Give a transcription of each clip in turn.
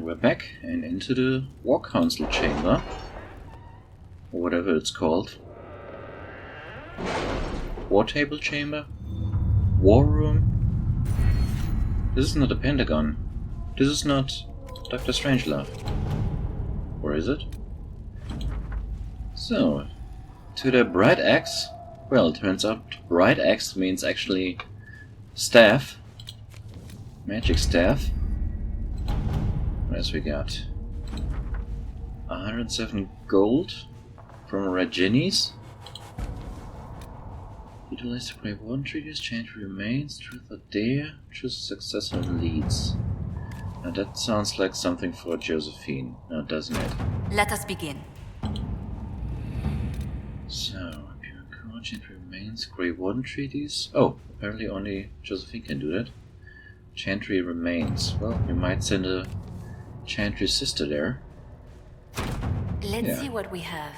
And we're back and into the War Council chamber. Or whatever it's called. War table chamber? War room? This is not a Pentagon. This is not Dr. Strangelove. Or is it? So, to the Bright Axe. Well, it turns out Bright Axe means actually staff. Magic staff. What else we got? 107 gold from Red Ginnies. Utilize to play one treaties, change remains, truth or dare, choose successor leads. Now that sounds like something for Josephine, now doesn't it? Let us begin. So, pure coin, change remains, grey warden treaties. Oh, apparently only Josephine can do that. Chantry remains. Well, we might send a Chantry sister there. Let's see what we have.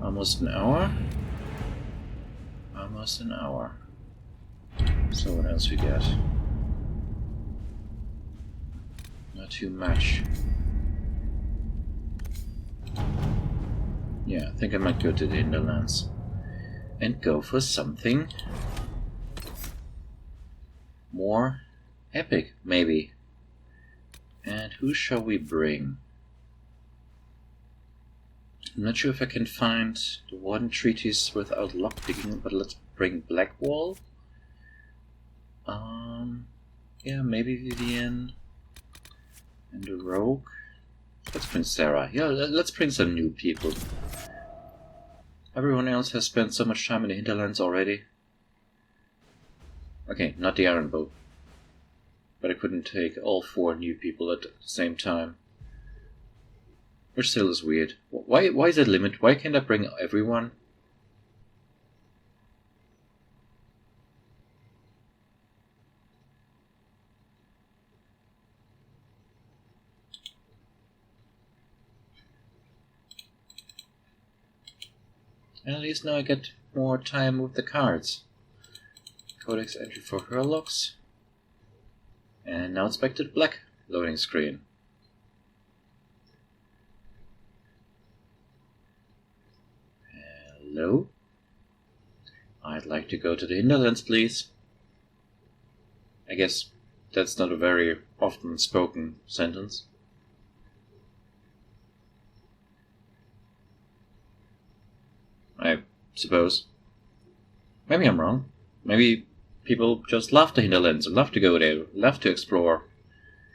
Almost an hour. Almost an hour. So what else we got? Not too much. Yeah, I think I might go to the Hinterlands. And go for something more epic, maybe. And who shall we bring? I'm not sure if I can find the Warden Treaties without lockpicking, but let's bring Blackwall. Yeah, maybe Vivienne. And the Rogue. Let's bring Sarah. Yeah, let's bring some new people. Everyone else has spent so much time in the Hinterlands already. Okay, not the Iron Bow. But I couldn't take all 4 new people at the same time. Which still is weird. Why is it limit? Why can't I bring everyone? And at least now I get more time with the cards. Codex entry for Herlocks. And now it's back to the black loading screen. Hello? I'd like to go to the Hinterlands, please. I guess that's not a very often spoken sentence. I suppose. Maybe I'm wrong. Maybe people just love the Hinterlands and love to go there, love to explore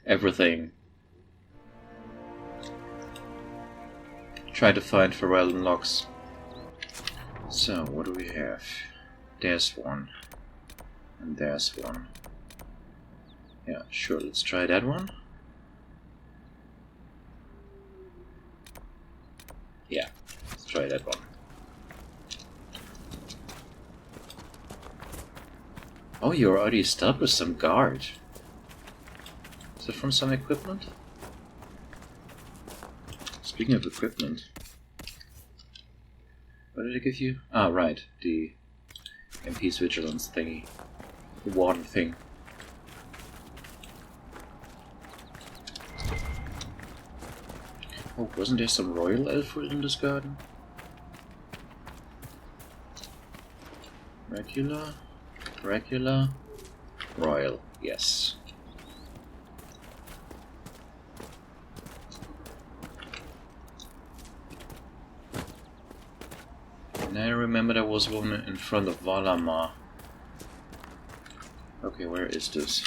everything. Try to find Ferelden locks. So, what do we have? There's one. And there's one. Yeah, sure, let's try that one. Yeah, let's try that one. Oh, you're already stuck with some guard. Is it from some equipment? Speaking of equipment, what did it give you? Ah, right, the MP's vigilance thingy. The warden thing. Oh, wasn't there some royal elf in this garden? Regular, regular, royal, yes. And I remember there was one in front of Valamar. Okay, where is this?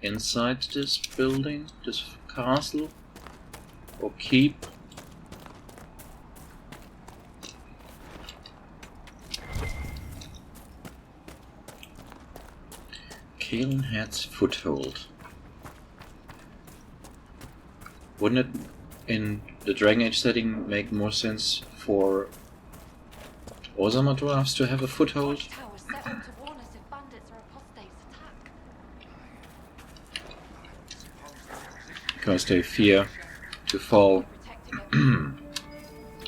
Inside this building? This castle? Or keep? Kalenhead's Foothold. Wouldn't it, in the Dragon Age setting, make more sense for Orzammar dwarves to have a foothold? Because they fear to fall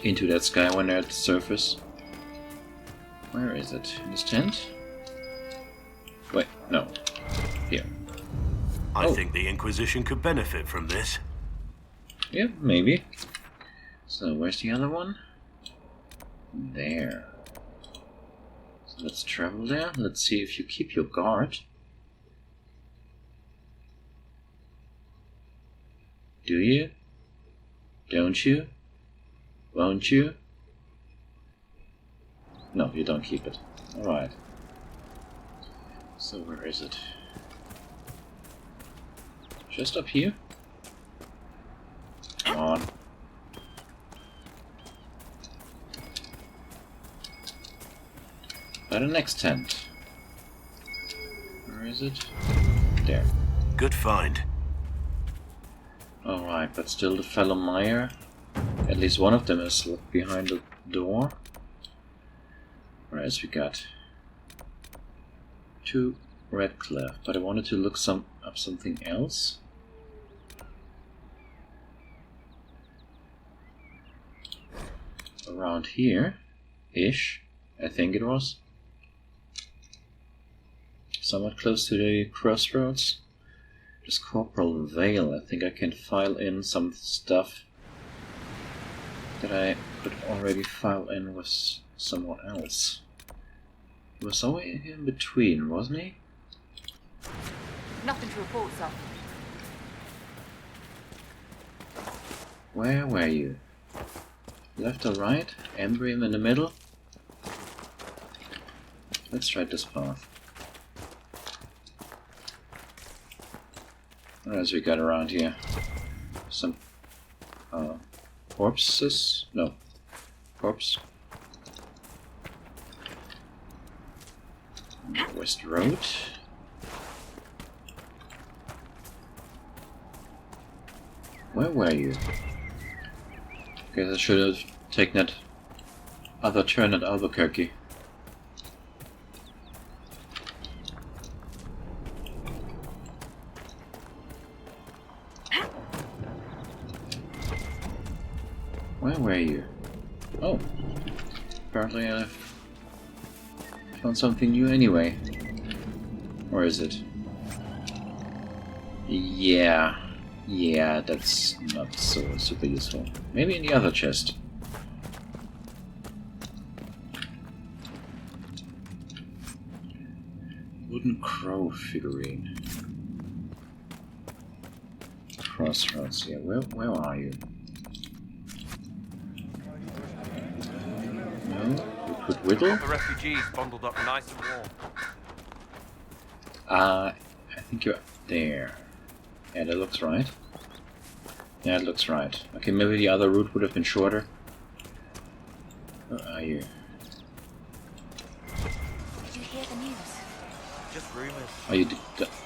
into that sky when they're at the surface. Where is it? In this tent? Wait, no. Here. I think the Inquisition could benefit from this. Yeah, maybe. So, where's the other one? There. So let's travel there. Let's see if you keep your guard. Do you? Don't you? Won't you? No, you don't keep it. Alright. So where is it? Just up here? Come on. By the next tent. Where is it? There. Good find. Alright, but still the fellow Meyer. At least one of them is locked behind the door. Whereas we got 2 Redcliffe, but I wanted to look up something else. Around here-ish, I think it was. Somewhat close to the crossroads. This Corporal Vale, I think I can file in some stuff that I could already file in with someone else. He was somewhere in between, wasn't he? Nothing to report, sir. Where were you? Left or right? Embryo in the middle? Let's try this path. What else we got around here? Some corpses? No. Corpse. West Road. Where were you? Guess I should have taken that other turn at Albuquerque. Where were you? Oh, apparently I found something new anyway. Where is it? Yeah, that's not so super useful. Maybe in the other chest. Wooden crow figurine. Crossroads. Yeah, where are you? No, we could whittle. The refugees bundled up nice and warm. I think you're there. Yeah, that looks right. Yeah, it looks right. Okay, maybe the other route would have been shorter. Where are you? Did you hear the news? Just rumors. Are you?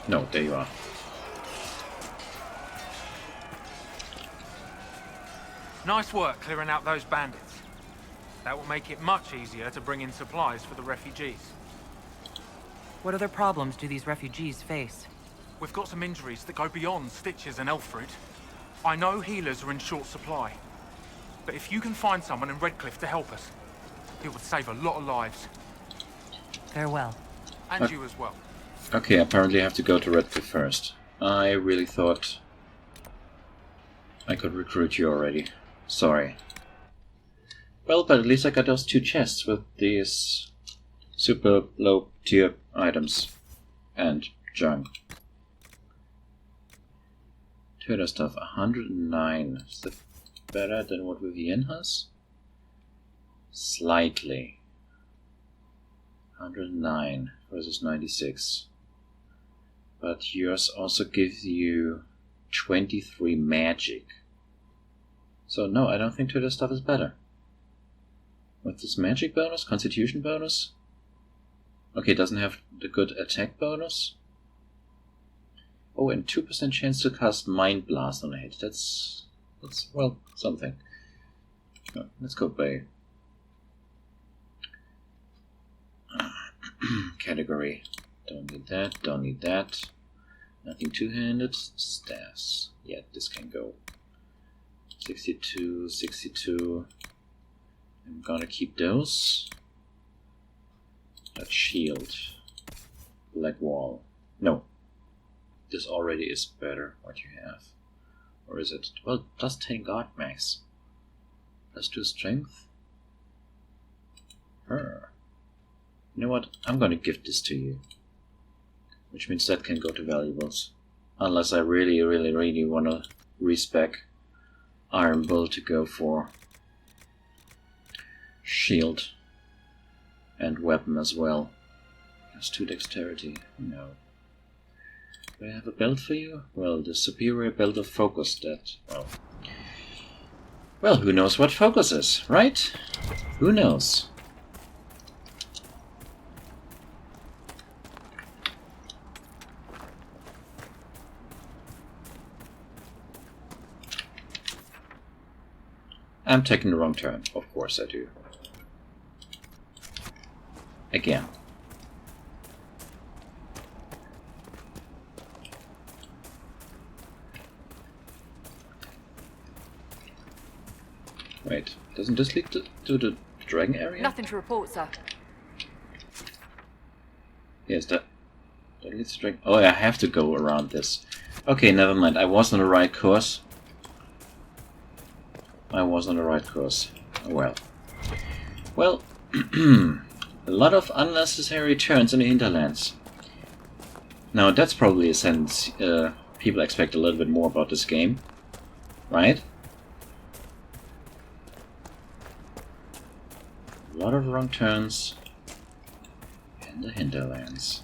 No, there you are. Nice work clearing out those bandits. That will make it much easier to bring in supplies for the refugees. What other problems do these refugees face? We've got some injuries that go beyond stitches and elf fruit. I know healers are in short supply, but if you can find someone in Redcliffe to help us, it would save a lot of lives. Farewell. And you as well. Okay, apparently I have to go to Redcliffe first. I really thought I could recruit you already. Sorry. Well, but at least I got those 2 chests with these super low tier items and junk. Other stuff, 109. Is that better than what Vivienne has? Slightly. 109 versus 96. But yours also gives you 23 magic. So no, I don't think Twitter stuff is better. What's this magic bonus? Constitution bonus? Okay, it doesn't have the good attack bonus. Oh, and 2% chance to cast Mind Blast on a hit. That's well, something. Oh, let's go Bay. Category. Don't need that, don't need that. Nothing two-handed. Staffs. Yeah, this can go. 62, 62. I'm gonna keep those. That shield. Black wall. No. this already is better, what you have. Or is it? Well, plus 10 guard max. Plus 2 strength. You know what? I'm gonna give this to you. Which means that can go to valuables. Unless I really, really, really wanna respec Iron Bull to go for shield and weapon as well. Has 2 dexterity. No. Do I have a belt for you? Well, the superior belt of focus that... Well, who knows what focus is, right? Who knows? I'm taking the wrong turn. Of course I do. Again. Wait, doesn't this lead to the dragon area? Nothing to report, sir. Yes, that leads to dragon. Oh, I have to go around this. Okay, never mind. I was on the right course. I was on the right course. Oh, well. Well, a lot of unnecessary turns in the hinterlands. Now, that's probably a sense people expect a little bit more about this game, right? A lot of wrong turns in the hinterlands.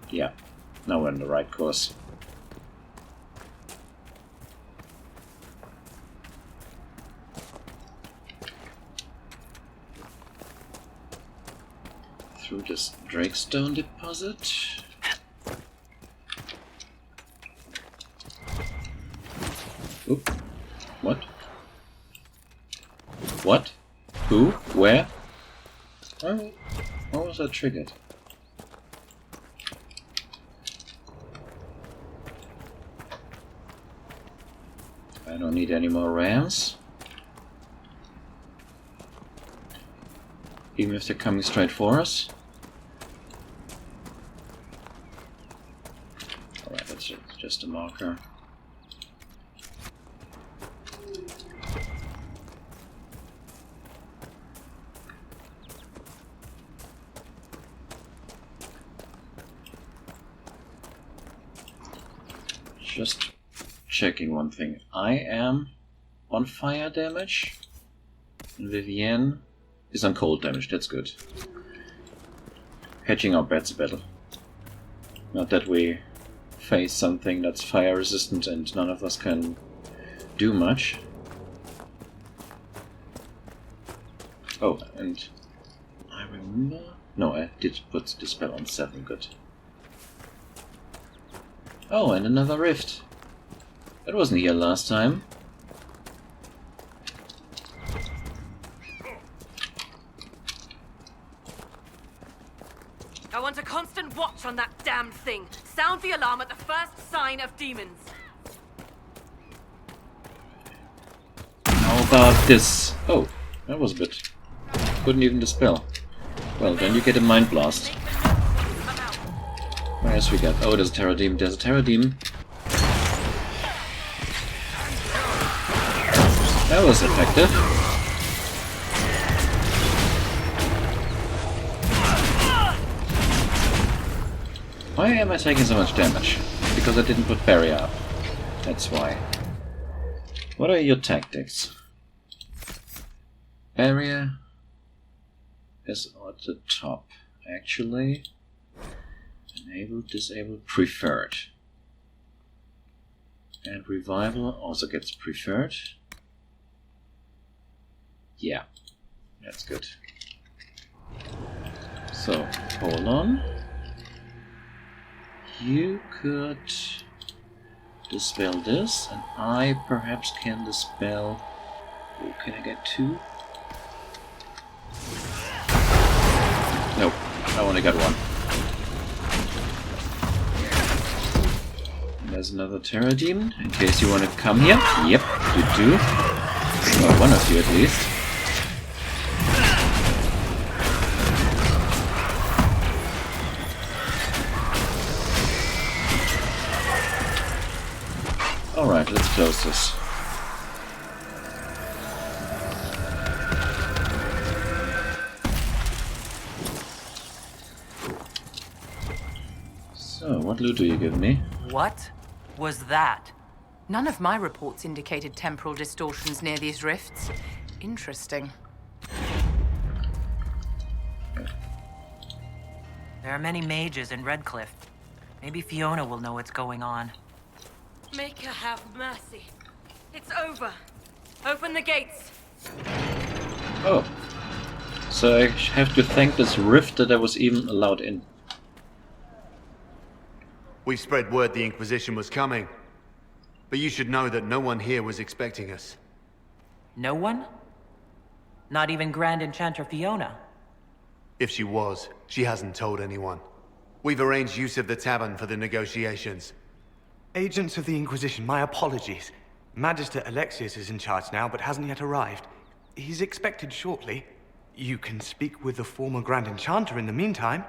Yeah, now we're on the right course. Through this Drakestone deposit. Oop. What? What? Who? Where? Oh, what was that triggered? I don't need any more rams. Even if they're coming straight for us. Alright, that's just a marker. Just checking one thing. I am on fire damage. And Vivienne is on cold damage. That's good. Hedging our bets a battle. Not that we face something that's fire resistant and none of us can do much. Oh, and I remember... No, I did put the spell on 7. Good. Oh, and another rift. That wasn't here last time. I want a constant watch on that damn thing. Sound the alarm at the first sign of demons. How about this? Oh, that was a bit... Couldn't even dispel. Well, then you get a mind blast. What else we got? Oh, there's a Terror Demon. There's a Terror Demon. That was effective. Why am I taking so much damage? Because I didn't put barrier up. That's why. What are your tactics? Barrier is at the top, actually. Enable, disable, preferred. And revival also gets preferred. Yeah, that's good. So, hold on. You could dispel this, and I perhaps can dispel... Oh, can I get 2? Nope, I only got 1. There's another Terror Demon, in case you want to come here. Yep, you do. Well, one of you at least. Alright, let's close this. So, what loot do you give me? What was that? None of my reports indicated temporal distortions near these rifts. Interesting. There are many mages in Redcliffe. Maybe Fiona will know what's going on. Make her have mercy. It's over. Open the gates. Oh. So I have to thank this rift that I was even allowed in. We've spread word the Inquisition was coming. But you should know that no one here was expecting us. No one? Not even Grand Enchanter Fiona? If she was, she hasn't told anyone. We've arranged use of the tavern for the negotiations. Agents of the Inquisition, my apologies. Magister Alexius is in charge now, but hasn't yet arrived. He's expected shortly. You can speak with the former Grand Enchanter in the meantime.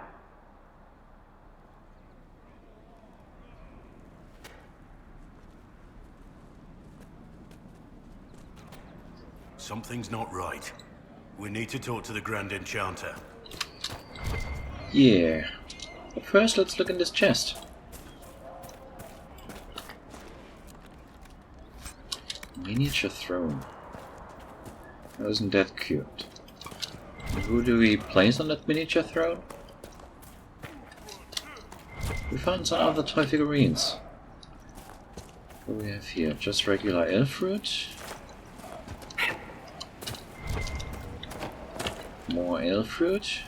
Something's not right. We need to talk to the Grand Enchanter. Yeah. But first, let's look in this chest. Miniature throne. Isn't that cute? And who do we place on that miniature throne? We found some other toy figurines. What do we have here? Just regular elf fruit. More elf fruit.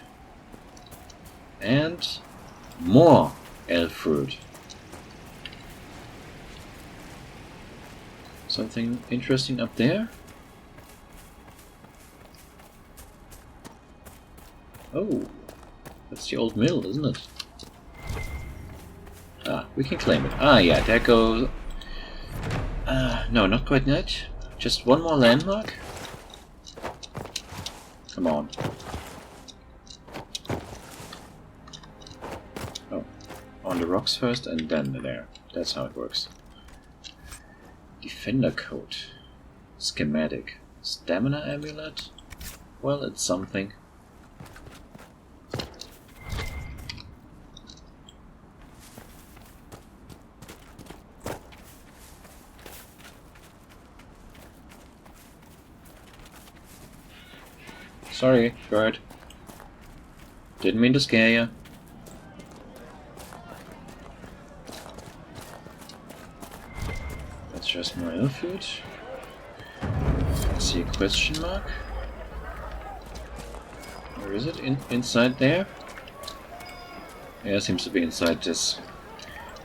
And more elf fruit. Something interesting up there? Oh, that's the old mill, isn't it? Ah, we can claim it. Ah, yeah, there goes... no, not quite yet. Just one more landmark? Come on. Oh, on the rocks first and then there. That's how it works. Defender coat. Schematic. Stamina amulet? Well, it's something. Sorry, bird. Didn't mean to scare you. That's just more elf food. I see a question mark. Where is it? Inside there? Yeah, it seems to be inside this.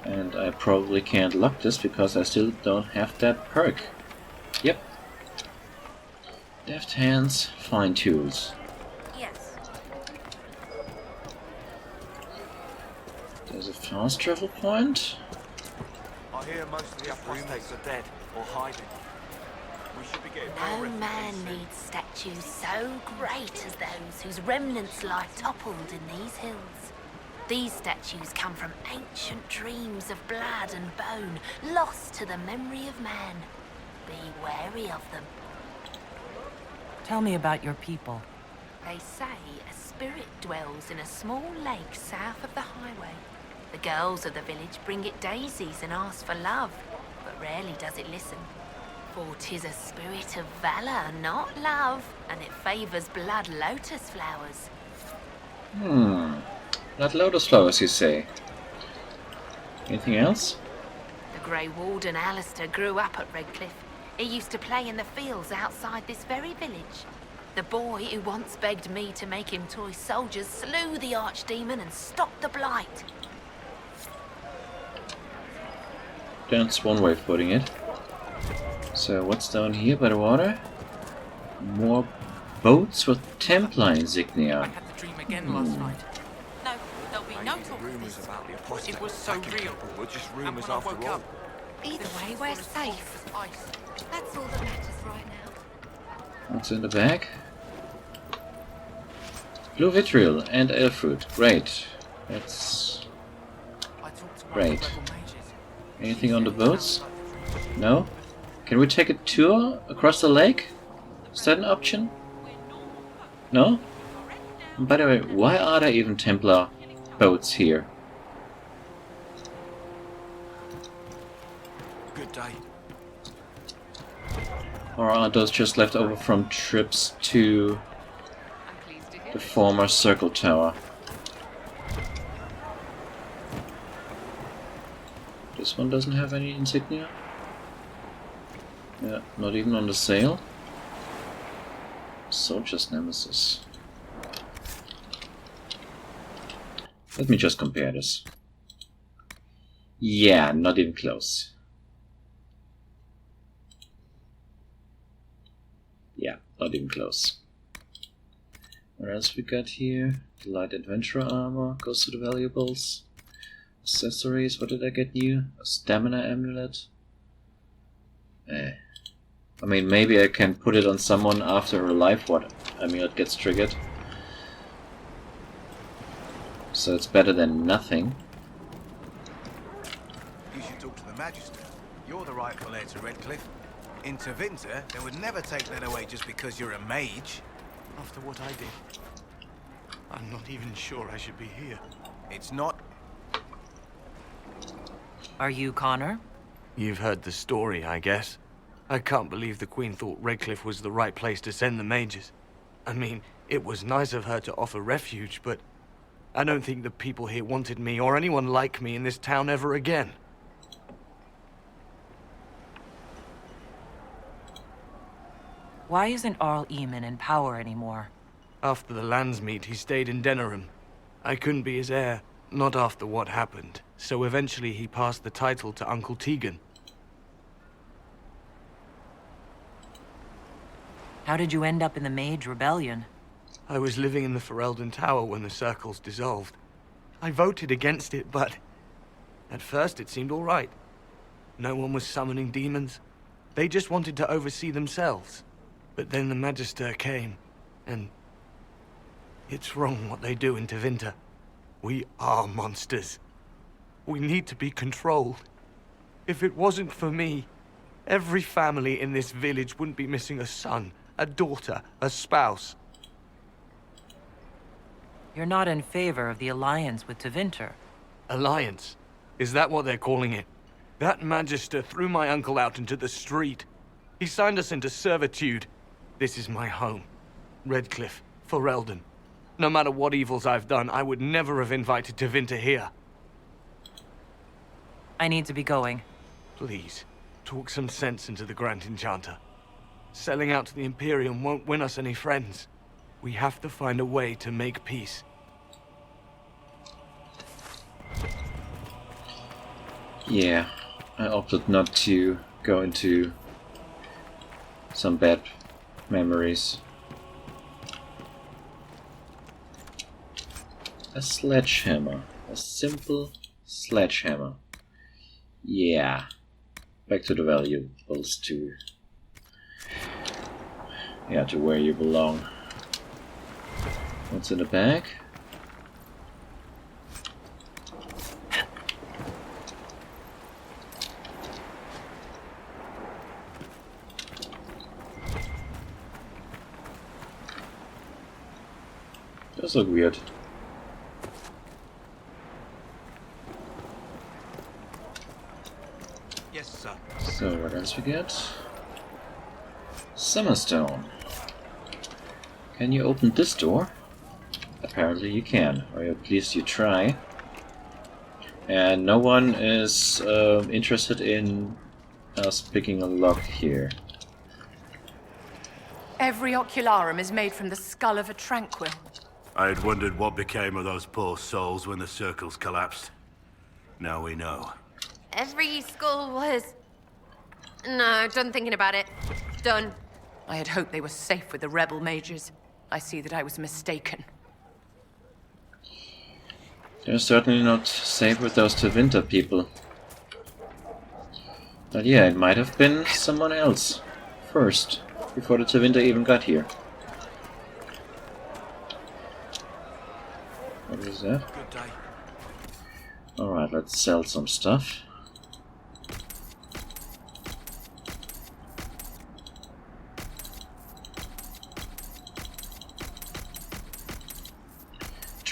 And I probably can't lock this because I still don't have that perk. Yep. Deft hands, fine tools. Yes. There's a fast travel point. I hear most of the apostates are dead or hiding. We should be getting No more man refugees needs statues so great as those whose remnants lie toppled in these hills. These statues come from ancient dreams of blood and bone, lost to the memory of man. Be wary of them. Tell me about your people. They say a spirit dwells in a small lake south of the highway. The girls of the village bring it daisies and ask for love, but rarely does it listen. For 'tis a spirit of valor, not love, and it favors blood lotus flowers. Blood lotus flowers, you say? Anything else? The Grey Warden Alistair grew up at Redcliffe. He used to play in the fields outside this very village. The boy who once begged me to make him toy soldiers slew the archdemon and stopped the blight. That's one way of putting it. So what's down here by the water? More boats with Templar insignia. I had the dream again last night. No, there'll be no talk of rumours this. about the apostates. It was so real. Were just And rumours when I after woke all. up, Either way, we're safe. ice. That's all that matters right now. What's in the bag? Blue vitriol and elf fruit. Great. That's I talked to one Great. of the rebel mages. anything on the boats? No? Can we take a tour across the lake? Is that an option? No? And by the way, why are there even Templar boats here? Good day. Or are those just left over from trips to the former Circle Tower? This one doesn't have any insignia. Yeah, not even on the sail. Soldier's Nemesis. Let me just compare this. Yeah, not even close. Yeah, not even close. What else we got here? The light adventurer armor goes to the valuables. Accessories, what did I get new? A stamina amulet? I mean, maybe I can put it on someone after a life what amulet gets triggered. So it's better than nothing. You should talk to the Magister. You're the rightful heir to Redcliffe. In Tevinter, they would never take that away just because you're a mage. After what I did, I'm not even sure I should be here. It's not. Are you Connor? You've heard the story, I guess. I can't believe the Queen thought Redcliffe was the right place to send the mages. I mean, it was nice of her to offer refuge, but I don't think the people here wanted me or anyone like me in this town ever again. Why isn't Arl Eamon in power anymore? After the Landsmeet, he stayed in Denerim. I couldn't be his heir, not after what happened, so eventually he passed the title to Uncle Tegan. How did you end up in the Mage Rebellion? I was living in the Ferelden Tower when the Circles dissolved. I voted against it, but at first it seemed all right. No one was summoning demons. They just wanted to oversee themselves. But then the Magister came, and it's wrong what they do in Tevinter. We are monsters. We need to be controlled. If it wasn't for me, every family in this village wouldn't be missing a son, a daughter, a spouse. You're not in favor of the alliance with Tevinter. Alliance? Is that what they're calling it? That Magister threw my uncle out into the street. He signed us into servitude. This is my home. Redcliffe, Ferelden. No matter what evils I've done, I would never have invited Tevinter here. I need to be going. Please, talk some sense into the Grand Enchanter. Selling out to the Imperium won't win us any friends. We have to find a way to make peace. Yeah, I opted not to go into some bad memories. A sledgehammer. A simple sledgehammer. Yeah. Back to the valuables too. Yeah, to where you belong. What's in the bag? Those look weird. Yes, sir. So what else we get? Summerstone. Can you open this door? Apparently you can, or at least you try. And no one is interested in us picking a lock here. Every ocularum is made from the skull of a tranquil. I had wondered what became of those poor souls when the circles collapsed. Now we know. Every skull was... No, done thinking about it. Done. I had hoped they were safe with the rebel mages. I see that I was mistaken. They're certainly not safe with those Tevinter people. But yeah, it might have been someone else first, before the Tevinter even got here. What is that? Good day. Alright, let's sell some stuff.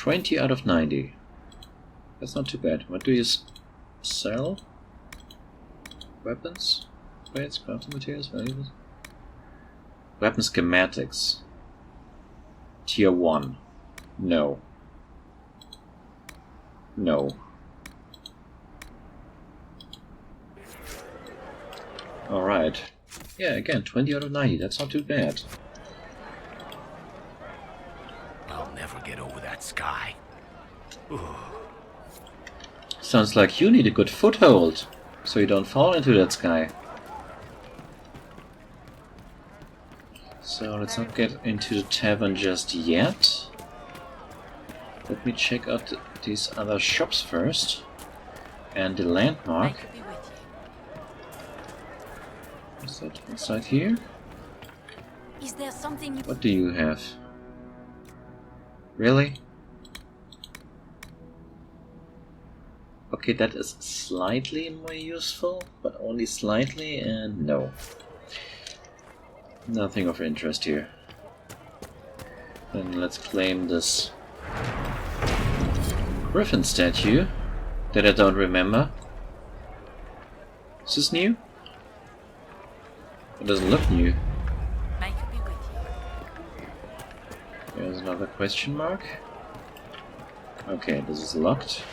20 out of 90. That's not too bad. What do you sell? Weapons? Crates, crafting materials, valuables? Weapon schematics. Tier 1. No. No. Alright. Yeah, again, 20 out of 90. That's not too bad. I'll never get over that sky. Sounds like you need a good foothold, so you don't fall into that sky. So let's not get into the tavern just yet. Let me check out these other shops first. And the landmark. Is that inside here? Is there something you... What do you have? Really? Okay, that is slightly more useful, but only slightly, and no. Nothing of interest here. Then let's claim this griffin statue that I don't remember. Is this new? It doesn't look new. May it be with you. There's another question mark. Okay, this is locked.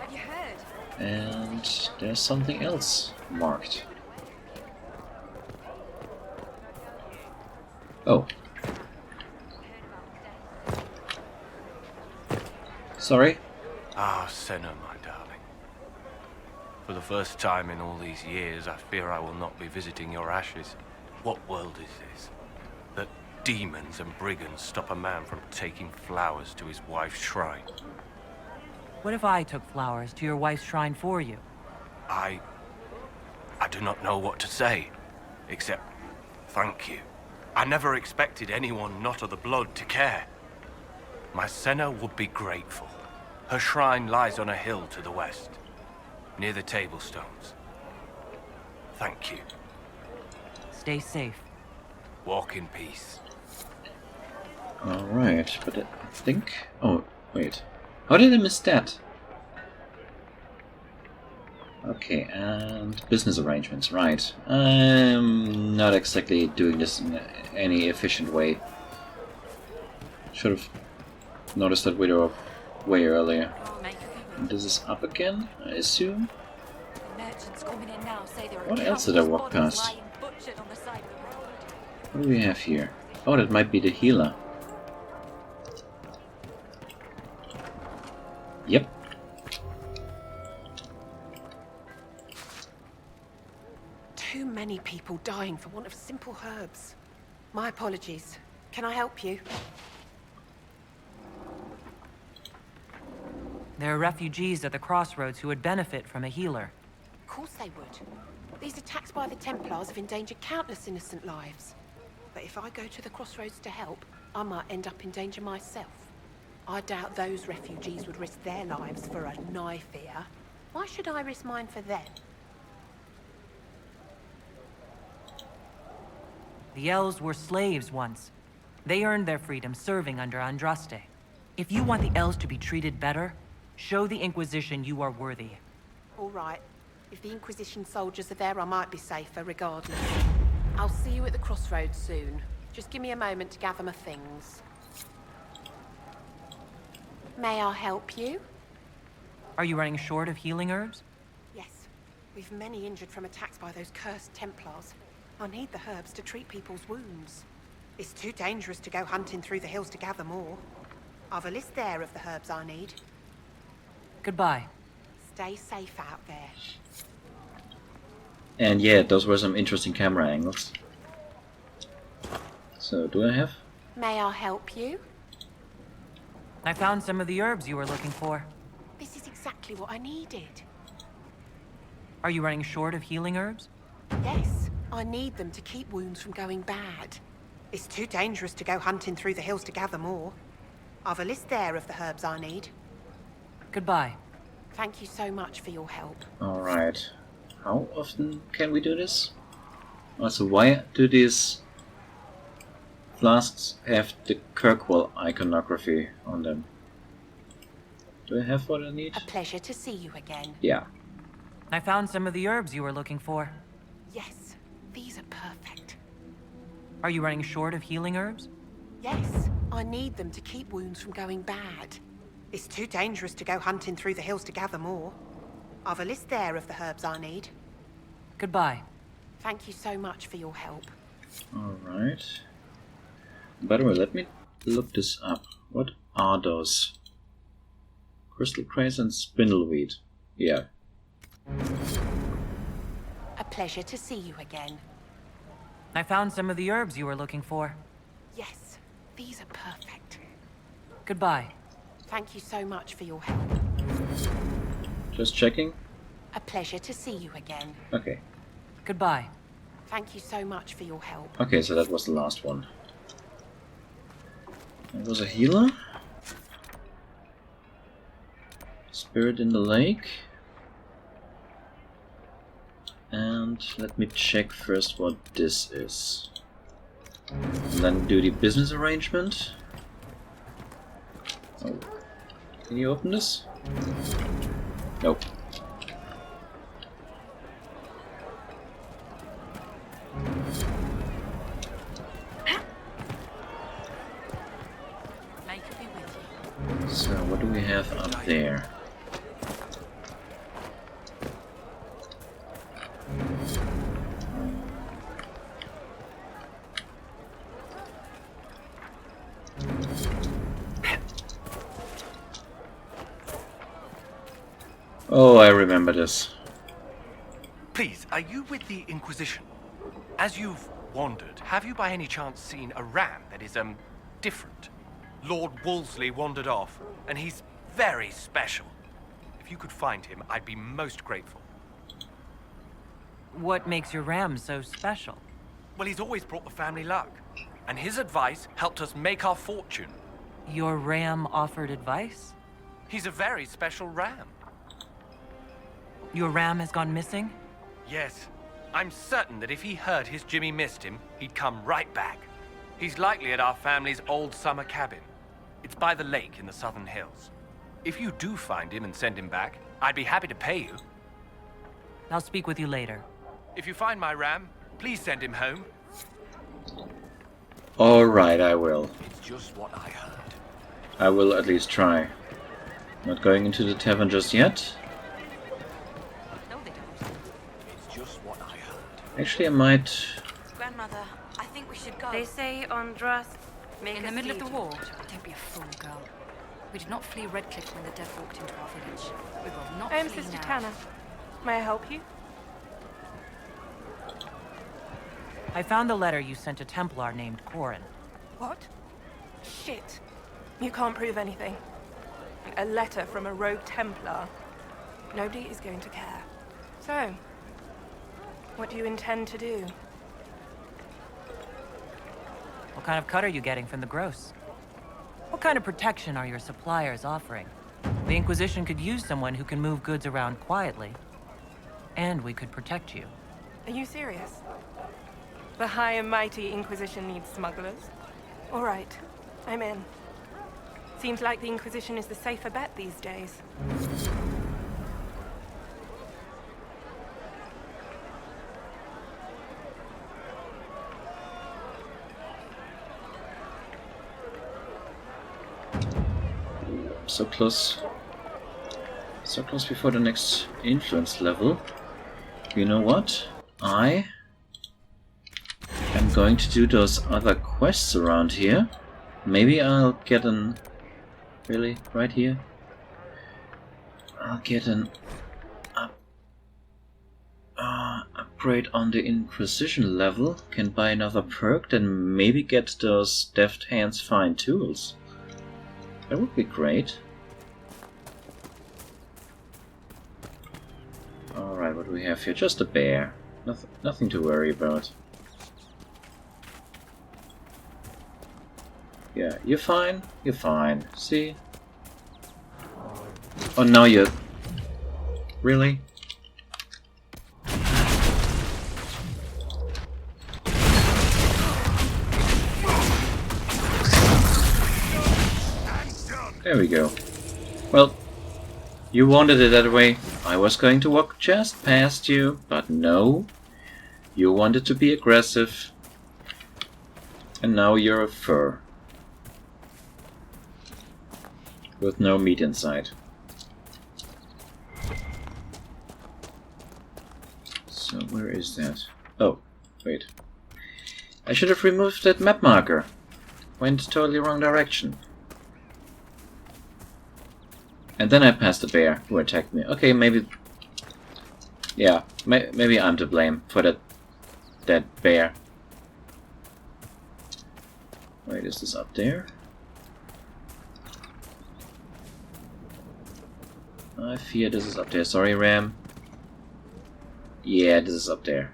Have you heard? And there's something else marked. Oh. Sorry? Ah, Senna, my darling. For the first time in all these years, I fear I will not be visiting your ashes. What world is this? That demons and brigands stop a man from taking flowers to his wife's shrine? What if I took flowers to your wife's shrine for you? I do not know what to say, except thank you. I never expected anyone not of the blood to care. My Senna would be grateful. Her shrine lies on a hill to the west, near the tablstones. Thank you. Stay safe. Walk in peace. Alright, but I think... Oh, wait. How did I miss that? Okay, and business arrangements, right. I'm not exactly doing this in any efficient way. Should have noticed that video way earlier. And this is up again, I assume? What else did I walk past? What do we have here? Oh, that might be the healer. Yep. Too many people dying for want of simple herbs. My apologies. Can I help you? There are refugees at the crossroads who would benefit from a healer. Of course they would. These attacks by the Templars have endangered countless innocent lives. But if I go to the crossroads to help, I might end up in danger myself. I doubt those refugees would risk their lives for a knife here. Why should I risk mine for them? The elves were slaves once. They earned their freedom serving under Andraste. If you want the elves to be treated better, show the Inquisition you are worthy. All right. If the Inquisition soldiers are there, I might be safer regardless. I'll see you at the crossroads soon. Just give me a moment to gather my things. May I help you? Are you running short of healing herbs? Yes. We've many injured from attacks by those cursed Templars. I need the herbs to treat people's wounds. It's too dangerous to go hunting through the hills to gather more. I've a list there of the herbs I need. Goodbye. Stay safe out there. And yeah, those were some interesting camera angles. So, do I have? May I help you? I found some of the herbs you were looking for. This is exactly what I needed. Are you running short of healing herbs? Yes, I need them to keep wounds from going bad. It's too dangerous to go hunting through the hills to gather more. I've a list there of the herbs I need. Goodbye. Thank you so much for your help. Alright. How often can we do this? Also, why do these flasks have the Kirkwall iconography on them. Do I have what I need? A pleasure to see you again. Yeah. I found some of the herbs you were looking for. Yes, these are perfect. Are you running short of healing herbs? Yes, I need them to keep wounds from going bad. It's too dangerous to go hunting through the hills to gather more. I've a list there of the herbs I need. Goodbye. Thank you so much for your help. Alright. By the way, let me look this up. What are those? Crystal Craze and Spindleweed. Yeah. A pleasure to see you again. I found some of the herbs you were looking for. Yes, these are perfect. Goodbye. Thank you so much for your help. Just checking. A pleasure to see you again. Okay. Goodbye. Thank you so much for your help. Okay, so that was the last one. It was a healer. Spirit in the lake. And let me check first what this is. And then do the business arrangement. Oh. Can you open this? Nope. So what do we have up there? Oh, I remember this. Please, are you with the Inquisition? As you've wandered, have you by any chance seen a ram that is, different? Lord Wolseley wandered off, and he's very special. If you could find him, I'd be most grateful. What makes your ram so special? Well, he's always brought the family luck, and his advice helped us make our fortune. Your ram offered advice? He's a very special ram. Your ram has gone missing? Yes. I'm certain that if he heard his Jimmy missed him, he'd come right back. He's likely at our family's old summer cabin. It's by the lake in the southern hills. If you do find him and send him back, I'd be happy to pay you. I'll speak with you later. If you find my ram, please send him home. Alright, I will. It's just what I heard. I will at least try. Not going into the tavern just yet. It's just what I heard. Actually, I might... Grandmother, I think we should go. They say Andras Make in the us middle of leave. the war. Don't be a fool, girl. We did not flee Redcliffe when the dead walked into our village. We will not I am flee Sister now. Tanner. May I help you? I found the letter you sent a Templar named Corin. What? Shit. You can't prove anything. A letter from a rogue Templar. Nobody is going to care. So, what do you intend to do? What kind of cut are you getting from the gross? What kind of protection are your suppliers offering? The Inquisition could use someone who can move goods around quietly. And we could protect you. Are you serious? The High and Mighty Inquisition needs smugglers? All right, I'm in. Seems like the Inquisition is the safer bet these days. So close. So close before the next influence level. You know what? I am going to do those other quests around here. Maybe I'll get an... Really? Right here? I'll get an upgrade on the Inquisition level. Can buy another perk, then maybe get those Deft Hands Fine Tools. That would be great. Alright, what do we have here? Just a bear. Nothing to worry about. Yeah, you're fine. You're fine. See? Oh, now you're... Really? There we go. Well, you wanted it that way. I was going to walk just past you, but no. You wanted to be aggressive. And now you're a fur. With no meat inside. So where is that? Oh, wait. I should have removed that map marker. Went totally wrong direction. And then I passed the bear who attacked me. Okay, maybe... Yeah, maybe I'm to blame for that bear. Wait, is this up there? I fear this is up there. Sorry, Ram. Yeah, this is up there.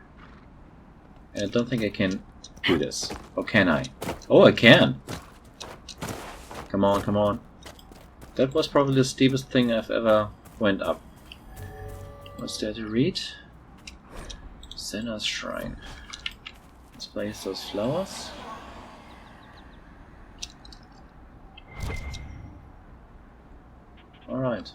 And I don't think I can do this. Or can I? Oh, I can! Come on, come on. That was probably the steepest thing I've ever went up. What's there to read? Senna's Shrine. Let's place those flowers. Alright.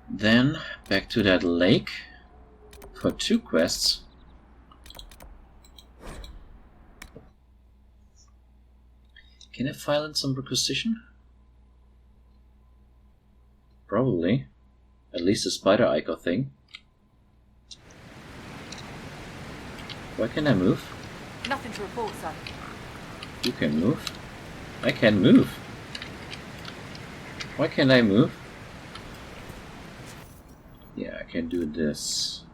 Then back to that lake for 2 quests. Can I file in some requisition? Probably. At least the spider ico thing. Why can I move? Nothing to report, son. You can move. I can move. Why can't I move? Yeah, I can do this.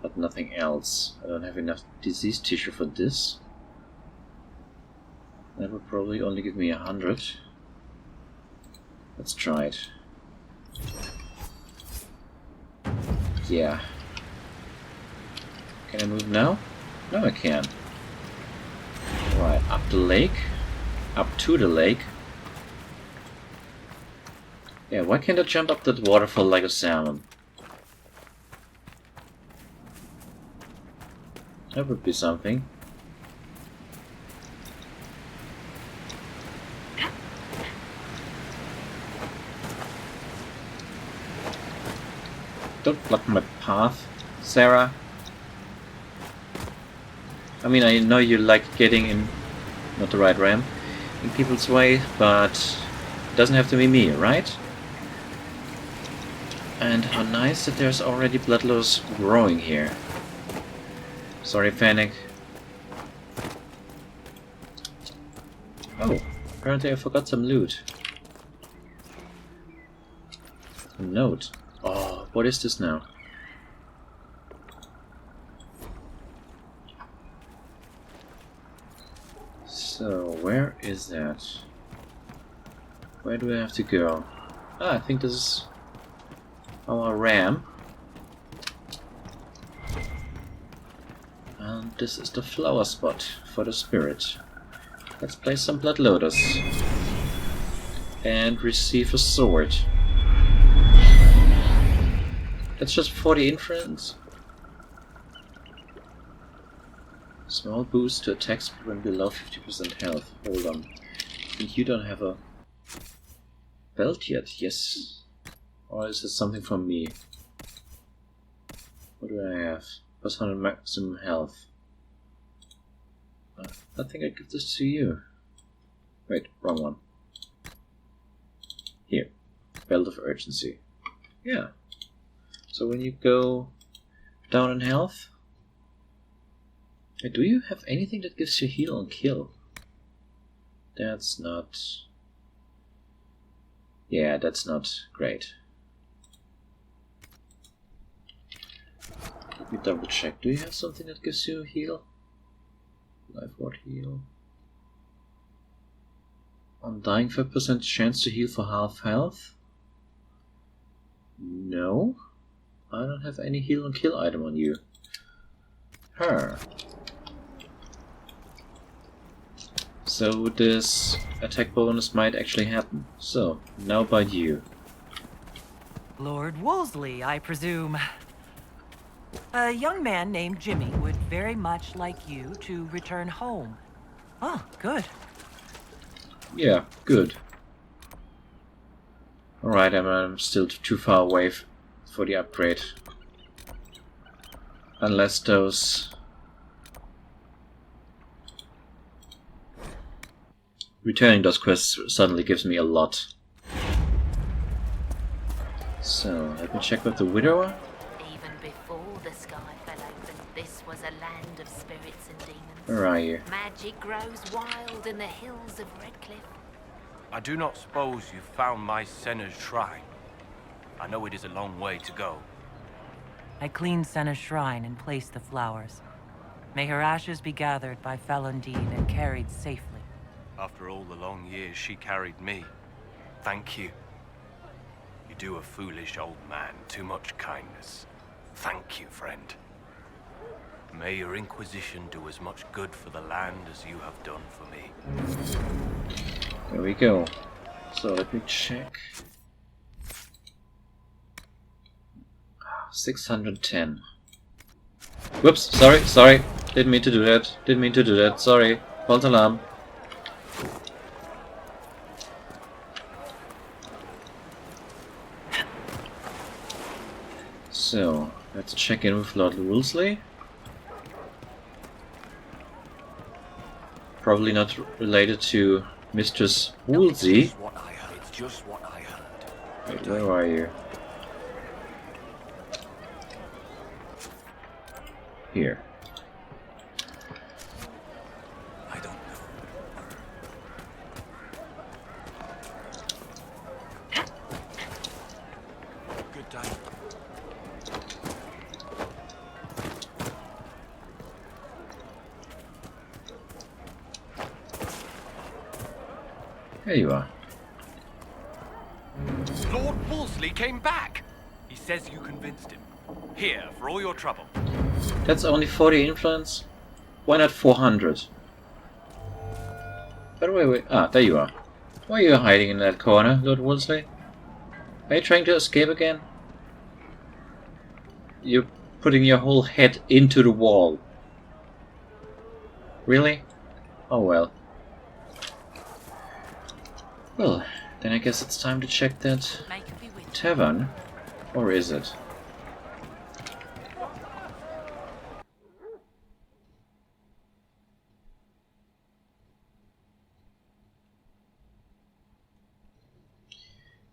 But nothing else. I don't have enough disease tissue for this. That would probably only give me 100. Let's try it. Yeah. Can I move now? No, I can. Right, up the lake. Up to the lake. Yeah, why can't I jump up that waterfall like a salmon? That would be something. Don't block my path, Sarah. I mean, I know you like getting in, not the right ram, in people's way, but it doesn't have to be me, right? And how nice that there's already bloodloss growing here. Sorry, Fennec. Oh, apparently I forgot some loot. A note. Oh, what is this now? So, where is that? Where do I have to go? Ah, I think this is our ram. And this is the flower spot for the spirit. Let's place some blood lotus. And receive a sword. That's just 40 influence. Small boost to attack speed when below 50% health. Hold on. I think you don't have a belt yet, yes. Or is it something from me? What do I have? Plus 100 maximum health. I think I give this to you. Wait, wrong one. Here. Belt of Urgency. Yeah. So when you go down in health... Do you have anything that gives you heal and kill? That's not... Yeah, that's not great. Let me double check. Do you have something that gives you heal? Life ward heal. Undying 5% chance to heal for half health? No. I don't have any heal and kill item on you. Her. So this attack bonus might actually happen. So, now about you. Lord Wolseley, I presume. A young man named Jimmy would very much like you to return home. Oh, good. Yeah, good. Alright, I'm still too far away for the upgrade. Unless those... Returning those quests suddenly gives me a lot. So, let me check with the Widower. Even before the sky fell open, this was a land of spirits and demons. Where are you? Magic grows wild in the hills of Redcliffe. I do not suppose you found my Senna's shrine. I know it is a long way to go. I cleaned Senna's shrine and placed the flowers. May her ashes be gathered by Falundine and carried safely. After all the long years she carried me, thank you. You do a foolish old man too much kindness. Thank you, friend. May your Inquisition do as much good for the land as you have done for me. There we go. So let me check. 610. Whoops, sorry. Didn't mean to do that. Sorry. False alarm. So, let's check in with Lord Woolsey. Probably not related to Mistress Woolsey. It's just what I heard. Wait, where are you? Here. I don't know. Good day. There you are. Lord Wolseley came back! He says you convinced him. Here, for all your trouble. That's only 40 influence? Why not 400? By the way, wait. Ah, there you are. Why are you hiding in that corner, Lord Wolseley? Are you trying to escape again? You're putting your whole head into the wall. Really? Oh well. Well, then I guess it's time to check that tavern. Or is it?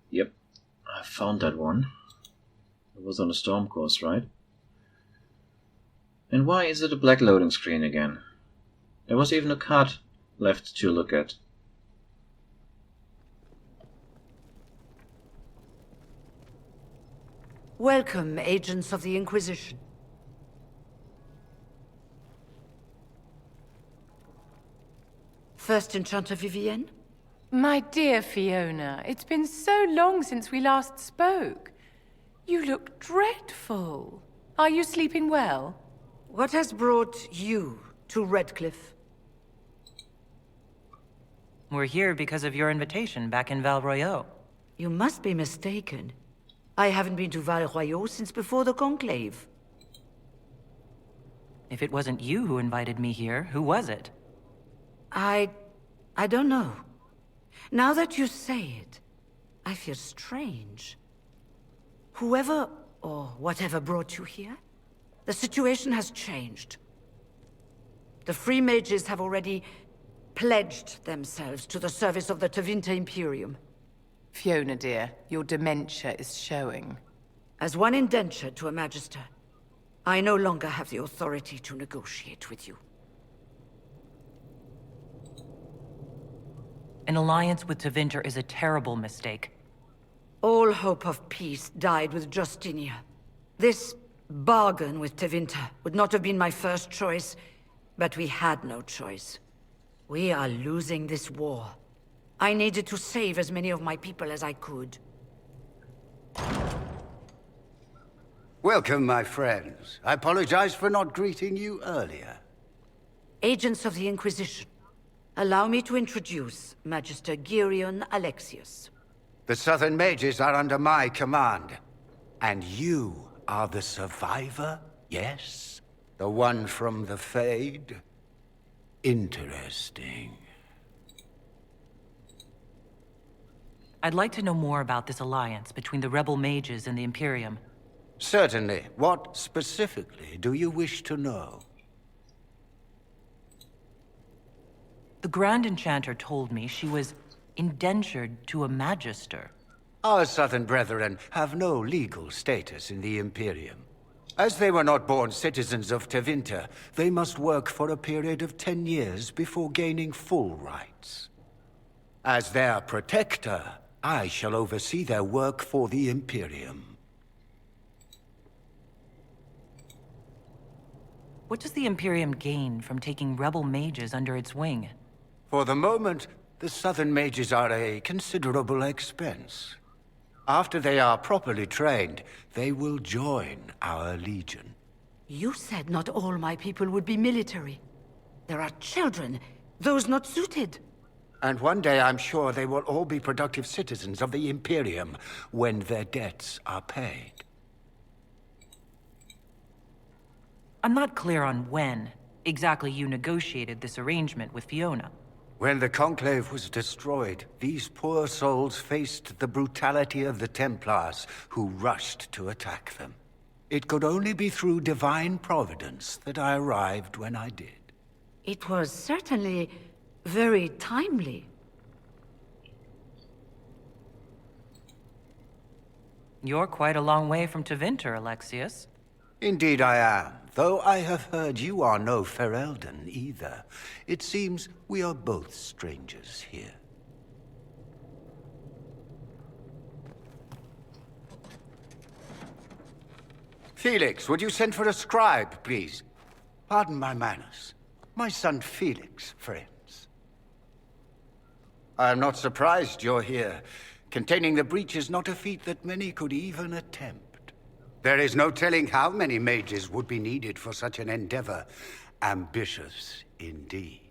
Yep, I found that one. It was on a storm course, right? And why is it a black loading screen again? There was even a card left to look at. Welcome, agents of the Inquisition. First Enchanter Vivienne? My dear Fiona, it's been so long since we last spoke. You look dreadful. Are you sleeping well? What has brought you to Redcliffe? We're here because of your invitation back in Val Royeaux. You must be mistaken. I haven't been to Val Royeaux since before the Conclave. If it wasn't you who invited me here, who was it? I don't know. Now that you say it, I feel strange. Whoever or whatever brought you here, the situation has changed. The Free Mages have already pledged themselves to the service of the Tevinter Imperium. Fiona, dear, your dementia is showing. As one indentured to a Magister, I no longer have the authority to negotiate with you. An alliance with Tevinter is a terrible mistake. All hope of peace died with Justinia. This bargain with Tevinter would not have been my first choice, but we had no choice. We are losing this war. I needed to save as many of my people as I could. Welcome, my friends. I apologize for not greeting you earlier. Agents of the Inquisition, allow me to introduce Magister Girion Alexius. The Southern Mages are under my command. And you are the survivor, yes? The one from the Fade? Interesting. I'd like to know more about this alliance between the rebel mages and the Imperium. Certainly. What specifically do you wish to know? The Grand Enchanter told me she was indentured to a Magister. Our southern brethren have no legal status in the Imperium. As they were not born citizens of Tevinter, they must work for a period of 10 years before gaining full rights. As their protector, I shall oversee their work for the Imperium. What does the Imperium gain from taking rebel mages under its wing? For the moment, the southern mages are a considerable expense. After they are properly trained, they will join our legion. You said not all my people would be military. There are children, those not suited. And one day I'm sure they will all be productive citizens of the Imperium when their debts are paid. I'm not clear on when exactly you negotiated this arrangement with Fiona. When the Conclave was destroyed, these poor souls faced the brutality of the Templars, who rushed to attack them. It could only be through divine providence that I arrived when I did. It was certainly very timely. You're quite a long way from Tevinter, Alexius. Indeed I am, though I have heard you are no Ferelden either. It seems we are both strangers here. Felix, would you send for a scribe, please? Pardon my manners. My son Felix, friends. I am not surprised you're here. Containing the breach is not a feat that many could even attempt. There is no telling how many mages would be needed for such an endeavor. Ambitious, indeed.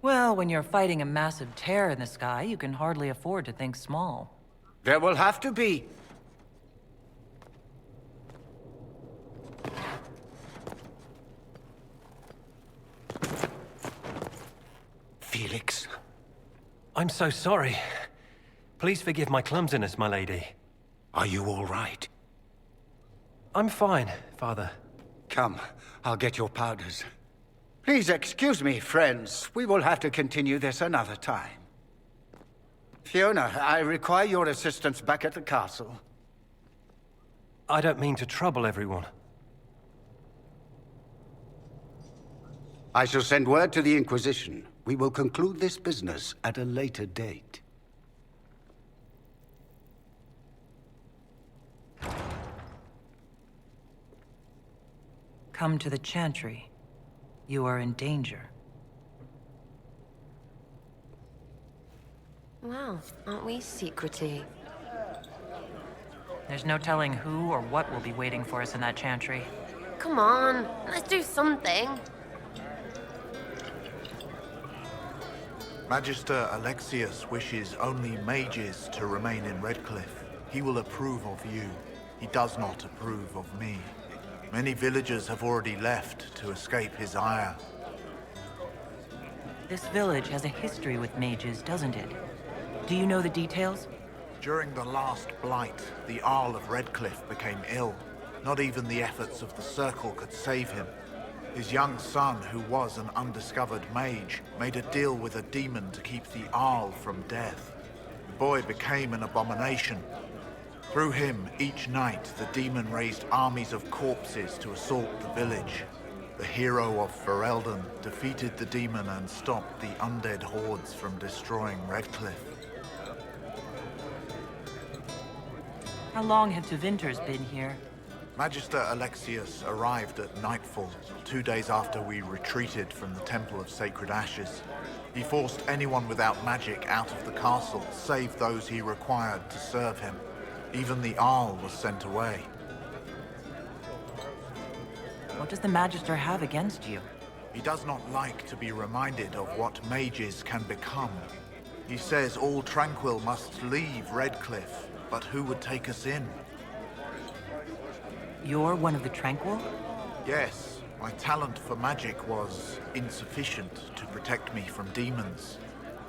Well, when you're fighting a massive tear in the sky, you can hardly afford to think small. There will have to be. Felix. I'm so sorry. Please forgive my clumsiness, my lady. Are you all right? I'm fine, Father. Come, I'll get your powders. Please excuse me, friends. We will have to continue this another time. Fiona, I require your assistance back at the castle. I don't mean to trouble everyone. I shall send word to the Inquisition. We will conclude this business at a later date. Come to the Chantry. You are in danger. Wow, aren't we secretive? There's no telling who or what will be waiting for us in that Chantry. Come on, let's do something. Magister Alexius wishes only mages to remain in Redcliffe. He will approve of you. He does not approve of me. Many villagers have already left to escape his ire. This village has a history with mages, doesn't it? Do you know the details? During the last blight, the Jarl of Redcliffe became ill. Not even the efforts of the Circle could save him. His young son, who was an undiscovered mage, made a deal with a demon to keep the Jarl from death. The boy became an abomination. Through him, each night, the demon raised armies of corpses to assault the village. The hero of Ferelden defeated the demon and stopped the undead hordes from destroying Redcliffe. How long have Tevinters been here? Magister Alexius arrived at nightfall, 2 days after we retreated from the Temple of Sacred Ashes. He forced anyone without magic out of the castle, save those he required to serve him. Even the Jarl was sent away. What does the Magister have against you? He does not like to be reminded of what mages can become. He says all Tranquil must leave Redcliffe, but who would take us in? You're one of the Tranquil? Yes. My talent for magic was insufficient to protect me from demons.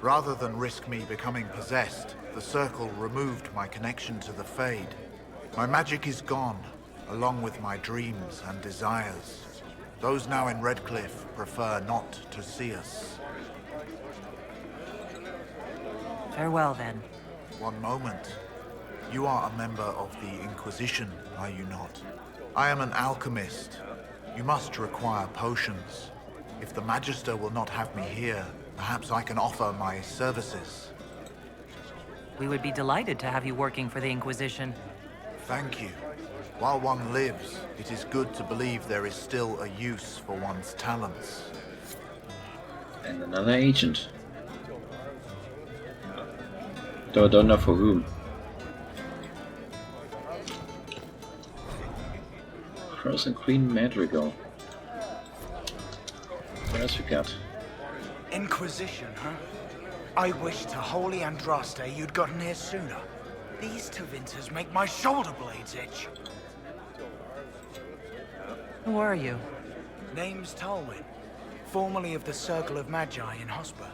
Rather than risk me becoming possessed, the Circle removed my connection to the Fade. My magic is gone, along with my dreams and desires. Those now in Redcliffe prefer not to see us. Farewell, then. One moment. You are a member of the Inquisition, are you not? I am an alchemist. You must require potions. If the Magister will not have me here, perhaps I can offer my services. We would be delighted to have you working for the Inquisition. Thank you. While one lives, it is good to believe there is still a use for one's talents. And another agent. Though I don't know for whom. Cross and Queen Madrigal. What else we got? Inquisition, huh? I wish to Holy Andraste you'd gotten here sooner. These Tevinters make my shoulder blades itch. Who are you? Name's Talwyn, formerly of the Circle of Magi in Hosberg.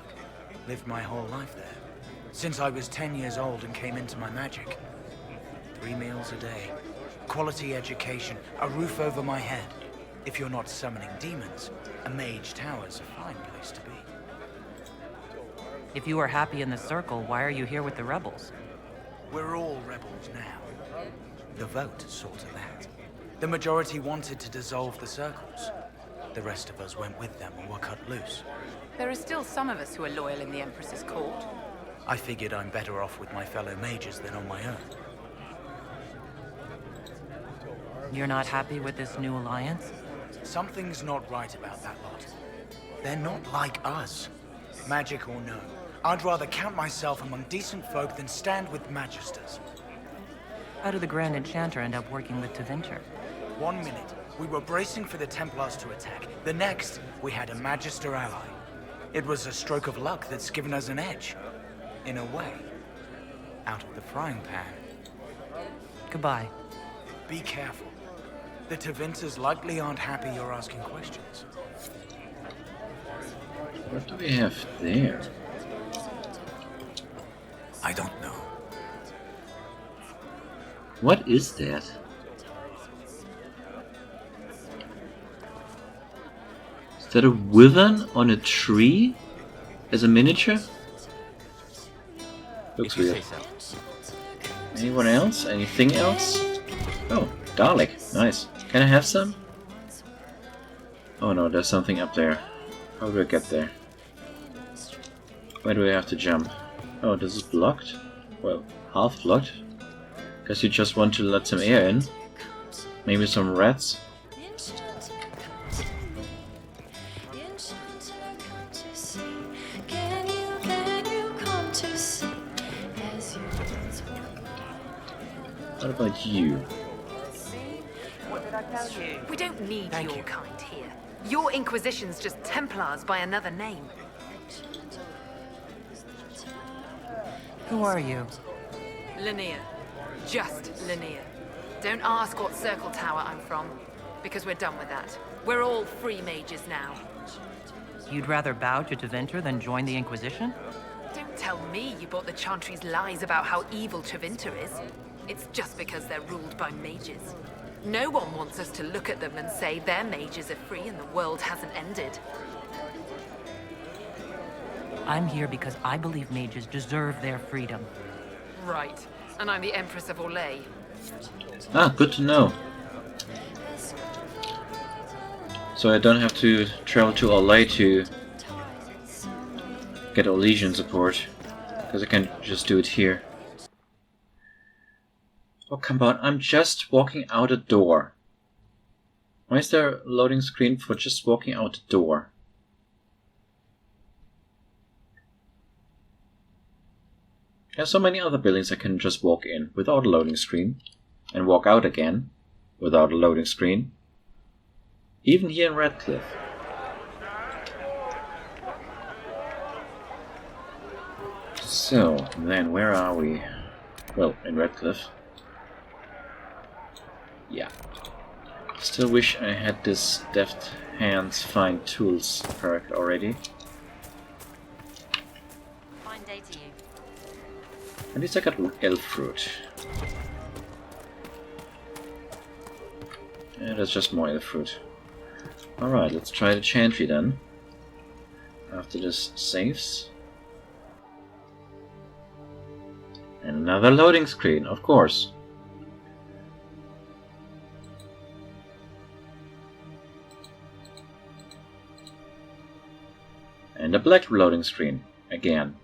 Lived my whole life there, since I was 10 years old and came into my magic. 3 meals a day, quality education, a roof over my head. If you're not summoning demons, a mage tower's a fine place to be. If you are happy in the Circle, why are you here with the rebels? We're all rebels now. The vote sorted that. The majority wanted to dissolve the circles. The rest of us went with them and were cut loose. There are still some of us who are loyal in the Empress's court. I figured I'm better off with my fellow mages than on my own. You're not happy with this new alliance? Something's not right about that lot. They're not like us. Magic or no, I'd rather count myself among decent folk than stand with magisters. How did the Grand Enchanter end up working with Tevinter? 1 minute, we were bracing for the Templars to attack. The next, we had a Magister ally. It was a stroke of luck that's given us an edge. In a way. Out of the frying pan. Goodbye. Be careful. The Tevinters likely aren't happy you're asking questions. What do we have there? I don't know. What is that? Is that a wyvern on a tree? As a miniature? Looks weird. Anyone else? Anything else? Oh, Dalek. Nice. Can I have some? Oh no, there's something up there. How do I get there? Where do I have to jump? Oh, this is blocked? Well, half blocked. Guess you just want to let some air in. Maybe some rats? What about you? What did I tell you? We don't need your kind here. Your Inquisition's just Templars by another name. Who are you? Linnea. Just Linnea. Don't ask what Circle Tower I'm from, because we're done with that. We're all free mages now. You'd rather bow to Tevinter than join the Inquisition? Don't tell me you bought the Chantry's lies about how evil Tevinter is. It's just because they're ruled by mages. No one wants us to look at them and say their mages are free and the world hasn't ended. I'm here because I believe mages deserve their freedom. Right. And I'm the Empress of Orlais. Ah, good to know. So I don't have to travel to Orlais to get Orlesian support, because I can just do it here. Oh, come on, I'm just walking out a door. Why is there a loading screen for just walking out the door? There are so many other buildings I can just walk in without a loading screen, and walk out again without a loading screen. Even here in Redcliffe. So, then where are we? Well, in Redcliffe. Yeah. Still wish I had this Deft Hands Find Tools perk already. At least I got elf fruit. Yeah, that's just more elf fruit. Alright, let's try the chantry then. After this saves. And another loading screen, of course. And a black loading screen, again.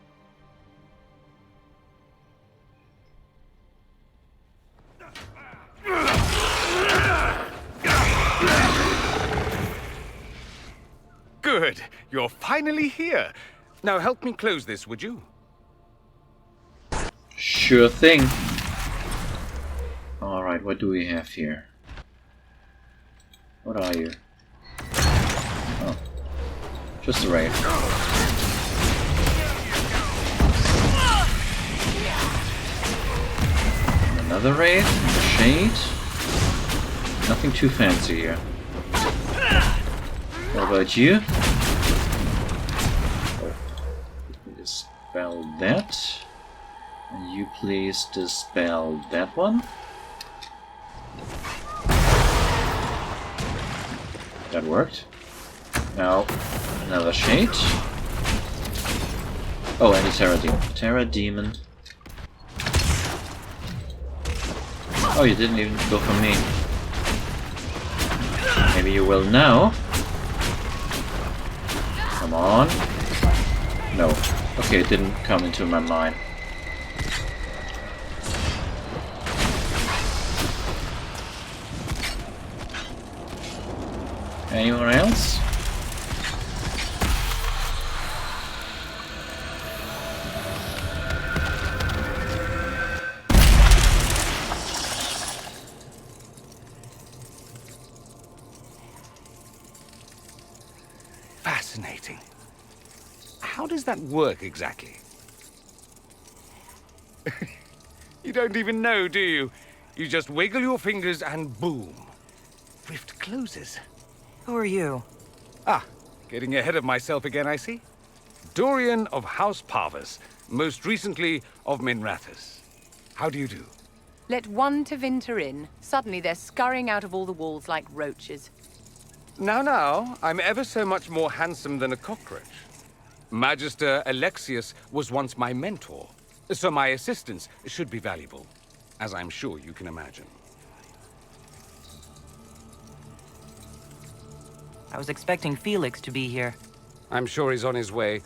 Good. You're finally here. Now help me close this, would you? Sure thing. Alright, what do we have here? What are you? Oh. Just a wraith. Another wraith? Shade? Nothing too fancy here. What about you? Oh. Dispel that. And you please dispel that one. That worked. Now, another shade. Oh, and a Terra Demon. Terra Demon. Oh, you didn't even go for me. Maybe you will now. Come on. No. Okay, it didn't come into my mind. Anyone else? Fascinating. How does that work exactly? You don't even know, do you? You just wiggle your fingers and boom. Rift closes. Who are you? Ah, getting ahead of myself again, I see. Dorian of House Parvus, most recently of Minrathous. How do you do? Let one Tevinter in. Suddenly they're scurrying out of all the walls like roaches. Now, I'm ever so much more handsome than a cockroach. Magister Alexius was once my mentor, so my assistance should be valuable, as I'm sure you can imagine. I was expecting Felix to be here. I'm sure he's on his way.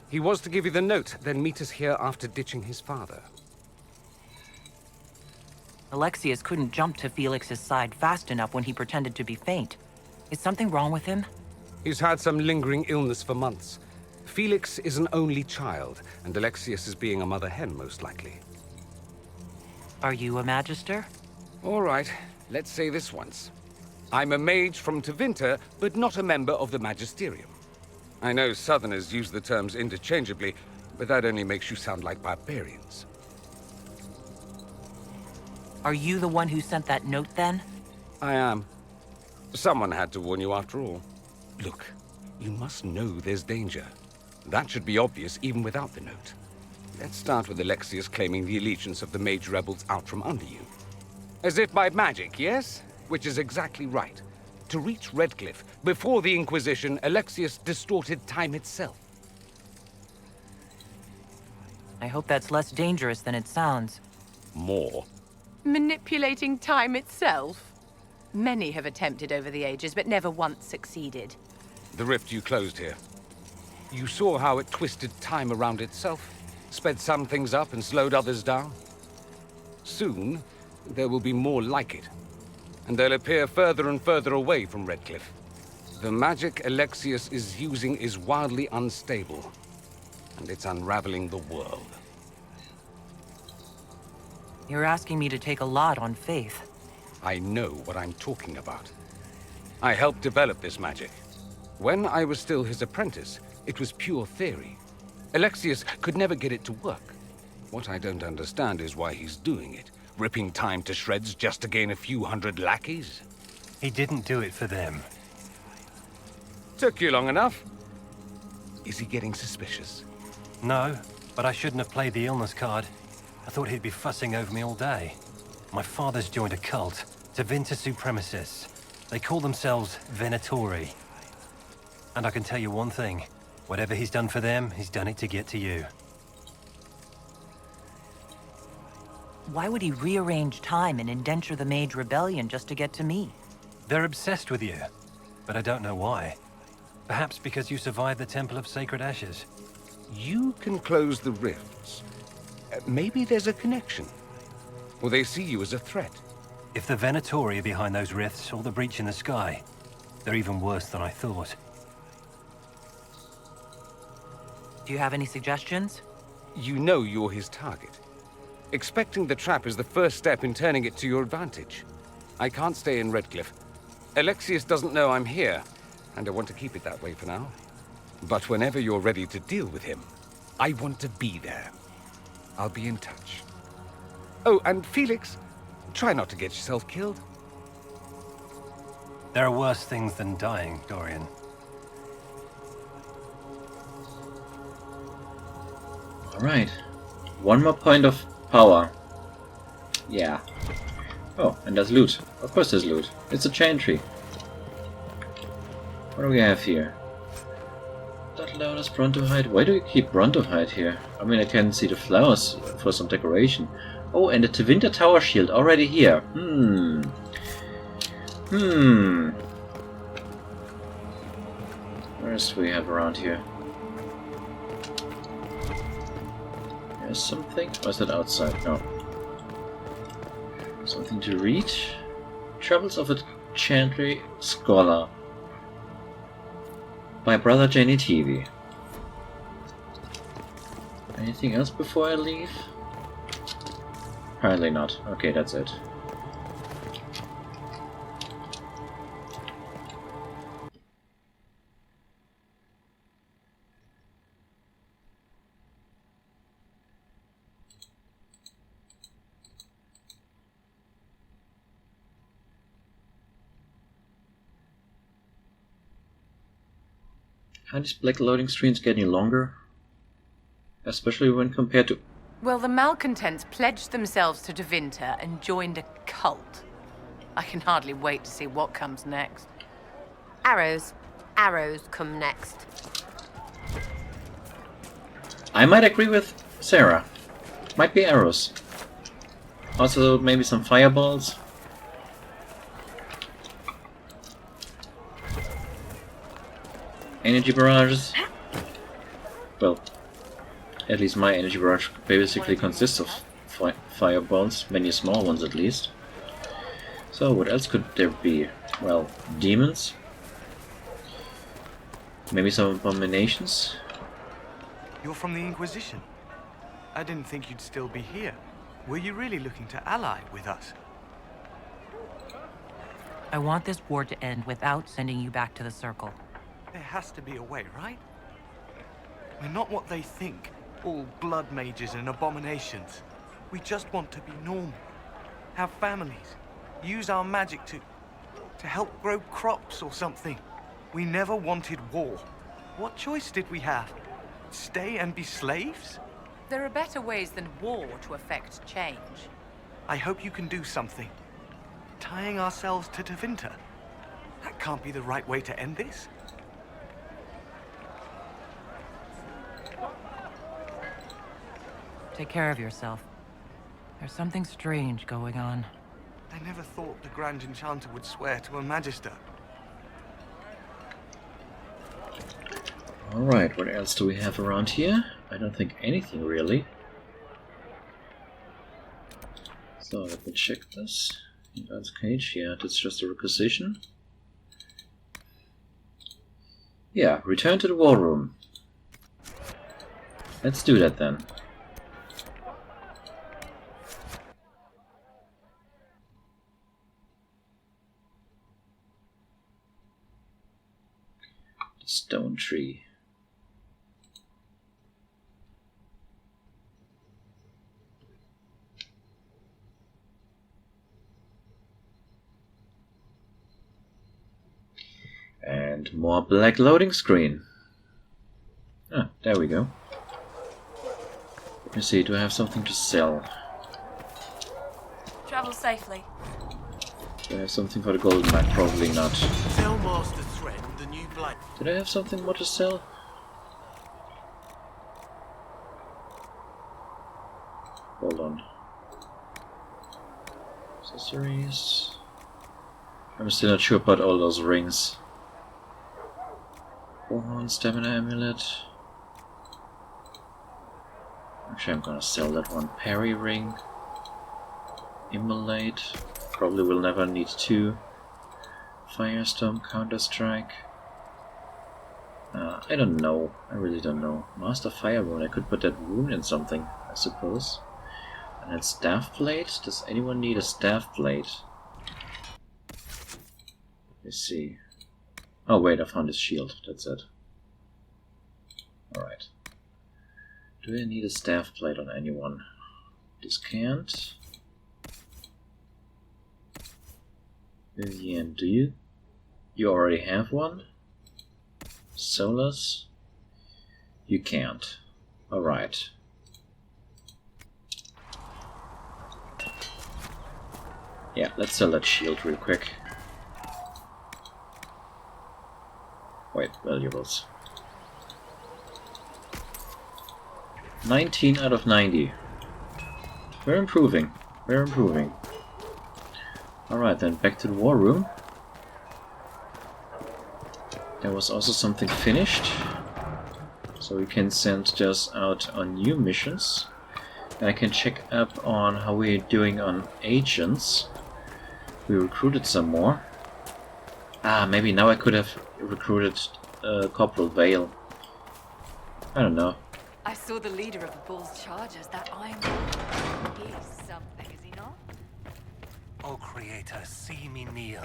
He was to give you the note, then meet us here after ditching his father. Alexius couldn't jump to Felix's side fast enough when he pretended to be faint. Is something wrong with him? He's had some lingering illness for months. Felix is an only child, and Alexius is being a mother hen, most likely. Are you a Magister? All right, let's say this once. I'm a mage from Tevinter, but not a member of the Magisterium. I know Southerners use the terms interchangeably, but that only makes you sound like barbarians. Are you the one who sent that note, then? I am. Someone had to warn you after all. Look, you must know there's danger. That should be obvious even without the note. Let's start with Alexius claiming the allegiance of the mage rebels out from under you. As if by magic, yes? Which is exactly right. To reach Redcliffe, before the Inquisition, Alexius distorted time itself. I hope that's less dangerous than it sounds. More. Manipulating time itself? Many have attempted over the ages, but never once succeeded. The rift you closed here. You saw how it twisted time around itself, sped some things up and slowed others down. Soon, there will be more like it, and they'll appear further and further away from Redcliffe. The magic Alexius is using is wildly unstable, and it's unraveling the world. You're asking me to take a lot on faith. I know what I'm talking about. I helped develop this magic. When I was still his apprentice, it was pure theory. Alexius could never get it to work. What I don't understand is why he's doing it, ripping time to shreds just to gain a few hundred lackeys. He didn't do it for them. Took you long enough. Is he getting suspicious? No, but I shouldn't have played the illness card. I thought he'd be fussing over me all day. My father's joined a cult, Tevinter Supremacists. They call themselves Venatori. And I can tell you one thing. Whatever he's done for them, he's done it to get to you. Why would he rearrange time and indenture the Mage Rebellion just to get to me? They're obsessed with you, but I don't know why. Perhaps because you survived the Temple of Sacred Ashes. You can close the rifts. Maybe there's a connection. Or they see you as a threat. If the Venatori are behind those rifts or the breach in the sky, they're even worse than I thought. Do you have any suggestions? You know you're his target. Expecting the trap is the first step in turning it to your advantage. I can't stay in Redcliffe. Alexius doesn't know I'm here, and I want to keep it that way for now. But whenever you're ready to deal with him, I want to be there. I'll be in touch. Oh, and Felix, try not to get yourself killed. There are worse things than dying, Dorian. Alright. One more point of power. Yeah. Oh, and there's loot. Of course there's loot. It's a chain tree. What do we have here? That loudest Brontohide. Why do you keep Brontohide here? I mean, I can see the flowers for some decoration. Oh, and the Tevinter Tower Shield already here. What else do we have around here? There's something? Or is that outside? No. Something to read? Travels of a Chantry Scholar. By Brother Jenny TV. Anything else before I leave? Apparently not. Okay, that's it. Are these black loading screens getting longer? Especially when compared to... Well, the malcontents pledged themselves to Tevinter and joined a cult. I can hardly wait to see what comes next. Arrows. Arrows come next. I might agree with Sarah. Might be arrows. Also, maybe some fireballs. Energy barrages. Well, at least my energy barrage basically consists of fireballs, many small ones at least. So what else could there be? Well, demons. Maybe some abominations. You're from the Inquisition. I didn't think you'd still be here. Were you really looking to ally with us? I want this war to end without sending you back to the Circle. There has to be a way, right? We're not what they think. All blood mages and abominations. We just want to be normal. Have families. Use our magic to help grow crops or something. We never wanted war. What choice did we have? Stay and be slaves? There are better ways than war to effect change. I hope you can do something. Tying ourselves to Tevinter. That can't be the right way to end this. Take care of yourself. There's something strange going on. I never thought the Grand Enchanter would swear to a Magister. Alright, what else do we have around here? I don't think anything really. So let me check this. That's cage, yeah, that's just a requisition. Yeah, return to the war room. Let's do that then. The stone tree. And more black loading screen. Ah, there we go. Let me see, do I have something to sell? Travel safely. Do I have something for the golden mine? Probably not. Tell Master Thread the new blade. Did I have something more to sell? Hold on. Accessories. I'm still not sure about all those rings. Horn, stamina amulet. Actually, I'm gonna sell that one. Parry ring. Immolate. Probably will never need 2. Firestorm, Counter-Strike. I don't know. I really don't know. Master Fire Rune. I could put that rune in something, I suppose. And then Staff Blade. Does anyone need a Staff Blade? Let's see. Oh wait, I found his shield. That's it. Alright. Do I need a Staff Blade on anyone? This can't. Vivian, do you? You already have one? Solus? You can't. Alright. Yeah, let's sell that shield real quick. Wait, valuables. 19 out of 90. We're improving. We're improving. Alright then, back to the war room. There was also something finished. So we can send Jess out on new missions. And I can check up on how we're doing on agents. We recruited some more. Ah, maybe now I could have recruited Corporal Vale. I don't know. I saw the leader of the Bull's chargers, that Iron. He's something, is he not? O Creator, see me near,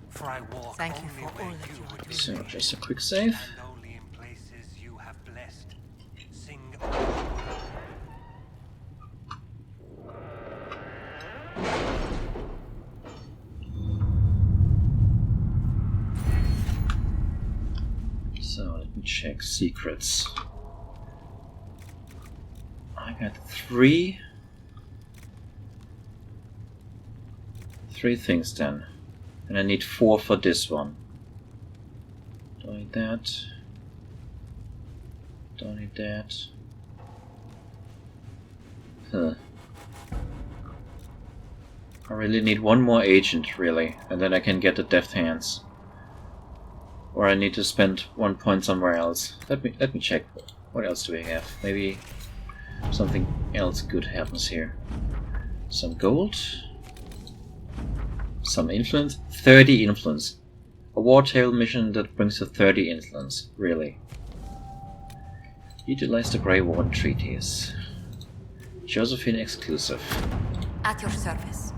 for I walk Thank you only for where all that you you would are be. So, just a quick save. And only in places you have blessed. Sing. So, let me check secrets. I got 3 things then. And I need 4 for this one. Don't need that. Don't need that. Huh. I really need 1 more agent, really, and then I can get the Deft Hands. Or I need to spend 1 point somewhere else. Let me check. What else do we have? Maybe something else good happens here. Some gold. Some influence. 30 influence. A Wartail mission that brings you 30 influence. Really. Utilize the Grey Warden treaties. Josephine exclusive. At your service.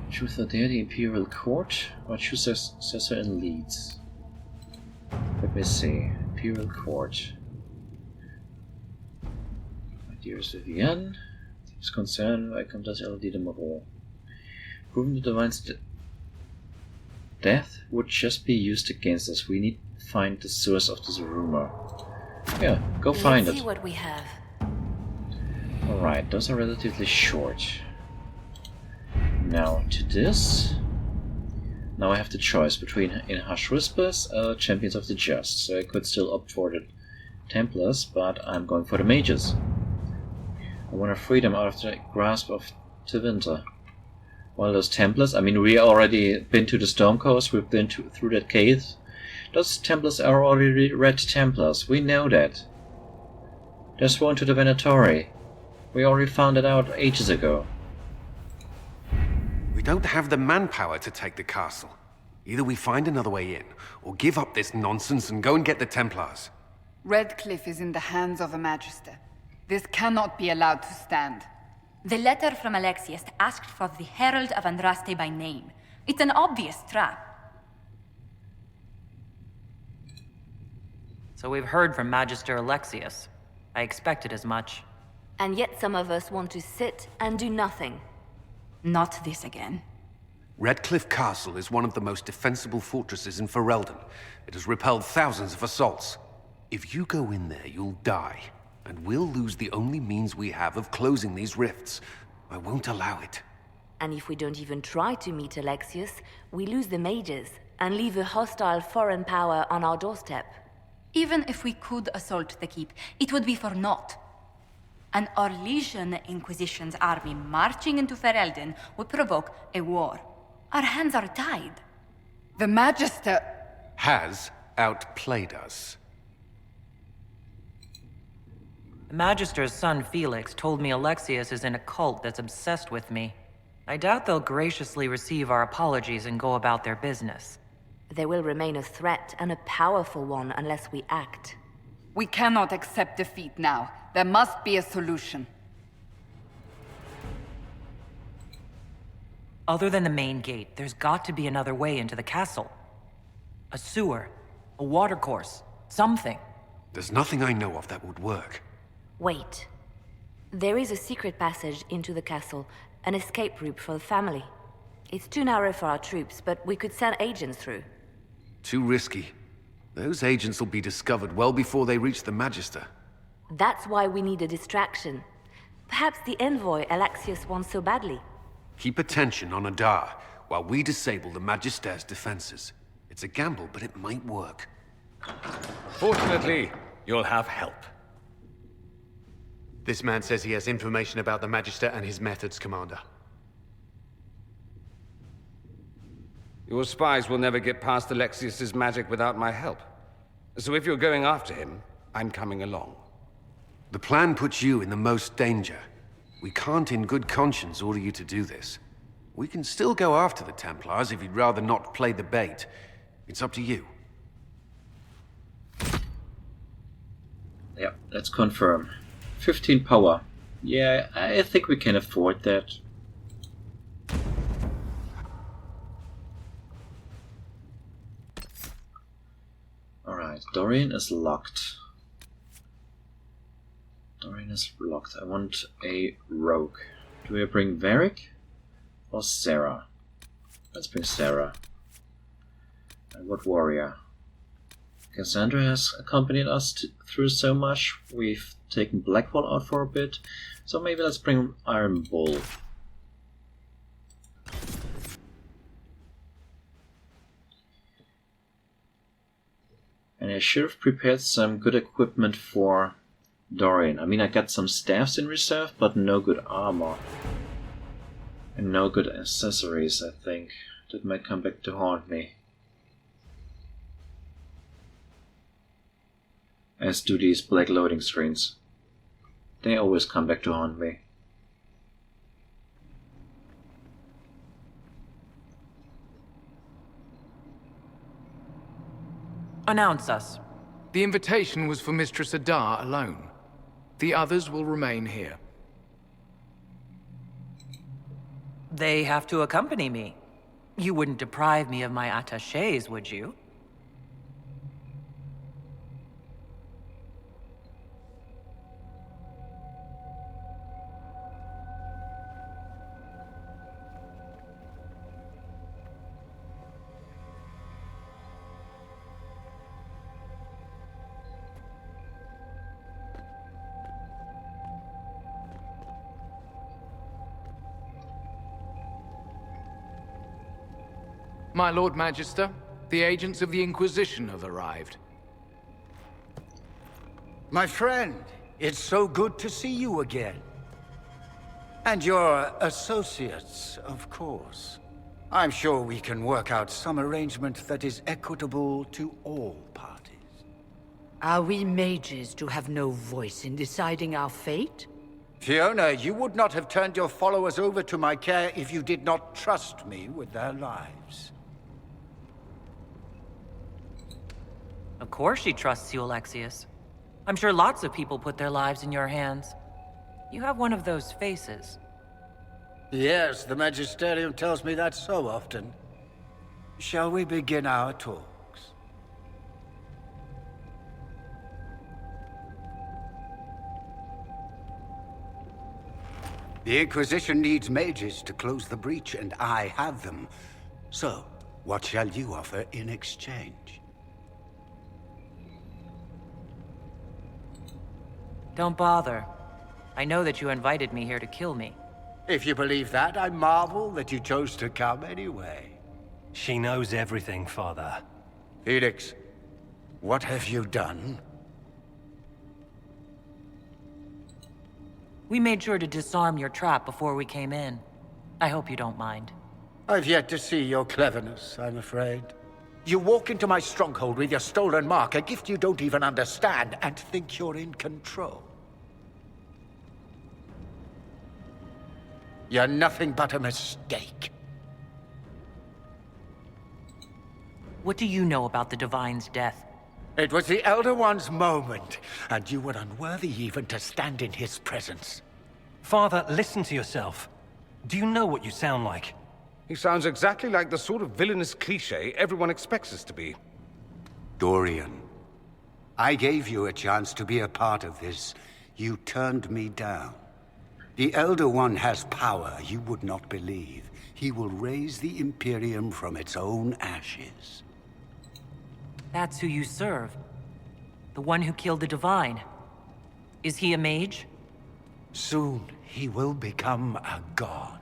Choose a there the Imperial Court or choose a successor in Leeds. Let me see. Imperial Court. My dearest Vivienne, is concerned by Comtesse Elodie de Moreau. Proving the Divine's death would just be used against us. We need to find the source of this rumor. Yeah, go find Let's it. see what we have. Alright, those are relatively short. Now to this. Now I have the choice between In Hush Whispers or Champions of the Just. So I could still opt for the Templars, but I'm going for the Mages. I want to free them out of the grasp of Tevinter. While those Templars, I mean, we already been to the Storm Coast, we've been through that cave. Those Templars are already Red Templars, we know that. They're sworn to the Venatori. We already found it out ages ago. We don't have the manpower to take the castle. Either we find another way in, or give up this nonsense and go and get the Templars. Redcliffe is in the hands of a Magister. This cannot be allowed to stand. The letter from Alexius asked for the Herald of Andraste by name. It's an obvious trap. So we've heard from Magister Alexius. I expected as much. And yet some of us want to sit and do nothing. Not this again. Redcliffe Castle is one of the most defensible fortresses in Ferelden. It has repelled thousands of assaults. If you go in there, you'll die. and we'll lose the only means we have of closing these rifts. I won't allow it. And if we don't even try to meet Alexius, we lose the mages and leave a hostile foreign power on our doorstep. Even if we could assault the keep, it would be for naught. An Orlesian Inquisition's army marching into Ferelden would provoke a war. Our hands are tied. The Magister has outplayed us. The Magister's son Felix told me Alexius is in a cult that's obsessed with me. I doubt they'll graciously receive our apologies and go about their business. They will remain a threat, and a powerful one, unless we act. We cannot accept defeat now. There must be a solution. Other than the main gate, there's got to be another way into the castle. A sewer, a watercourse, something. There's nothing I know of that would work. Wait. There is a secret passage into the castle, an escape route for the family. It's too narrow for our troops, but we could send agents through. Too risky. Those agents will be discovered well before they reach the Magister. That's why we need a distraction. Perhaps the envoy Alexius wants so badly. Keep attention on Adar, while we disable the Magister's defenses. It's a gamble, but it might work. Fortunately, you'll have help. This man says he has information about the Magister and his methods, Commander. Your spies will never get past Alexius's magic without my help. So if you're going after him, I'm coming along. The plan puts you in the most danger. We can't in good conscience order you to do this. We can still go after the Templars if you'd rather not play the bait. It's up to you. Yeah, let's confirm. 15 power. Yeah, I think we can afford that. Alright, Dorian is locked. Dorian is locked. I want a rogue. Do we bring Varric or Sarah? Let's bring Sarah. And what warrior? Cassandra has accompanied us through so much. We've taken Blackwall out for a bit. So maybe let's bring Iron Bull. And I should have prepared some good equipment for Dorian. I mean, I got some staffs in reserve, but no good armor. And no good accessories, I think. That might come back to haunt me. As do these black loading screens. They always come back to haunt me. Announce us. The invitation was for Mistress Adar alone. The others will remain here. They have to accompany me. You wouldn't deprive me of my attachés, would you? My Lord Magister, the agents of the Inquisition have arrived. My friend, it's so good to see you again. And your associates, of course. I'm sure we can work out some arrangement that is equitable to all parties. Are we mages to have no voice in deciding our fate? Fiona, you would not have turned your followers over to my care if you did not trust me with their lives. Of course she trusts you, Alexius. I'm sure lots of people put their lives in your hands. You have one of those faces. Yes, the Magisterium tells me that so often. Shall we begin our talks? The Inquisition needs mages to close the breach, and I have them. So, what shall you offer in exchange? Don't bother. I know that you invited me here to kill me. If you believe that, I marvel that you chose to come anyway. She knows everything, Father. Felix, what have you done? We made sure to disarm your trap before we came in. I hope you don't mind. I've yet to see your cleverness, I'm afraid. You walk into my stronghold with your stolen mark, a gift you don't even understand, and think you're in control. You're nothing but a mistake. What do you know about the Divine's death? It was the Elder One's moment, and you were unworthy even to stand in his presence. Father, listen to yourself. Do you know what you sound like? He sounds exactly like the sort of villainous cliché everyone expects us to be. Dorian, I gave you a chance to be a part of this. You turned me down. The Elder One has power you would not believe. He will raise the Imperium from its own ashes. That's who you serve. The one who killed the Divine. Is he a mage? Soon, he will become a god.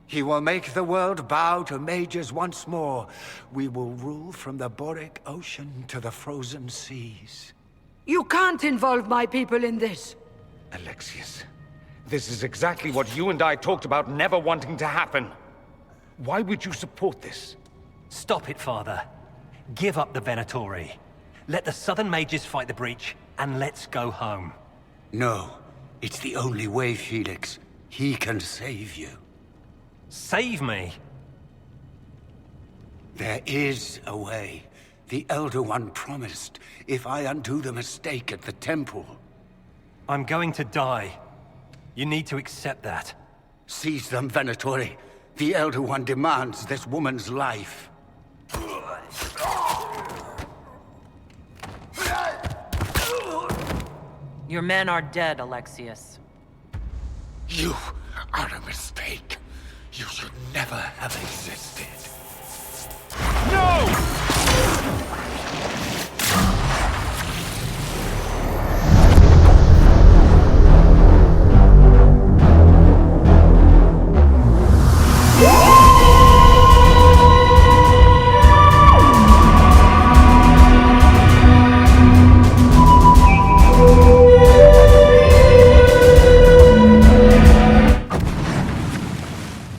He will make the world bow to mages once more. We will rule from the Boric Ocean to the frozen seas. You can't involve my people in this. Alexius, this is exactly what you and I talked about never wanting to happen. Why would you support this? Stop it, Father. Give up the Venatori. Let the Southern Mages fight the breach, and let's go home. No, it's the only way, Felix. He can save you. Save me? There is a way. The Elder One promised, if I undo the mistake at the temple. I'm going to die. You need to accept that. Seize them, Venatori. The Elder One demands this woman's life. Your men are dead, Alexius. You are a mistake. You should never have existed.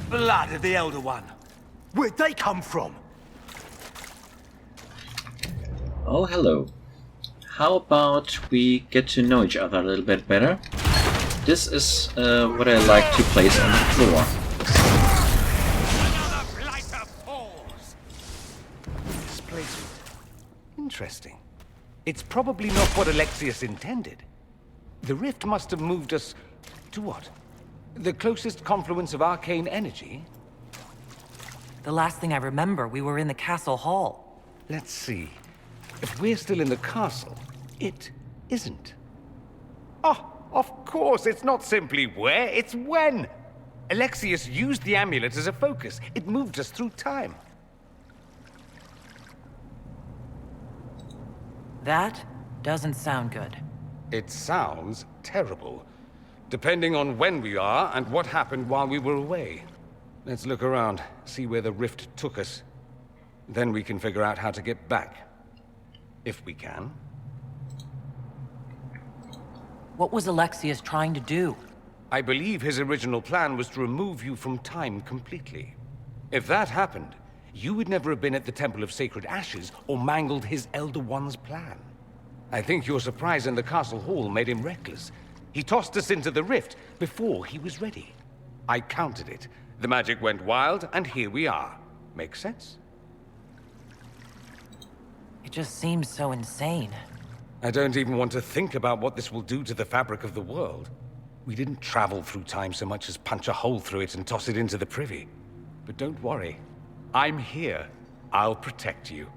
Blood of the Elder One. Where'd they come from? Oh, hello. How about we get to know each other a little bit better? This is what I like to place on the floor. Displacement. Interesting. It's probably not what Alexius intended. The rift must have moved us to what? The closest confluence of arcane energy? The last thing I remember, we were in the castle hall. Let's see. If we're still in the castle, it isn't. Oh, of course, it's not simply where, it's when! Alexius used the amulet as a focus. It moved us through time. That doesn't sound good. It sounds terrible. Depending on when we are and what happened while we were away. Let's look around, see where the rift took us. Then we can figure out how to get back. If we can. What was Alexius trying to do? I believe his original plan was to remove you from time completely. If that happened, you would never have been at the Temple of Sacred Ashes or mangled his Elder One's plan. I think your surprise in the castle hall made him reckless. He tossed us into the rift before he was ready. I counted it. The magic went wild, and here we are. Make sense? It just seems so insane. I don't even want to think about what this will do to the fabric of the world. We didn't travel through time so much as punch a hole through it and toss it into the privy. But don't worry. I'm here. I'll protect you.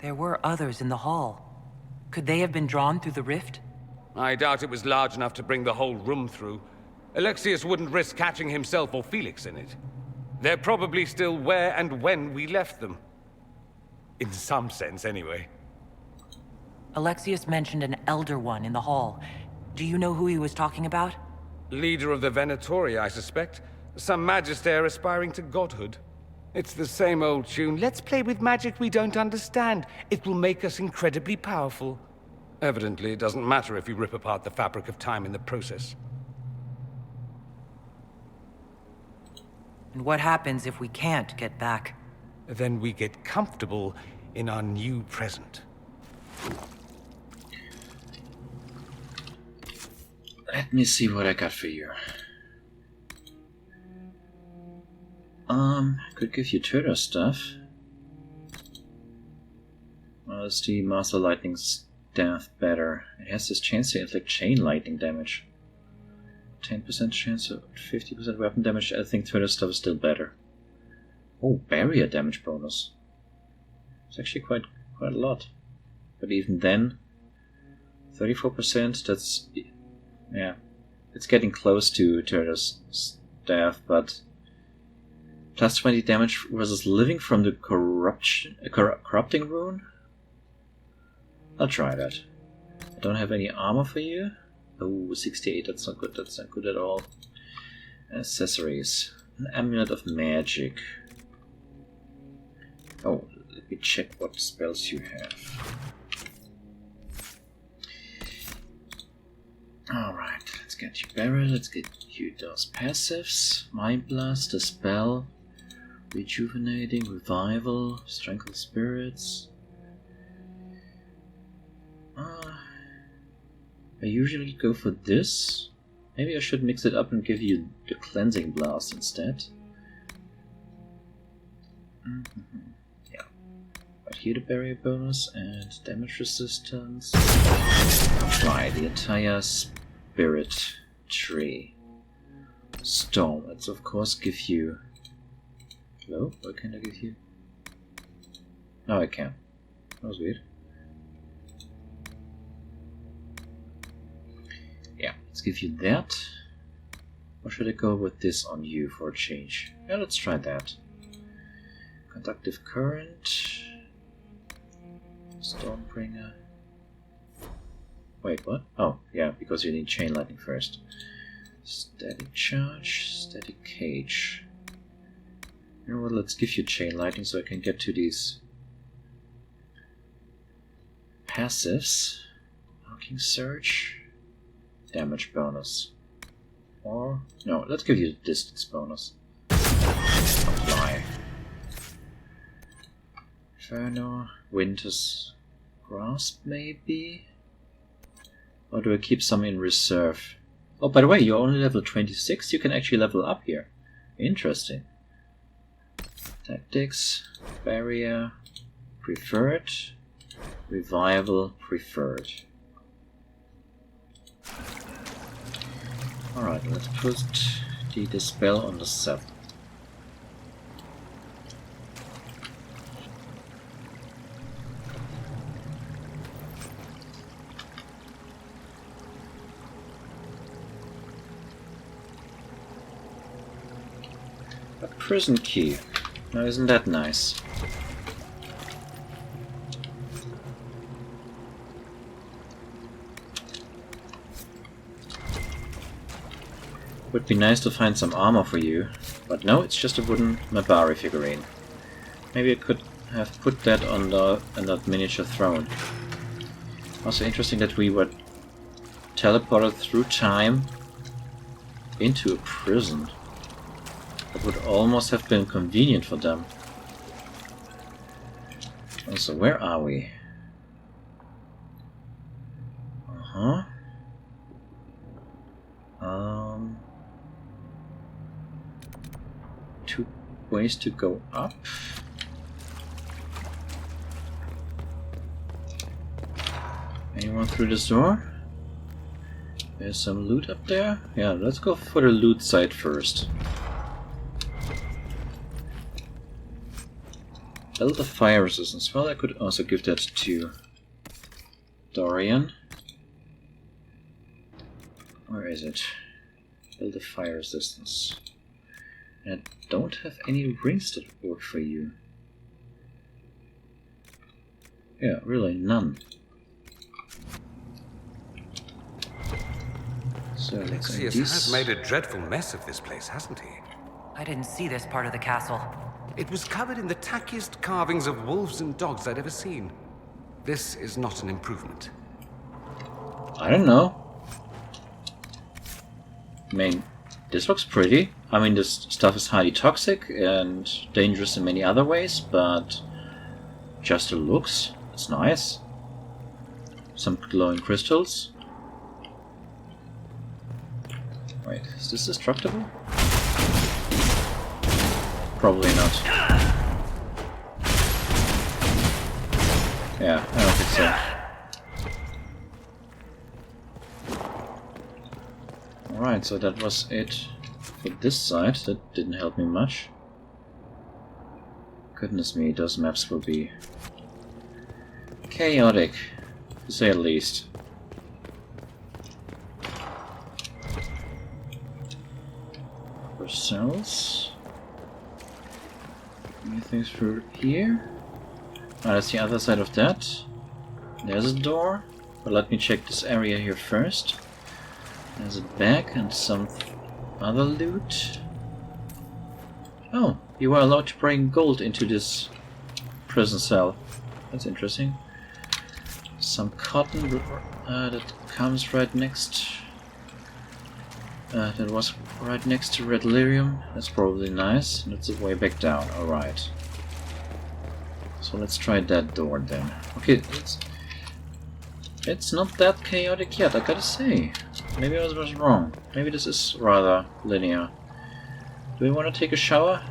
There were others in the hall. Could they have been drawn through the rift? I doubt it was large enough to bring the whole room through. Alexius wouldn't risk catching himself or Felix in it. They're probably still where and when we left them. In some sense, anyway. Alexius mentioned an Elder One in the hall. Do you know who he was talking about? Leader of the Venatori, I suspect. Some magister aspiring to godhood. It's the same old tune. Let's play with magic we don't understand. It will make us incredibly powerful. Evidently, it doesn't matter if we rip apart the fabric of time in the process. And what happens if we can't get back? Then we get comfortable in our new present. Let me see what I got for you. Could give you Turtle stuff. Is the Master Lightning Staff better? It has this chance to inflict chain lightning damage. 10% chance of 50% weapon damage. I think Turtle stuff is still better. Oh, barrier damage bonus. It's actually quite a lot. But even then, 34%. That's yeah. It's getting close to Turtle's staff, but plus 20 damage versus living from the corrupting rune? I'll try that. I don't have any armor for you. Oh, 68, that's not good, that's not good at all. Accessories. An amulet of magic. Oh, let me check what spells you have. Alright, let's get you Barrel, let's get you those passives. Mind Blast, a spell. Rejuvenating, Revival, Strength of Spirits. I usually go for this. Maybe I should mix it up and give you the Cleansing Blast instead. Yeah. But here the barrier bonus and damage resistance. Apply the entire spirit tree. Storm. Let's of course give you... Hello? What can I give you? No, I can. That was weird. Yeah, let's give you that. Or should I go with this on you for a change? Yeah, let's try that. Conductive current. Stormbringer. Wait, what? Oh, yeah, because you need chain lightning first. Static charge, static cage. You know what, let's give you chain lightning so I can get to these passives. Arcing surge. Damage bonus. Or, no, let's give you distance bonus. Apply. Inferno. Winter's Grasp, maybe? Or do I keep some in reserve? Oh, by the way, you're only level 26. You can actually level up here. Interesting. Tactics, Barrier, Preferred, Revival, Preferred. Alright, let's put the Dispel on the 7. A prison key. Now isn't that nice? Would be nice to find some armor for you, but no, it's just a wooden Mabari figurine. Maybe I could have put that on that miniature throne. Also interesting that we were teleported through time into a prison. That would almost have been convenient for them. Also, where are we? Uh-huh. Two ways to go up. Anyone through this door? There's some loot up there. Yeah, let's go for the loot side first. Build a fire resistance. Well, I could also give that to Dorian. Where is it? Build a fire resistance. And I don't have any rings that work for you. Yeah, really none. So let's add Alexius these. has made a dreadful mess of this place, hasn't he? I didn't see this part of the castle. It was covered in the tackiest carvings of wolves and dogs I'd ever seen. This is not an improvement. I don't know. I mean, this looks pretty. I mean, this stuff is highly toxic and dangerous in many other ways, but just the looks, it's nice. Some glowing crystals. Wait, is this destructible? Probably not. Yeah, I don't think so. Alright, so that was it for this side. That didn't help me much. Goodness me, those maps will be chaotic, to say the least. For cells. Anything through here? Oh, that's the other side of that. There's a door. But let me check this area here first. There's a bag and some other loot. Oh, you are allowed to bring gold into this prison cell. That's interesting. Some cotton that comes right next. That was right next to red lyrium. That's probably nice. That's the way back down. Alright. So let's try that door then. Okay, it's not that chaotic yet, I gotta say. Maybe I was wrong. Maybe this is rather linear. Do we want to take a shower?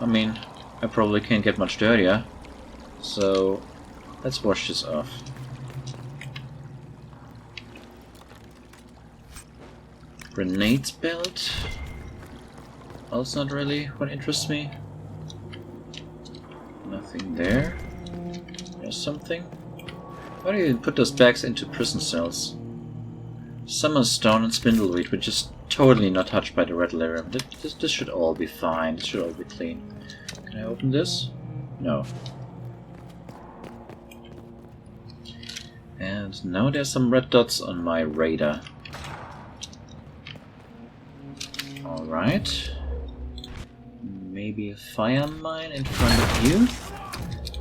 I mean, I probably can't get much dirtier. So, let's wash this off. Grenades belt. Also not really what interests me. Nothing there. There's something. Why do you put those bags into prison cells? Summon stone and spindleweed, which is totally not touched by the red lyrium. This should all be fine. This should all be clean. Can I open this? No. And now there's some red dots on my radar. Alright. Maybe a fire mine in front of you.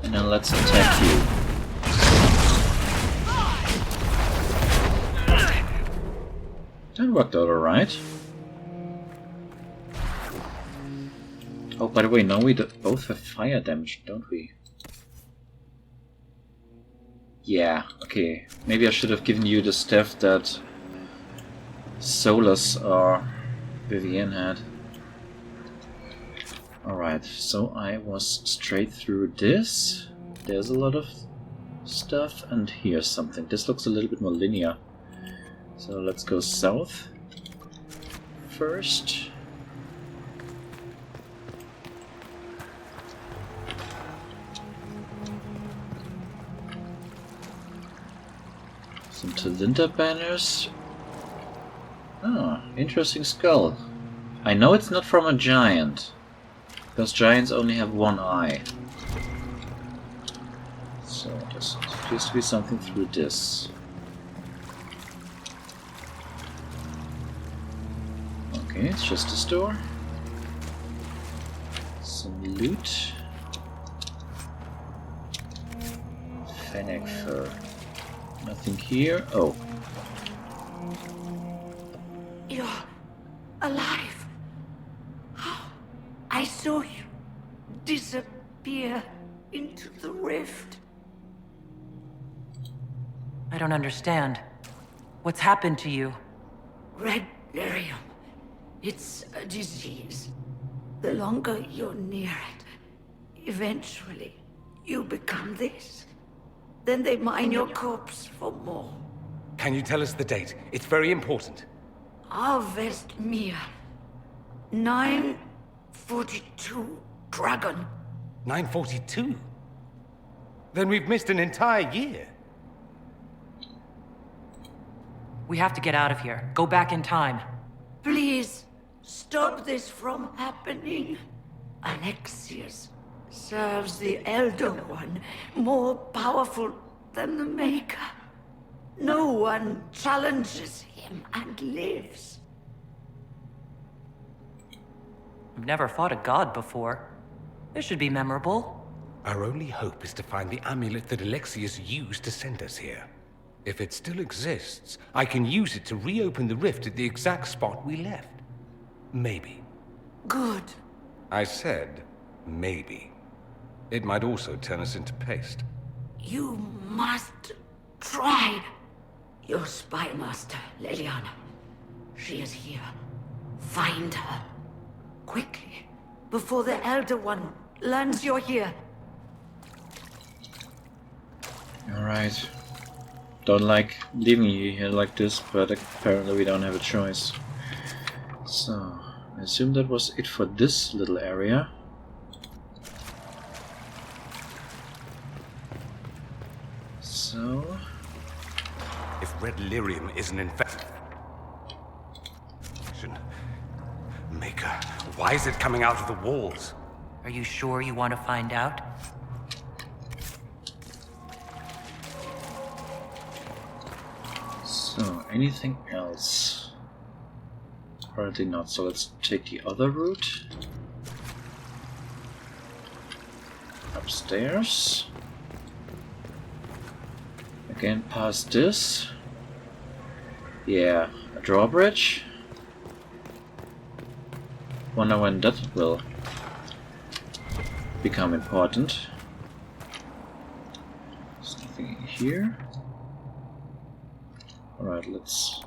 And then let's attack you. That worked out alright. Oh, by the way, now we both have fire damage, don't we? Yeah, okay. Maybe I should have given you the stuff that Solus or Vivienne had. Alright, so I was straight through this. There's a lot of stuff, and here's something. This looks a little bit more linear. So let's go south first. Some Talinta banners. Ah, interesting skull. I know it's not from a giant, because giants only have one eye. So there appears to be something through this. Okay, it's just a store. Some loot. Fennec fur. Nothing here. Oh. You're alive. I saw you disappear into the rift. I don't understand. What's happened to you? Red lyrium. It's a disease. The longer you're near it, eventually you become this. Then they mine your corpse for more. Can you tell us the date? It's very important. Harvest Mir. 942 Dragon. 942? Then we've missed an entire year. We have to get out of here. Go back in time. Please, stop this from happening. Alexius serves the Elder One, more powerful than the Maker. No one challenges him and lives. I've never fought a god before. This should be memorable. Our only hope is to find the amulet that Alexius used to send us here. If it still exists, I can use it to reopen the rift at the exact spot we left. Maybe. Good. I said, maybe. It might also turn us into paste. You must try. Your spy master, Leliana. She is here. Find her. Quickly. Before the Elder One learns you're here. Alright. Don't like leaving you here like this, but apparently we don't have a choice. So, I assume that was it for this little area. So... If red lyrium is an infection... Maker, why is it coming out of the walls? Are you sure you want to find out? So, anything else? Apparently not, so let's take the other route. Upstairs. Again, past this. Yeah, a drawbridge. Wonder when that will become important. There's nothing here. Alright, let's...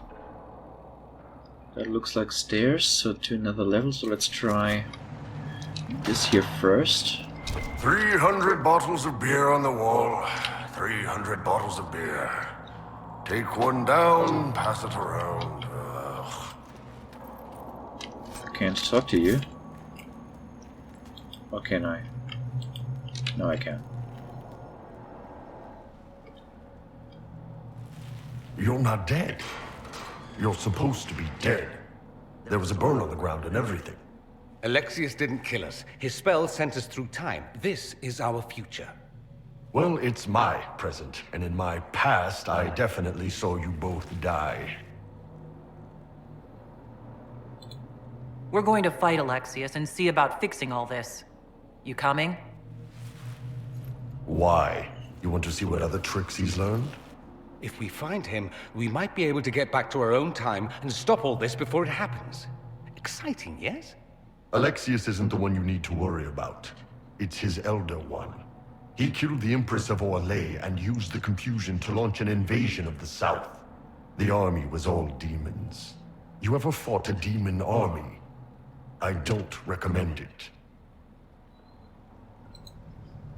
That looks like stairs, so to another level, so let's try this here first. 300 bottles of beer on the wall. 300 bottles of beer. Take one down, pass it around. Ugh. I can't talk to you. Or can I? No, I can't. You're not dead. You're supposed to be dead. There was a burn on the ground and everything. Alexius didn't kill us. His spell sent us through time. This is our future. Well, it's my present, and in my past, I definitely saw you both die. We're going to fight Alexius and see about fixing all this. You coming? Why? You want to see what other tricks he's learned? If we find him, we might be able to get back to our own time and stop all this before it happens. Exciting, yes? Alexius isn't the one you need to worry about. It's his Elder One. He killed the Empress of Orlais and used the confusion to launch an invasion of the South. The army was all demons. You ever fought a demon army? I don't recommend it.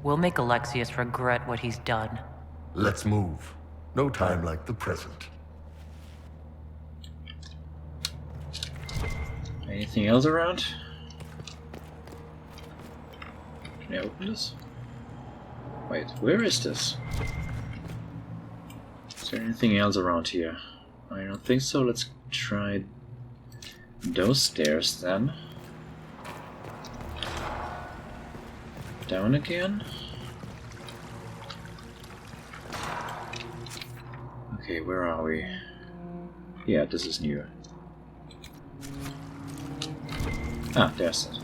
We'll make Alexius regret what he's done. Let's move. No time like the present. Anything else around? Can I open this? Wait, where is this? Is there anything else around here? I don't think so. Let's try those stairs then. Down again. Okay, where are we? Yeah, this is new. Ah, there's it.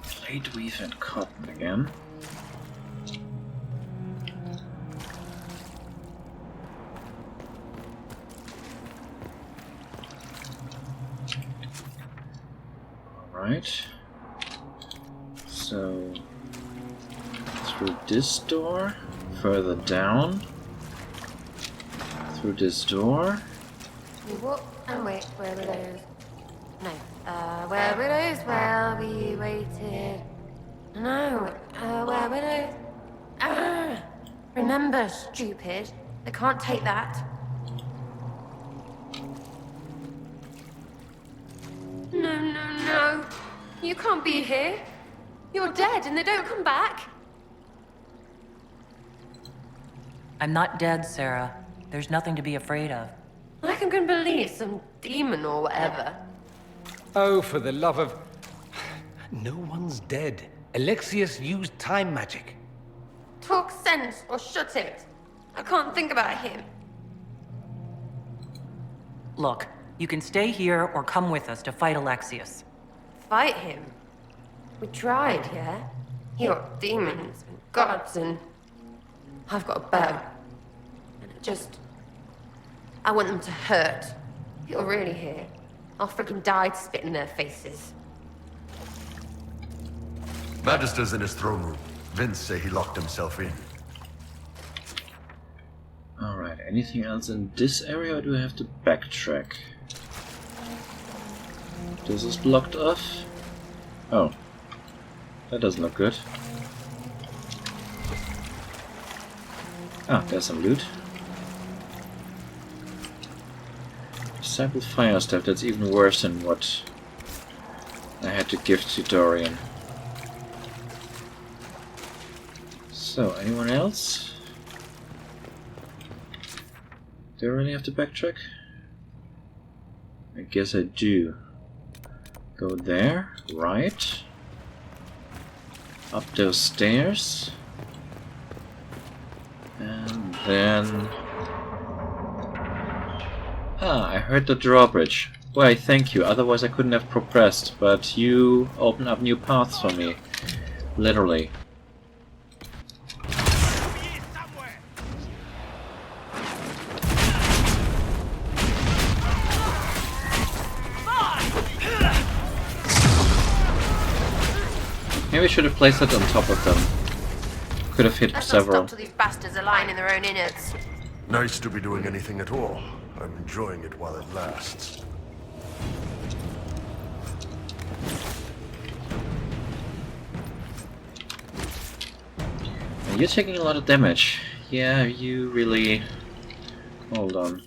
Plate weave and cotton again. Alright. So, through this door, further down, through this door. What? And wait, where were those? No. Where were those while we waited? No. Where were those? Remember, stupid. I can't take that. No, no, no. You can't be here. You're dead and they don't come back. I'm not dead, Sarah. There's nothing to be afraid of. I can believe some demon or whatever. Oh, for the love of... No one's dead. Alexius used time magic. Talk sense or shut it. I can't think about him. Look, you can stay here or come with us to fight Alexius. Fight him? We tried, yeah? He got demons and gods and... I've got a bow. And I want them to hurt. You're really here. I'll freaking die to spit in their faces. Magister's in his throne room. Vince say he locked himself in. Alright, anything else in this area, or do I have to backtrack? This is blocked off. Oh. That doesn't look good. Ah, there's some loot. Sample fire stuff, that's even worse than what I had to give to Dorian. So, anyone else? Do I really have to backtrack? I guess I do. Go there, right. Up those stairs. And then... Ah, I heard the drawbridge. Why, thank you, otherwise I couldn't have progressed, but you open up new paths for me. Literally. Maybe I should have placed it on top of them. Could have hit Let's several. not stop till these bastards are lying in their own innards. Nice to be doing anything at all. I'm enjoying it while it lasts. You're taking a lot of damage. Yeah, you really... Hold on.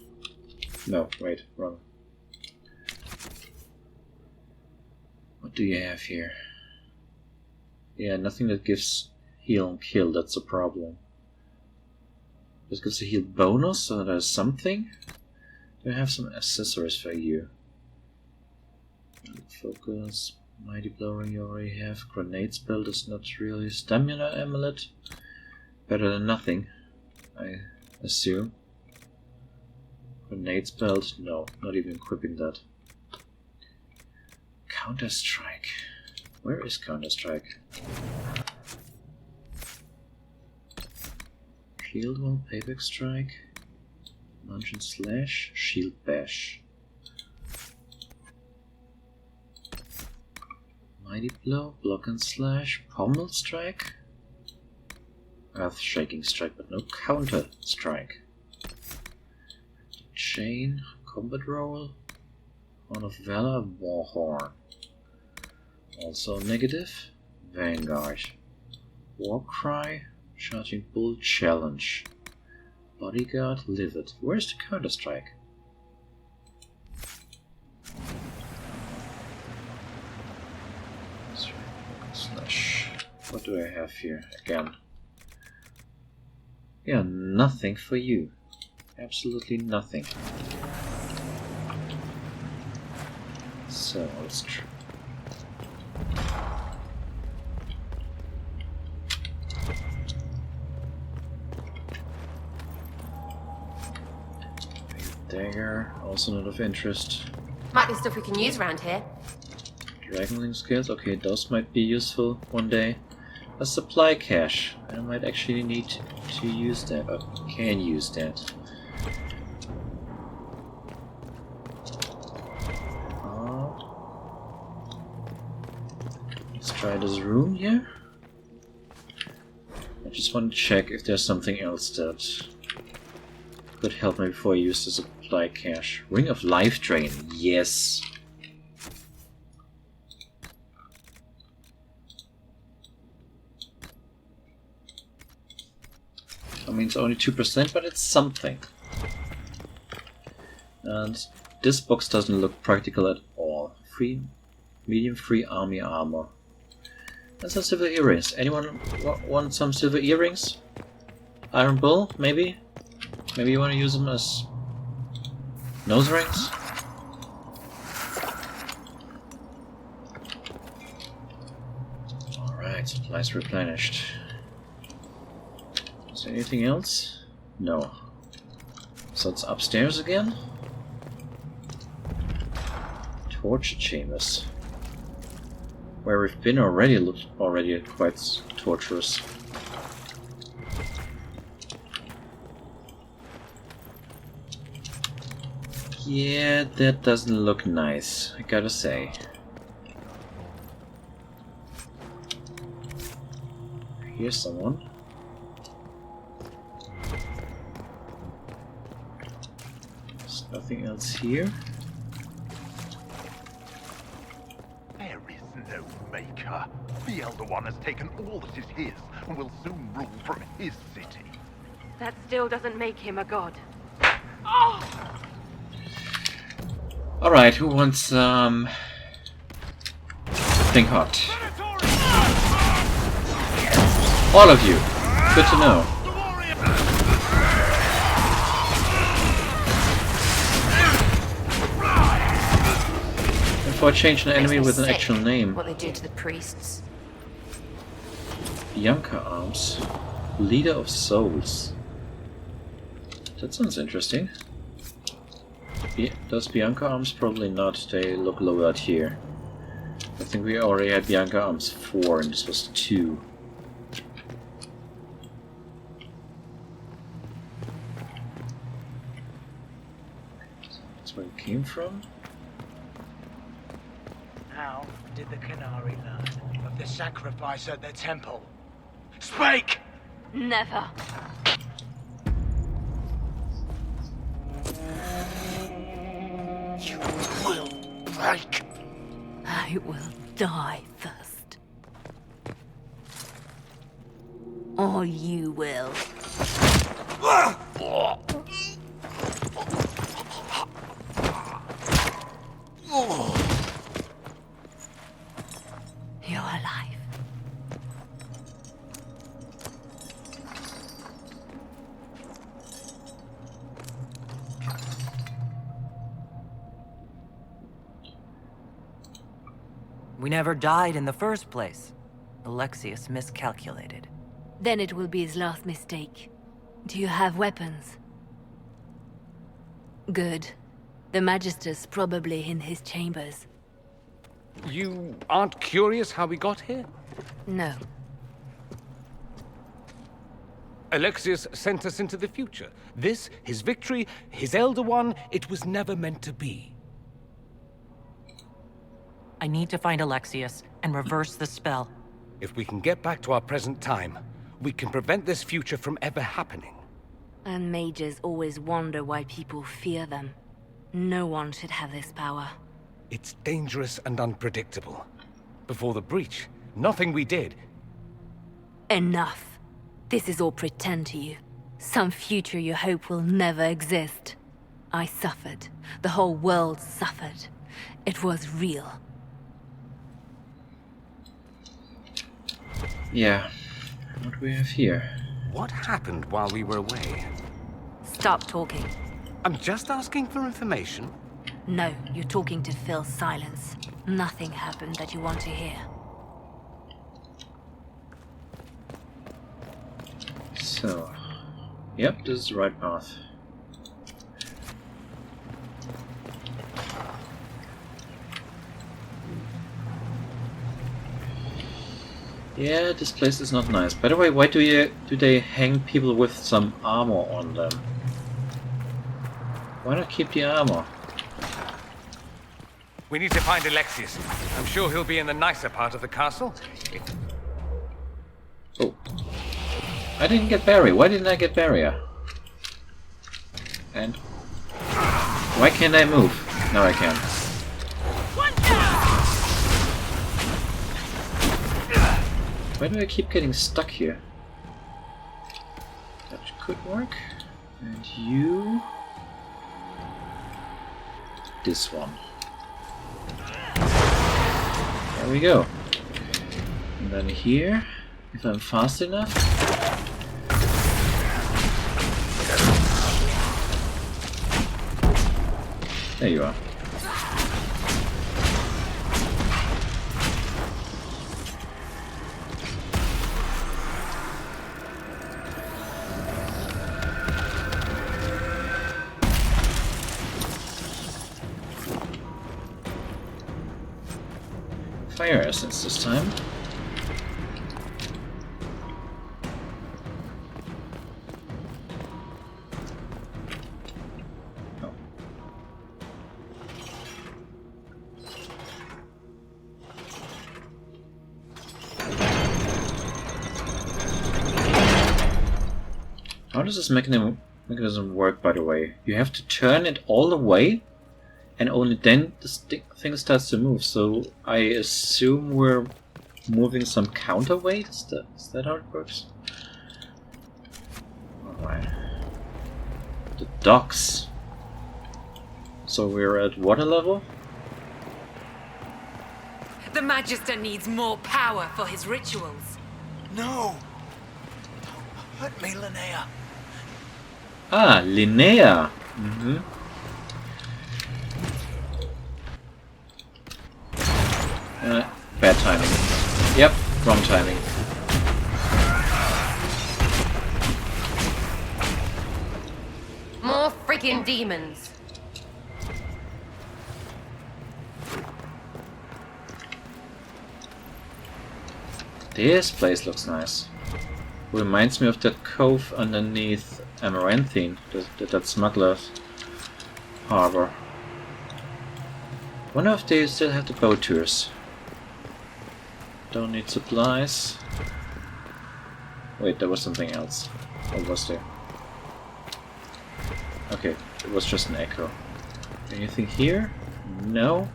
No, wait, wrong. What do you have here? Yeah, nothing that gives heal and kill, that's a problem. This gives a heal bonus, so there's something. Do I have some accessories for you? Focus, mighty blow you already have. Grenade spell is not really. Stamina amulet. Better than nothing, I assume. Grenade spell, no, not even equipping that. Counter-Strike. Where is Counter-Strike? Shield wall, payback strike, lunge and slash, shield bash. Mighty blow, block and slash, pommel strike. Earth shaking strike, but no counter strike. Chain, combat roll, Horn of Valor, Warhorn. Also negative, Vanguard. Warcry, Charging Bull, Challenge. Bodyguard, Livid. Where's the counter strike? Slash. What do I have here again? Yeah, nothing for you. Absolutely nothing. So let's try. Dagger, also not of interest. Might be stuff we can use around here. Dragonling skills, okay, those might be useful one day. A supply cache, I might actually need to use that, or can use that. Let's try this room here. I just want to check if there's something else that could help me before I use the supply cache. Ring of Life Drain, yes. I mean, it's only 2%, but it's something. And this box doesn't look practical at all. Medium free army armor. And some silver earrings. Anyone want some silver earrings? Iron Bull, maybe? Maybe you want to use them as nose rings? Alright, supplies replenished. Is there anything else? No. So it's upstairs again? Torture chambers. Where we've been already looked already quite torturous. Yeah, that doesn't look nice, I gotta say. Here's someone. There's nothing else here. There is no maker. The Elder One has taken all that is his and will soon rule from his city. That still doesn't make him a god. Alright, who wants Think hot. All of you. Good to know. Before I change an enemy with an actual name. What they do to the priests. Bianca Arms. Leader of Souls. That sounds interesting. Does Bianca Arms? Probably not. They look lowered here. I think we already had Bianca Arms 4 and this was 2. That's where it came from. How did the Canary learn of the sacrifice at the temple? Speak! Never. You will break. I will die first. Or you will. You're alive. We never died in the first place. Alexius miscalculated. Then it will be his last mistake. Do you have weapons? Good. The Magister's probably in his chambers. You aren't curious how we got here? No. Alexius sent us into the future. This, his victory, his Elder One, it was never meant to be. I need to find Alexius and reverse the spell. If we can get back to our present time, we can prevent this future from ever happening. And mages always wonder why people fear them. No one should have this power. It's dangerous and unpredictable. Before the breach, nothing we did. Enough. This is all pretend to you. Some future you hope will never exist. I suffered. The whole world suffered. It was real. Yeah. What do we have here? What happened while we were away? Stop talking. I'm just asking for information. No, you're talking to fill silence. Nothing happened that you want to hear. So, yep, this is the right path. Yeah, this place is not nice. By the way, why do they hang people with some armor on them? Why not keep the armor? We need to find Alexius. I'm sure he'll be in the nicer part of the castle. Oh. I didn't get Barry. Why didn't I get barrier? And why can't I move? Now I can. Why do I keep getting stuck here? That could work. And you... this one. There we go. And then here, if I'm fast enough... there you are. fire essence this time. Oh. How does this mechanism work, by the way? You have to turn it all the way, and only then the thing starts to move. So I assume we're moving some counterweight? Is that how it works? Alright. The docks. So we're at water level? The Magister needs more power for his rituals. No! Don't hurt me, Linnea. Ah, Linnea! Mm-hmm. Bad timing. Yep, wrong timing. More freaking demons. This place looks nice. Reminds me of that cove underneath Amaranthine, that smuggler's harbor. Wonder if they still have the boat tours. Don't need supplies. Wait, there was something else. What was there? Okay, it was just an echo. Anything here? No?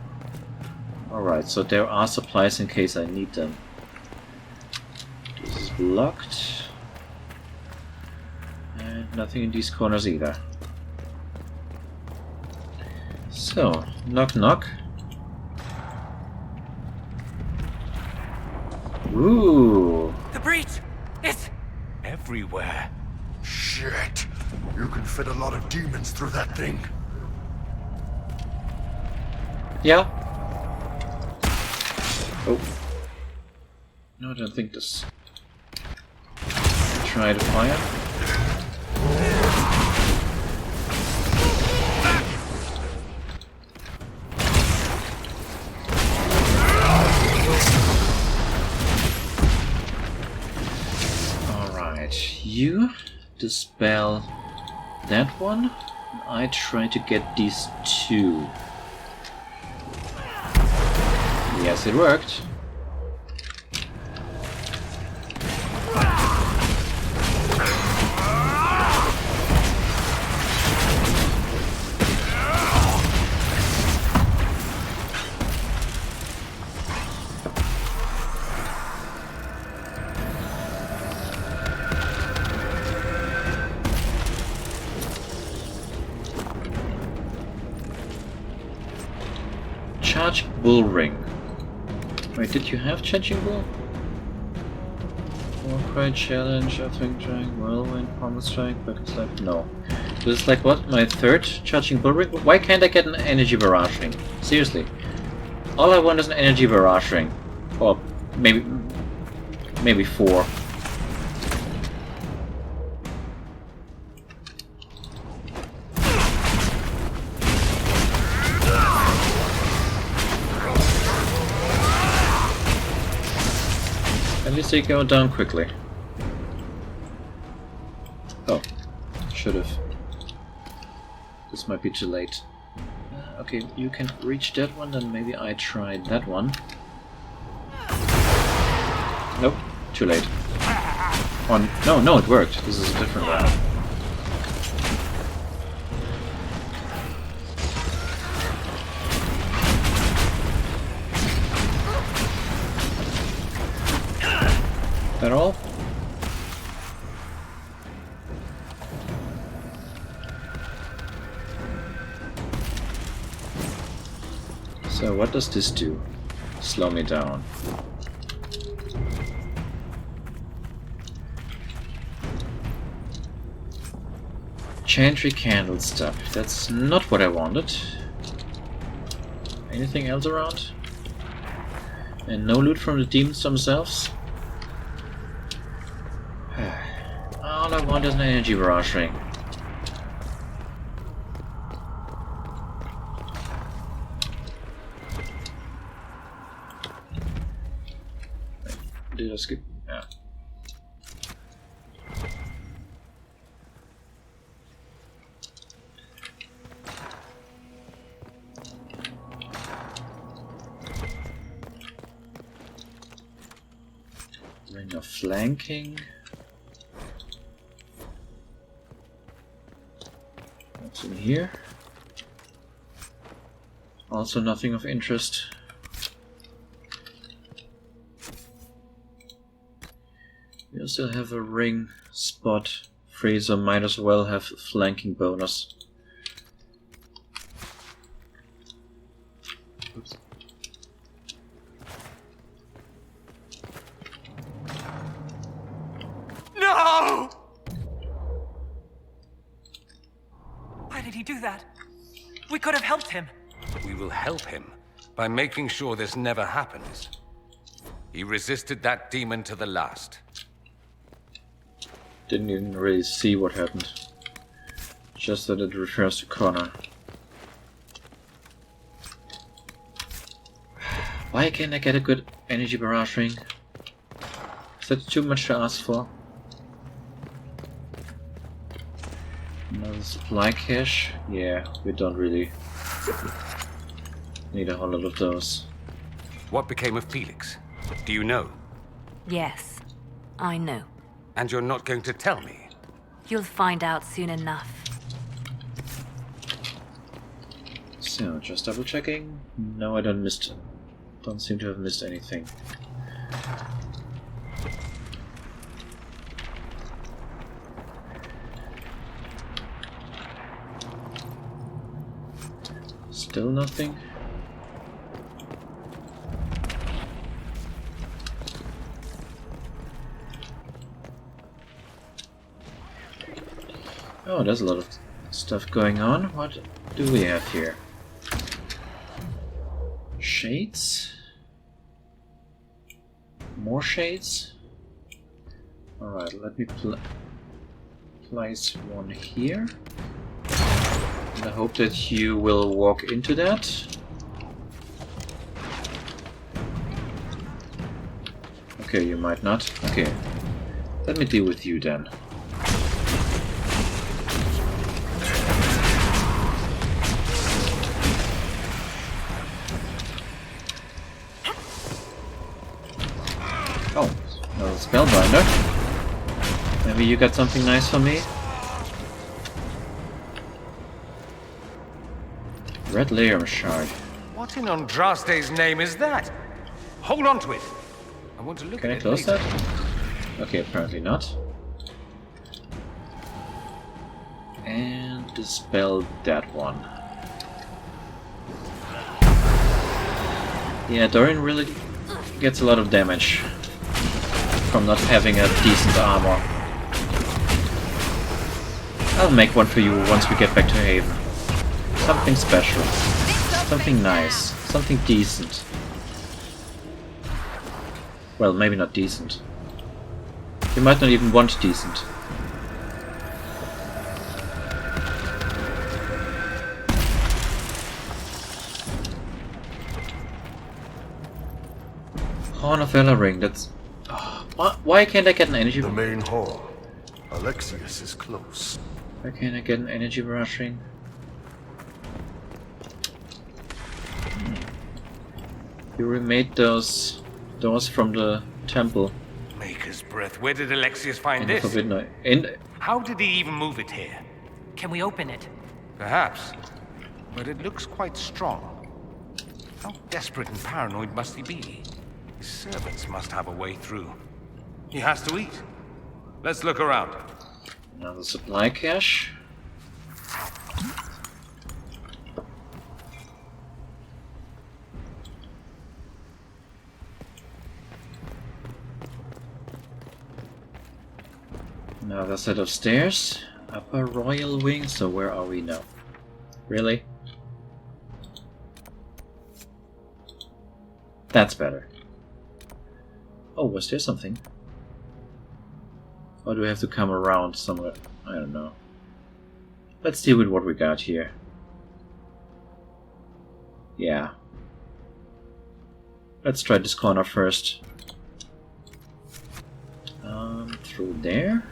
Alright, so there are supplies in case I need them. This is blocked. And nothing in these corners either. So, knock knock. Ooh. The breach! It's everywhere. Shit! You can fit a lot of demons through that thing. Yeah. Oh. No, I don't think this. Try to fire. You dispel that one, and I try to get these two. Yes, it worked. Charge Bull Ring. Wait, did you have Charging Bull? Warcry Challenge, I think, Drag, Whirlwind, Palmer Strike, Bucket Slap. No. This is like what? My third Charging Bull Ring? Why can't I get an Energy Barrage Ring? Seriously. All I want is an Energy Barrage Ring. Or maybe 4. At least they go down quickly. Oh, should've. This might be too late. Okay, you can reach that one, then maybe I try that one. Nope, too late. Oh, no, it worked. This is a different route. That all? So what does this do? Slow me down. Chantry candle stuff. That's not what I wanted. Anything else around? And no loot from the demons themselves? All I want is an energy barrage ring. Did I skip? Yeah. Ring of flanking. What's in here? Also nothing of interest. We still have a ring spot. Freezer might as well have flanking bonus. Oops. No! Why did he do that? We could have helped him. We will help him by making sure this never happens. He resisted that demon to the last. Didn't even really see what happened. Just that it refers to Connor. Why can't I get a good energy barrage ring? Is that too much to ask for? Another supply cache? Yeah, we don't really need a whole lot of those. What became of Felix? Do you know? Yes, I know. And you're not going to tell me? You'll find out soon enough. So, just double checking. No, I don't seem to have missed anything. Still nothing. Oh, there's a lot of stuff going on. What do we have here? Shades? More shades? Alright, let me place one here. And I hope that you will walk into that. Okay, you might not. Okay. Let me deal with you then. Oh, another spellbinder. Maybe you got something nice for me? Red layer shard. What in Andraste's name is that? Hold on to it. I want to look Can at I it close later. that? Okay, apparently not. And dispel that one. Yeah, Dorian really gets a lot of damage from not having a decent armor. I'll make one for you once we get back to Haven. Something special. Something nice. Something decent. Well, maybe not decent. You might not even want decent. Horn of Valor ring, that's... Oh, why can't I get an energy... The main hall. Alexius is close. Why can't I get an energy barrage ring? You remade those doors from the temple. Maker's breath. Where did Alexius find in this? Forbidden How did he even move it here? Can we open it? Perhaps. But it looks quite strong. How desperate and paranoid must he be? His servants must have a way through. He has to eat. Let's look around. Another supply cache. Another set of stairs. Upper royal wing, so where are we now? Really? That's better. Oh, was there something? Or do we have to come around somewhere? I don't know. Let's deal with what we got here. Yeah. Let's try this corner first. Through there.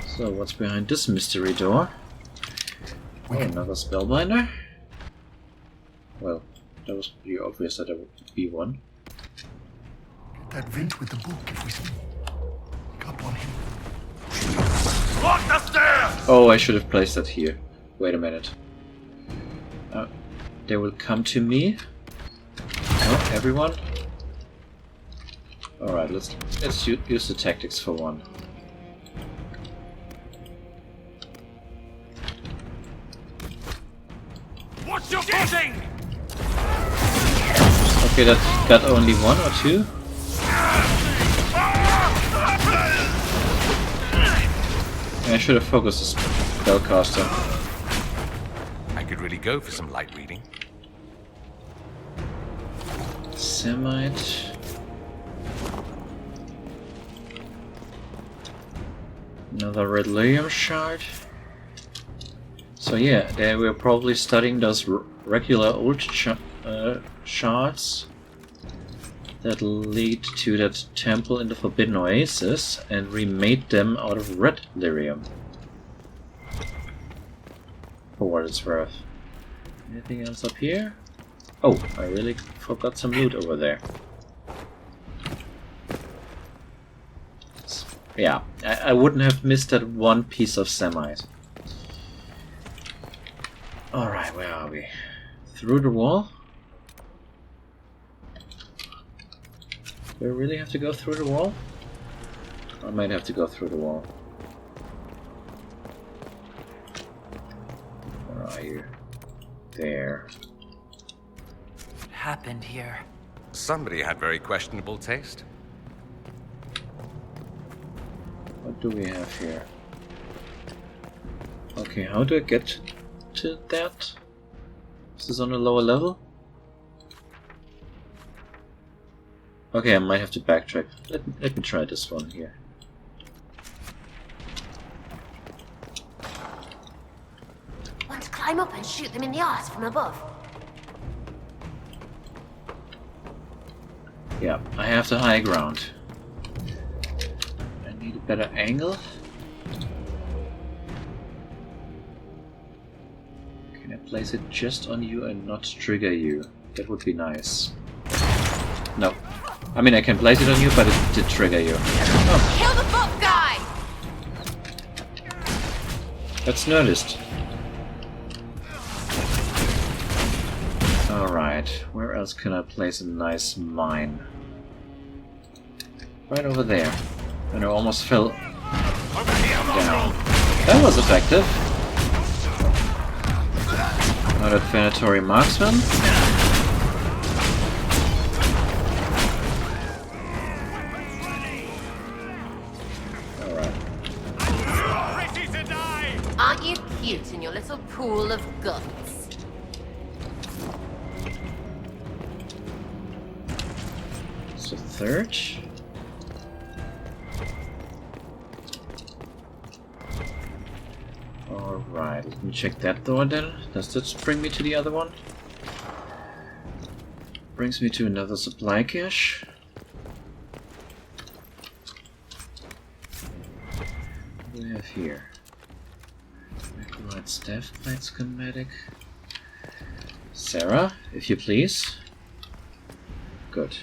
So what's behind this mystery door? Oh, another spellbinder? Well, that was pretty obvious that there would be one. That vent with the book, if we see. Got one here. Lock the stairs! Oh, I should have placed that here. Wait a minute. They will come to me. Oh, everyone. All right, let's use the tactics for one. What's your footing? Okay, that got only one or two. I should have focused the spellcaster. I could really go for some light reading. Semite. Another red lyrium shard. So yeah, they were probably studying those regular old shards that lead to that temple in the Forbidden Oasis and remade them out of red lyrium. For what it's worth. Anything else up here? Oh, I really forgot some loot over there. Yeah, I wouldn't have missed that one piece of Semite. Alright, where are we? Through the wall? Do I really have to go through the wall? I might have to go through the wall. Where are you? There. What happened here? Somebody had very questionable taste. What do we have here? Okay, how do I get to that? Is this on a lower level? Okay, I might have to backtrack. Let me try this one here. Want to climb up and shoot them in the arse from above? Yeah, I have the high ground. I need a better angle. Can I place it just on you and not trigger you? That would be nice. No. I mean, I can place it on you, but it did trigger you. Oh. Kill the book guy! That's noticed. Alright, where else can I place a nice mine? Right over there. And I almost fell down. That was effective. Not a Venatory Marksman. Aren't you cute in your little pool of guts? So third. Alright, let me check that door then. Does that bring me to the other one? Brings me to another supply cache. What do we have here? Right, staff plate schematic. Sarah, if you please. Good.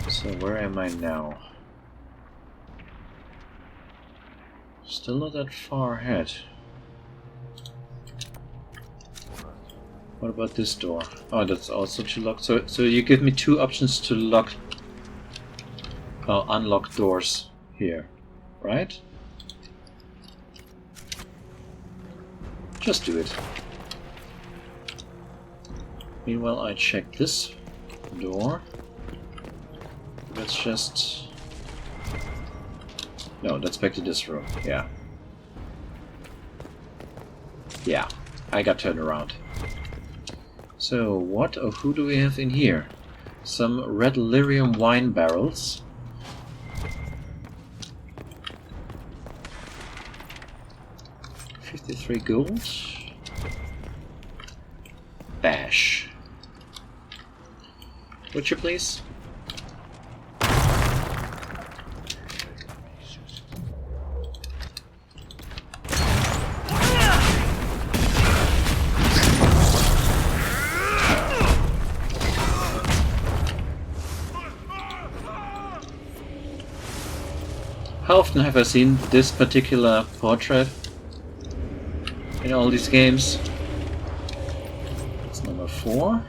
So where am I now? Still not that far ahead. What about this door? Oh, that's also to lock. So you give me two options to lock, unlock doors here, right? Just do it. Meanwhile, I check this door. Let's just... No, let's back to this room. Yeah. Yeah, I got turned around. So, what or who do we have in here? Some red lyrium wine barrels. $53 gold. Bash. Would you please? How often have I seen this particular portrait in all these games? It's number 4.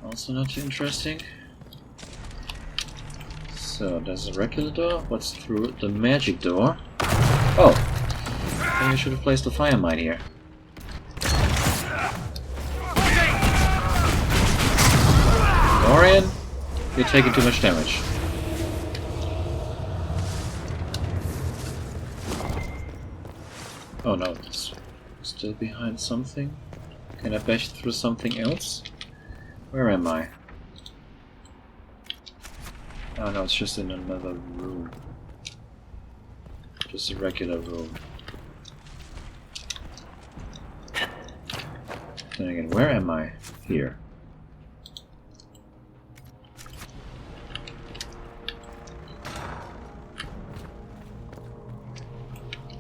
Also not too interesting. So there's a regular door. What's through the magic door? Oh! Maybe I should have placed the fire mine here. Dorian! You're taking too much damage. Oh no, it's still behind something. Can I bash through something else? Where am I? Oh no, it's just in another room. Just a regular room. Then again, where am I? Here.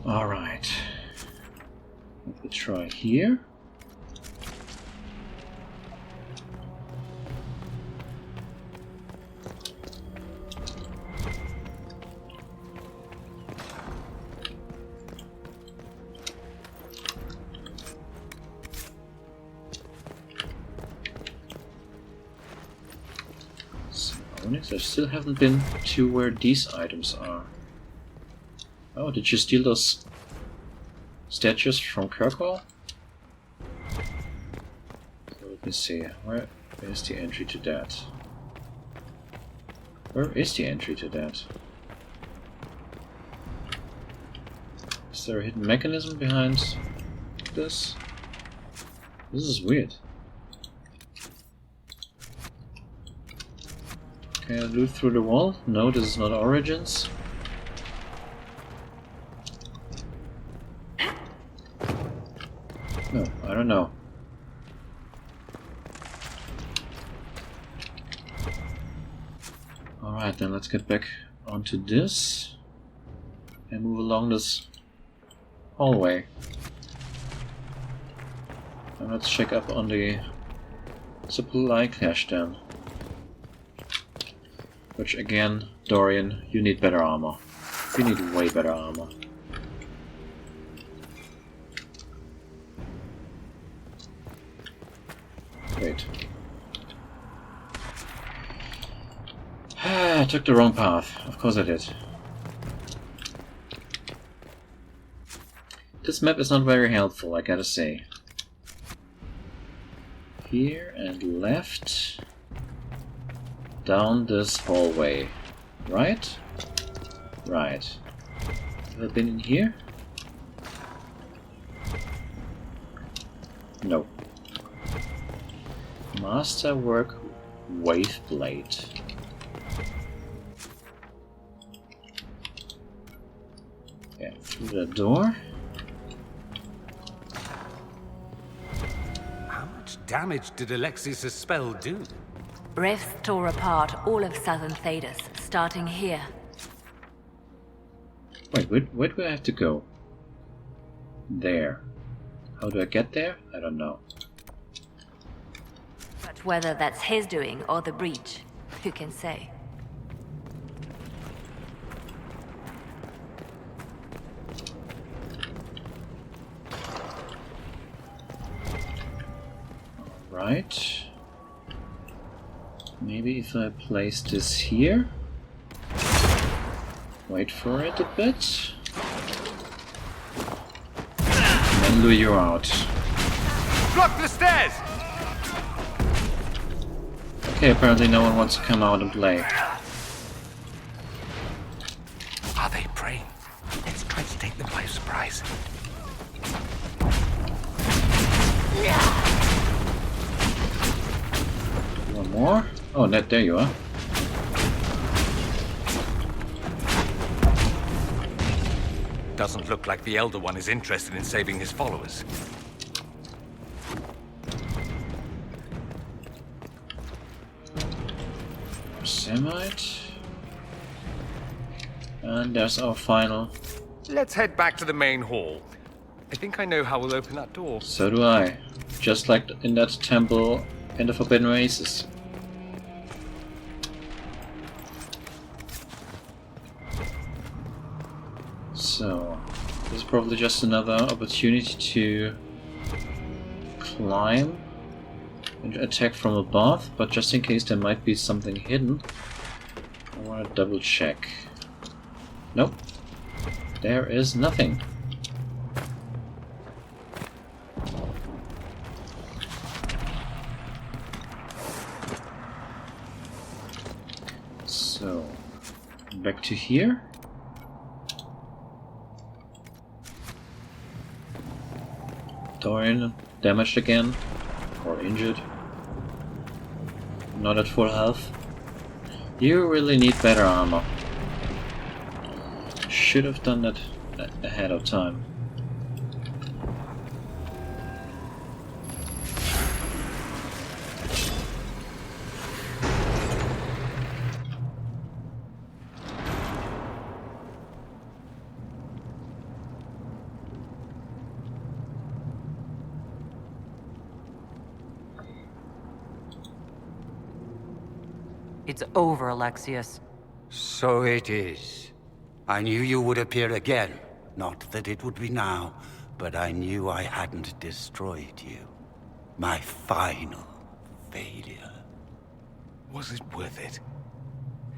Alright. Let me try here. So, I still haven't been to where these items are. Oh, did you steal those statues from Kirkwall? So let me see. Where is the entry to that? Where is the entry to that? Is there a hidden mechanism behind this? This is weird. Can I loot through the wall? No, this is not Origins. No, I don't know. Alright, then let's get back onto this and move along this hallway. And let's check up on the supply cache then. Which again, Dorian, you need better armor. You need way better armor. Wait. I took the wrong path. Of course I did. This map is not very helpful, I gotta say. Here and left. Down this hallway. Right? Right. Have I been in here? No. Masterwork Waveblade. Yeah, through the door. How much damage did Alexius' spell do? Revs tore apart all of southern Thedas, starting here. Wait, where do I have to go? There. How do I get there? I don't know. But whether that's his doing or the breach, who can say? Right. Maybe if I place this here. Wait for it a bit. And then lure you out. Block the stairs! Okay, apparently no one wants to come out and play. Are they praying? Let's try to take them by surprise. more? Oh, Ned, there you are. Doesn't look like the Elder One is interested in saving his followers. Semite. And there's our final. Let's head back to the main hall. I think I know how we'll open that door. So do I. Just like in that temple in the Forbidden Races. So, this is probably just another opportunity to climb and attack from above, but just in case there might be something hidden, I want to double check. Nope, there is nothing. So, back to here. Dorian damaged again, or injured. Not at full health. You really need better armor. Should have done that ahead of time. It's over, Alexius. So it is. I knew you would appear again. Not that it would be now, but I knew I hadn't destroyed you. My final failure. Was it worth it?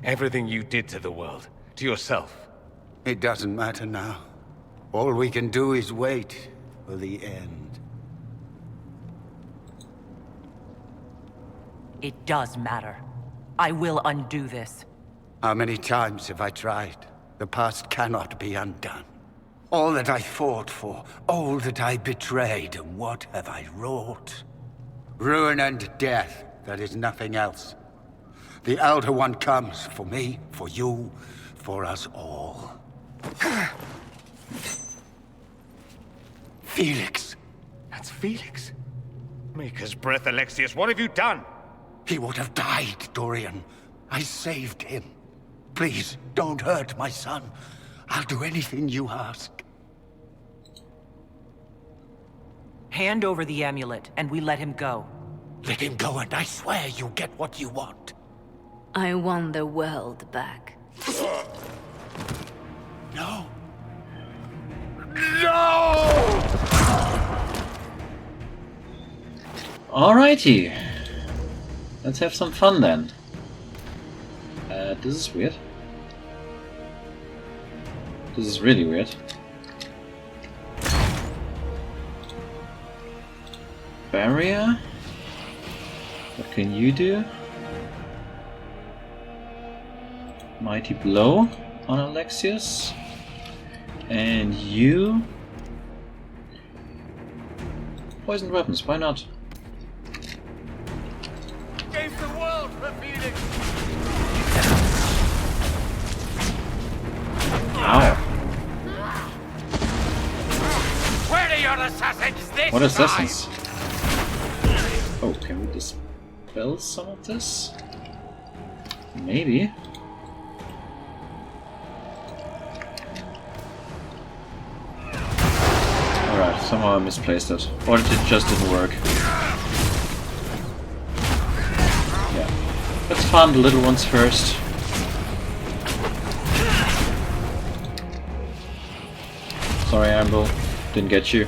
Everything you did to the world, to yourself. It doesn't matter now. All we can do is wait for the end. It does matter. I will undo this. How many times have I tried? The past cannot be undone. All that I fought for, all that I betrayed, and what have I wrought? Ruin and death, there is nothing else. The Elder One comes for me, for you, for us all. Felix! That's Felix? Maker's breath, Alexius, what have you done? He would have died, Dorian. I saved him. Please, don't hurt my son. I'll do anything you ask. Hand over the amulet, and we let him go. Let him go, and I swear you get what you want. I want the world back. No. No! Alrighty. Let's have some fun then. This is weird. This is really weird. Barrier? What can you do? Mighty Blow on Alexius. And you? Poisoned weapons, why not? Gave the world for Felix! Ow. Where are your assassins this What assassins? Oh, can we dispel some of this? Maybe. Alright, somehow I misplaced it. Or it just didn't work. Yeah. Let's farm the little ones first. Sorry, Amble. Didn't get you.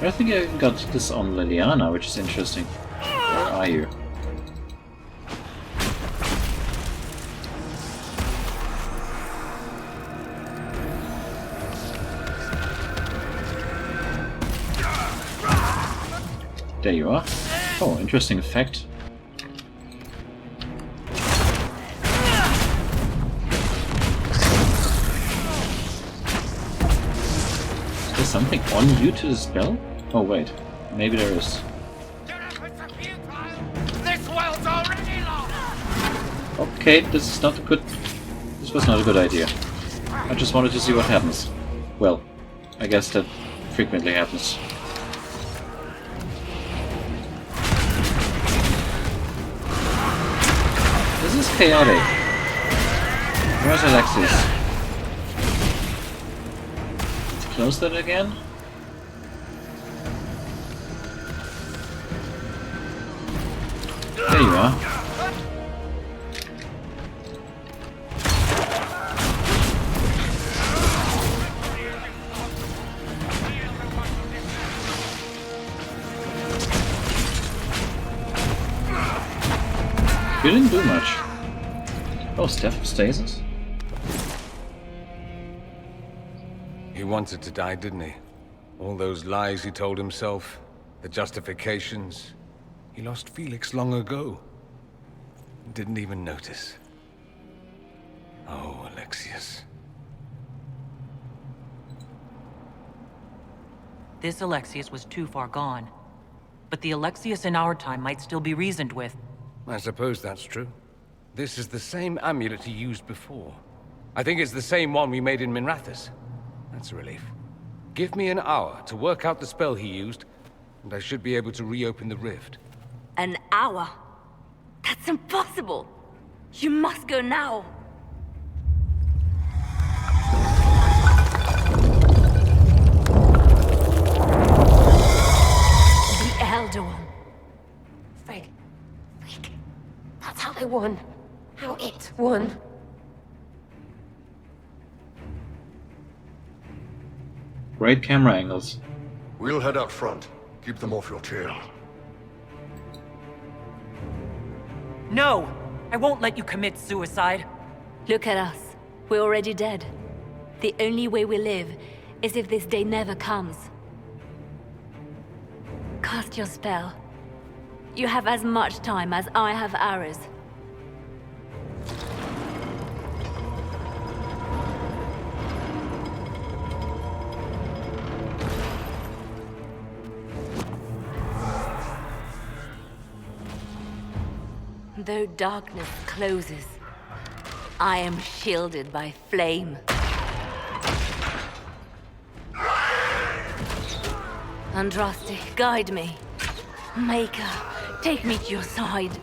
I think I got this on Liliana, which is interesting. Where are you? There you are. Oh, interesting effect. Is there something on you to dispel? Oh wait, maybe there is. This world's already Okay, this is not a good... This was not a good idea. I just wanted to see what happens. Well, I guess that frequently happens. This is chaotic. Where's Alexis? Close that again? There you are. You didn't do much. Oh, Staff of Stasis? He wanted to die, didn't he? All those lies he told himself, the justifications. He lost Felix long ago. Didn't even notice. Oh, Alexius. This Alexius was too far gone. But the Alexius in our time might still be reasoned with. I suppose that's true. This is the same amulet he used before. I think it's the same one we made in Minrathous. That's a relief. Give me an hour to work out the spell he used, and I should be able to reopen the rift. An hour? That's impossible! You must go now! The Elder One. Frigg. That's how they won. How it won. Great camera angles. We'll head out front. Keep them off your tail. No! I won't let you commit suicide. Look at us. We're already dead. The only way we live is if this day never comes. Cast your spell. You have as much time as I have hours. Though darkness closes, I am shielded by flame. Andraste, guide me. Maker, take me to your side.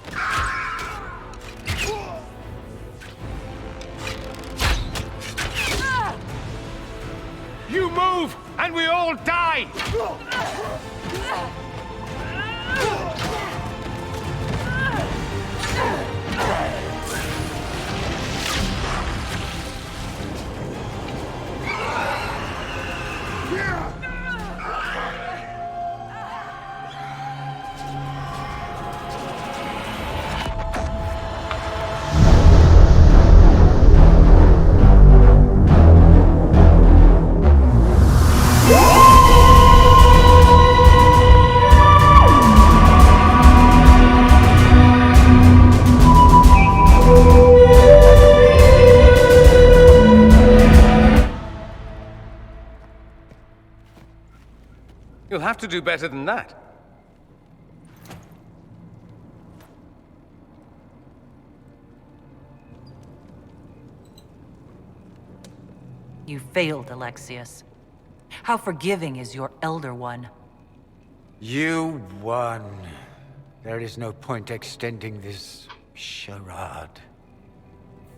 You move, and we all die! You'll have to do better than that. You failed, Alexius. How forgiving is your Elder One? You won. There is no point extending this charade.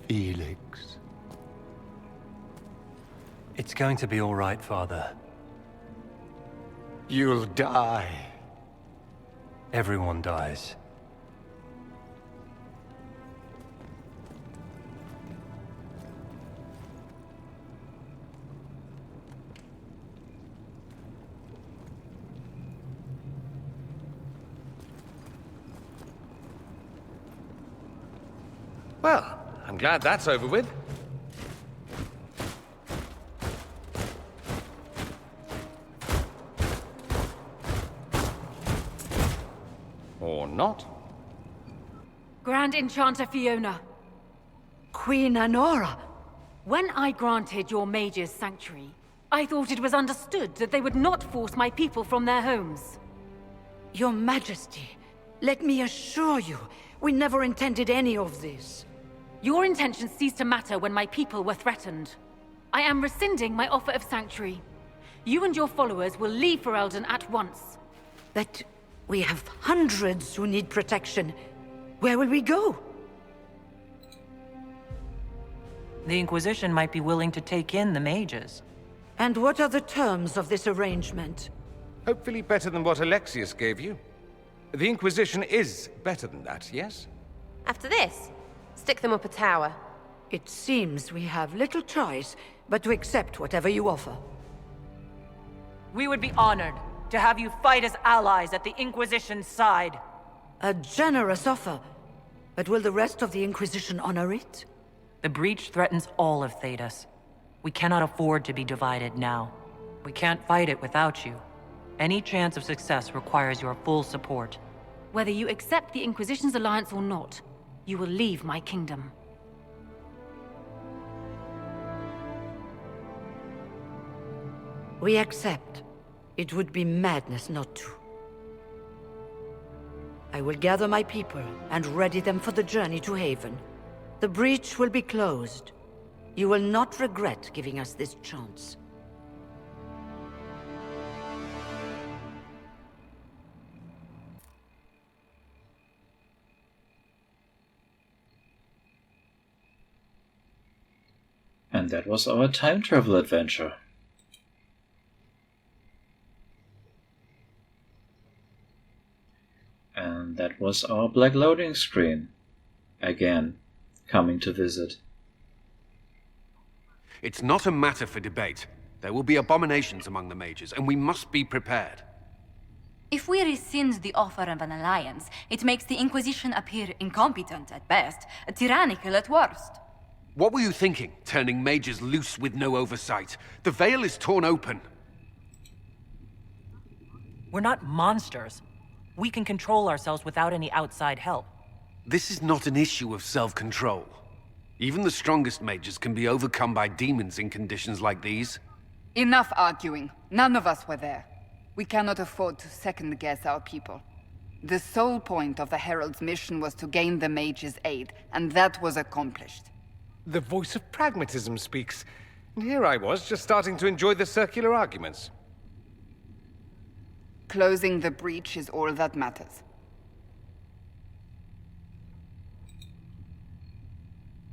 Felix. It's going to be all right, Father. You'll die. Everyone dies. Well, I'm glad that's over with. Or not. Grand Enchanter Fiona. Queen Anora. When I granted your mages sanctuary, I thought it was understood that they would not force my people from their homes. Your Majesty, let me assure you, we never intended any of this. Your intentions ceased to matter when my people were threatened. I am rescinding my offer of sanctuary. You and your followers will leave Ferelden at once. But we have hundreds who need protection. Where will we go? The Inquisition might be willing to take in the mages. And what are the terms of this arrangement? Hopefully better than what Alexius gave you. The Inquisition is better than that, yes? After this, stick them up a tower. It seems we have little choice but to accept whatever you offer. We would be honored to have you fight as allies at the Inquisition's side. A generous offer. But will the rest of the Inquisition honor it? The breach threatens all of Thedas. We cannot afford to be divided now. We can't fight it without you. Any chance of success requires your full support. Whether you accept the Inquisition's alliance or not, you will leave my kingdom. We accept. It would be madness not to. I will gather my people and ready them for the journey to Haven. The breach will be closed. You will not regret giving us this chance. And that was our time travel adventure. And that was our black loading screen. Again, coming to visit. It's not a matter for debate. There will be abominations among the mages, and we must be prepared. If we rescind the offer of an alliance, it makes the Inquisition appear incompetent at best, tyrannical at worst. What were you thinking, turning mages loose with no oversight? The veil is torn open. We're not monsters. We can control ourselves without any outside help. This is not an issue of self-control. Even the strongest mages can be overcome by demons in conditions like these. Enough arguing. None of us were there. We cannot afford to second-guess our people. The sole point of the Herald's mission was to gain the mage's aid, and that was accomplished. The voice of pragmatism speaks. And here I was, just starting to enjoy the circular arguments. Closing the breach is all that matters.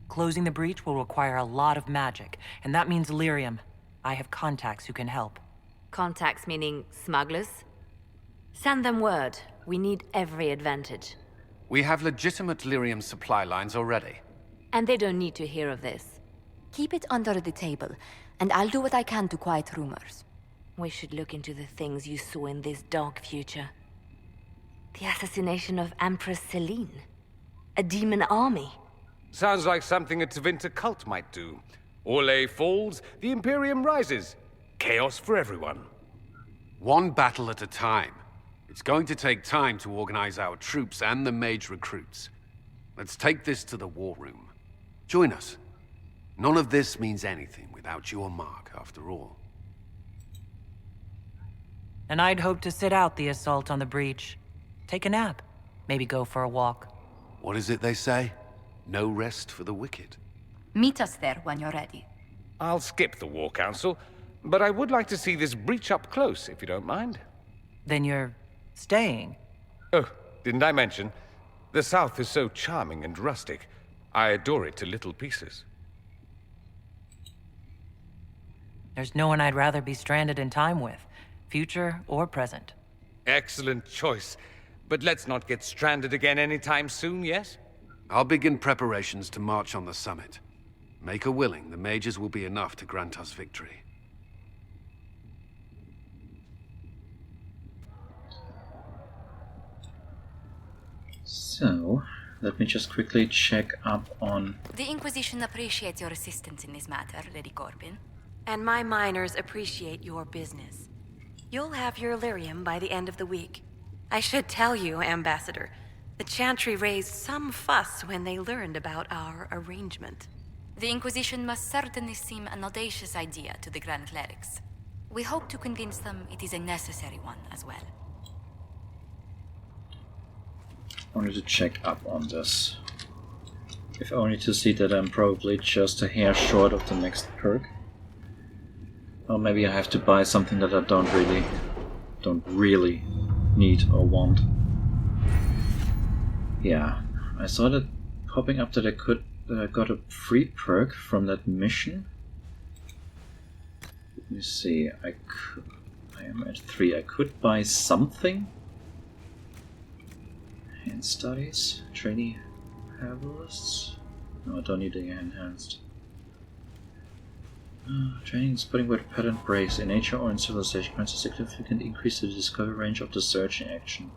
Closing the breach will require a lot of magic, and that means lyrium. I have contacts who can help. Contacts meaning smugglers? Send them word. We need every advantage. We have legitimate lyrium supply lines already. And they don't need to hear of this. Keep it under the table, and I'll do what I can to quiet rumors. We should look into the things you saw in this dark future. The assassination of Empress Celine. A demon army. Sounds like something a Tevinter cult might do. Orlais falls, the Imperium rises. Chaos for everyone. One battle at a time. It's going to take time to organize our troops and the mage recruits. Let's take this to the war room. Join us. None of this means anything without your mark, after all. And I'd hoped to sit out the assault on the breach. Take a nap. Maybe go for a walk. What is it they say? No rest for the wicked. Meet us there when you're ready. I'll skip the War Council, but I would like to see this breach up close, if you don't mind. Then you're staying? Oh, didn't I mention? The South is so charming and rustic. I adore it to little pieces. There's no one I'd rather be stranded in time with, future or present. Excellent choice. But let's not get stranded again anytime soon, yes? I'll begin preparations to march on the summit. Make a willing, the mages will be enough to grant us victory. So, let me just quickly check up on... The Inquisition appreciates your assistance in this matter, Lady Corbin. And my miners appreciate your business. You'll have your lyrium by the end of the week. I should tell you, Ambassador, the Chantry raised some fuss when they learned about our arrangement. The Inquisition must certainly seem an audacious idea to the Grand Clerics. We hope to convince them it is a necessary one as well. Wanted to check up on this. If only to see that I'm probably just a hair short of the next perk. Or maybe I have to buy something that I don't really need or want. Yeah, I saw that popping up that I got a free perk from that mission. Let me see, I am at 3. I could buy something. Hand studies, trainee herbalists. No, I don't need the enhanced. Training spotting word pattern breaks in nature or in civilization grants a significant increase to the discovery range of the searching action.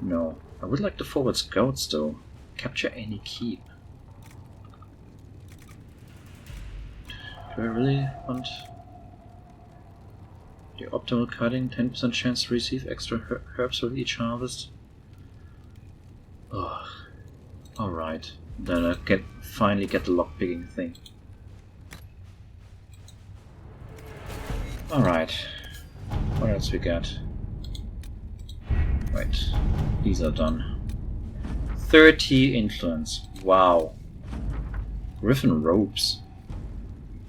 No. I would like the forward scouts though. Capture any keep. Do I really want the optimal cutting? 10% chance to receive extra herbs with each harvest? Ugh. Alright. Then I finally get the lockpicking thing. Alright. What else we got? Right. These are done. 30 influence. Wow. Griffin robes.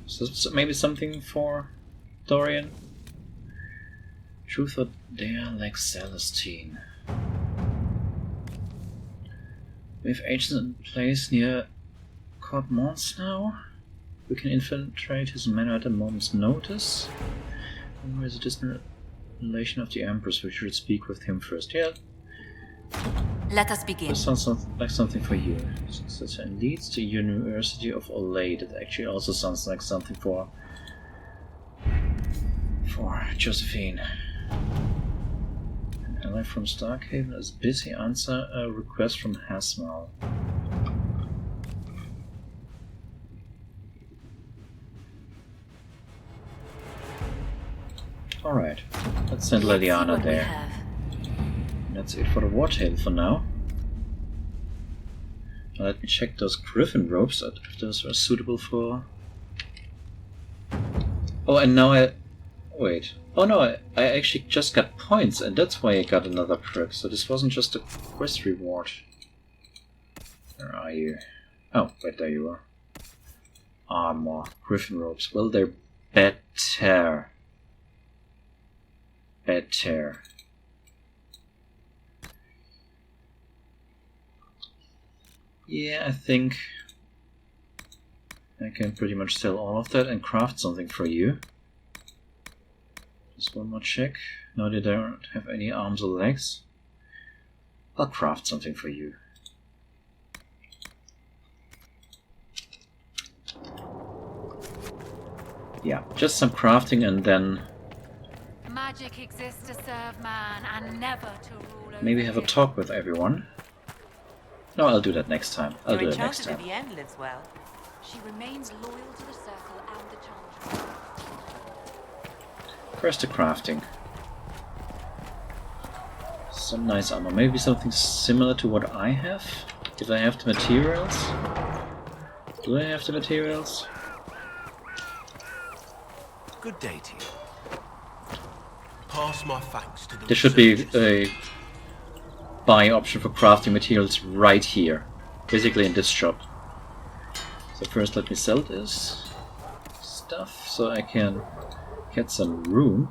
So maybe something for Dorian? Truth or dare like Celestine. We have agents in place near Court Mons now. We can infiltrate his manor at a moment's notice. There is a distant relation of the Empress. We should speak with him first. Yeah. Let us begin. This sounds like something for you. Such and leads to University of Olay. That actually also sounds like something for Josephine. An ally from Starkhaven is busy. Answer a request from Hasmal. Alright, let's send Leliana there. That's it for the war table for now. Now let me check those griffin robes, if those are suitable for... Oh, and now wait. Oh no, I actually just got points, and that's why I got another perk, so this wasn't just a quest reward. Where are you? Oh, wait, there you are. Armor. Griffin robes. Well, they're better. Better. Yeah, I think I can pretty much sell all of that and craft something for you. Just one more check. No, they don't have any arms or legs. I'll craft something for you. Yeah, just some crafting and then magic exists to serve man and never to rule over maybe have a talk with everyone. No, I'll do that next time. I'll do it next time. Vivienne lives well. She remains loyal to the Circle and the Challenge. First the crafting. Some nice armor. Maybe something similar to what I have? If I have the materials? Do I have the materials? Good day to you. Pass my thanks to the There should be a buy option for crafting materials right here. Basically in this shop. So first let me sell this stuff so I can get some room.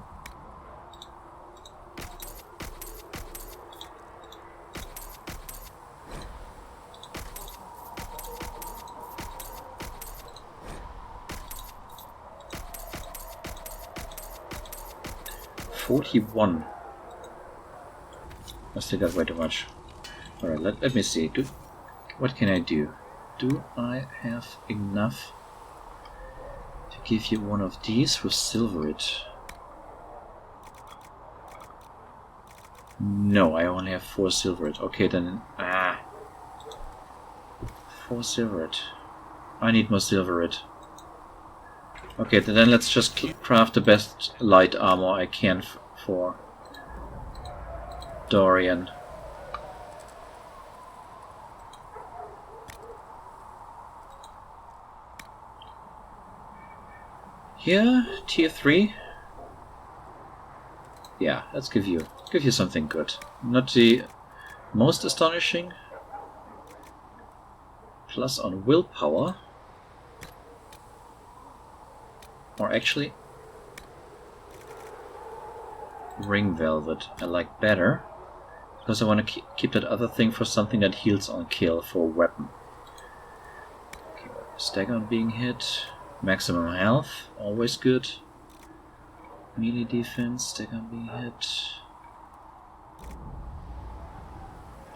$41. I still got way too much. Alright, let me see. What can I do? Do I have enough to give you one of these with silver it? No, I only have 4 silver it. Okay, then... 4 silver it. I need more silver it. Okay, then let's just craft the best light armor I can for Dorian. Here, tier 3. Yeah, let's give you something good. Not the most astonishing. plus on willpower. Or actually, ring velvet I like better, because I want to keep that other thing for something that heals on kill for a weapon. Okay, stagger on being hit, maximum health, always good. Melee defense, stagger on being hit.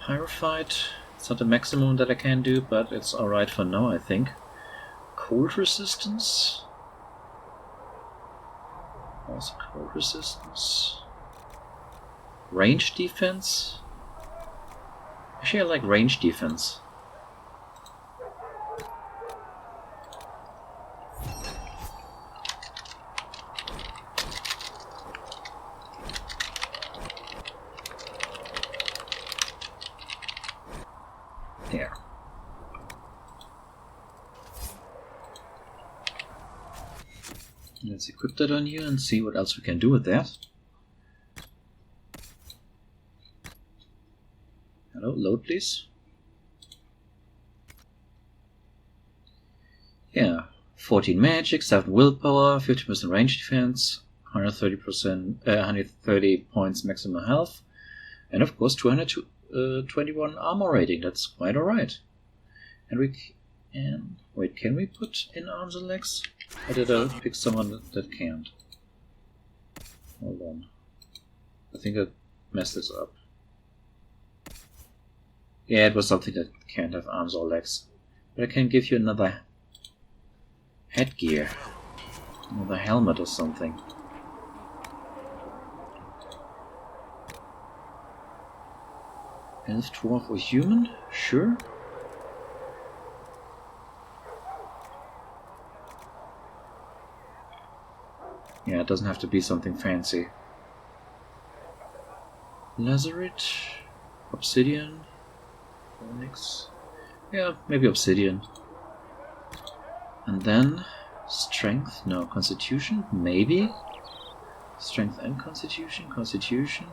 Pyrophyte, it's not the maximum that I can do, but it's alright for now, I think. Cold resistance. Also cold resistance. Range defense. Actually, I like range defense. There. Let's equip that on you and see what else we can do with that. Hello, load please. Yeah, 14 magic, 7 willpower, 50% range defense, 130 points maximum health, and of course 221 armor rating. That's quite alright. And wait, can we put in arms and legs? Or did I pick someone that can't? Hold on. I think I messed this up. Yeah, it was something that can't have arms or legs. But I can give you another headgear. Another helmet or something. Elf, dwarf or human? Sure. Yeah, it doesn't have to be something fancy. Lazarite, obsidian, onyx. Yeah, maybe obsidian. And then strength, no, constitution, maybe. Strength and constitution, constitution.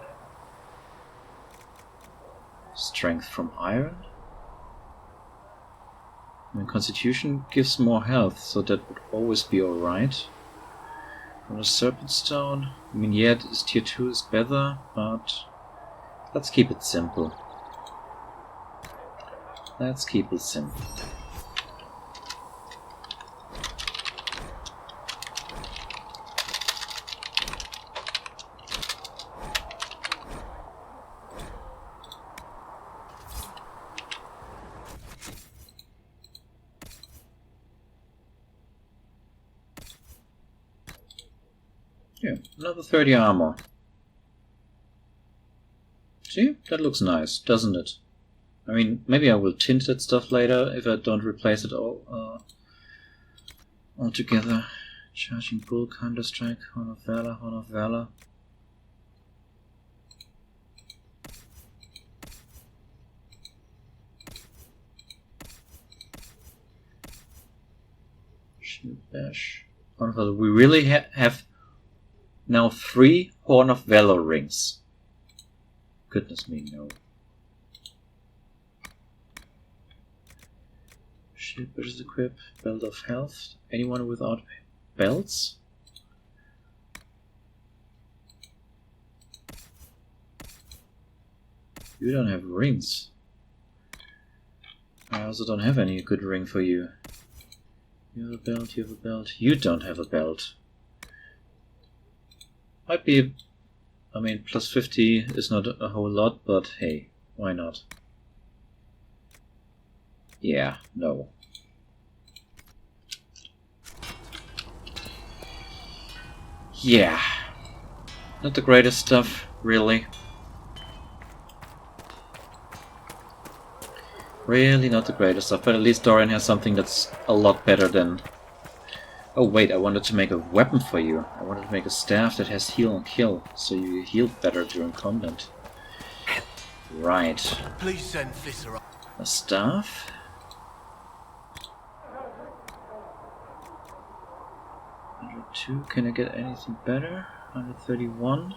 Strength from iron. I mean, constitution gives more health, so that would always be alright. On a serpent stone, I mean, yeah, this tier 2 is better, but let's keep it simple. Let's keep it simple. Yeah, another 30 armor. See? That looks nice, doesn't it? I mean, maybe I will tint that stuff later if I don't replace it all altogether. Charging Bull, Counter-Strike, Horn of Valor, Horn of Valor. Shield Bash. Horn of Valor. We really have now 3 Horn of Valor rings. Goodness me, no. Shield versus equip, belt of health. Anyone without belts? You don't have rings. I also don't have any good ring for you. You have a belt, you have a belt. You don't have a belt. Might be, I mean, plus 50 is not a whole lot, but hey, why not? Yeah, no. Yeah. Not the greatest stuff, really. Really not the greatest stuff, but at least Dorian has something that's a lot better than... Oh wait, I wanted to make a weapon for you. I wanted to make a staff that has heal and kill, so you heal better during combat. Right. Please send Visser up. A staff? Two. Can I get anything better? 131.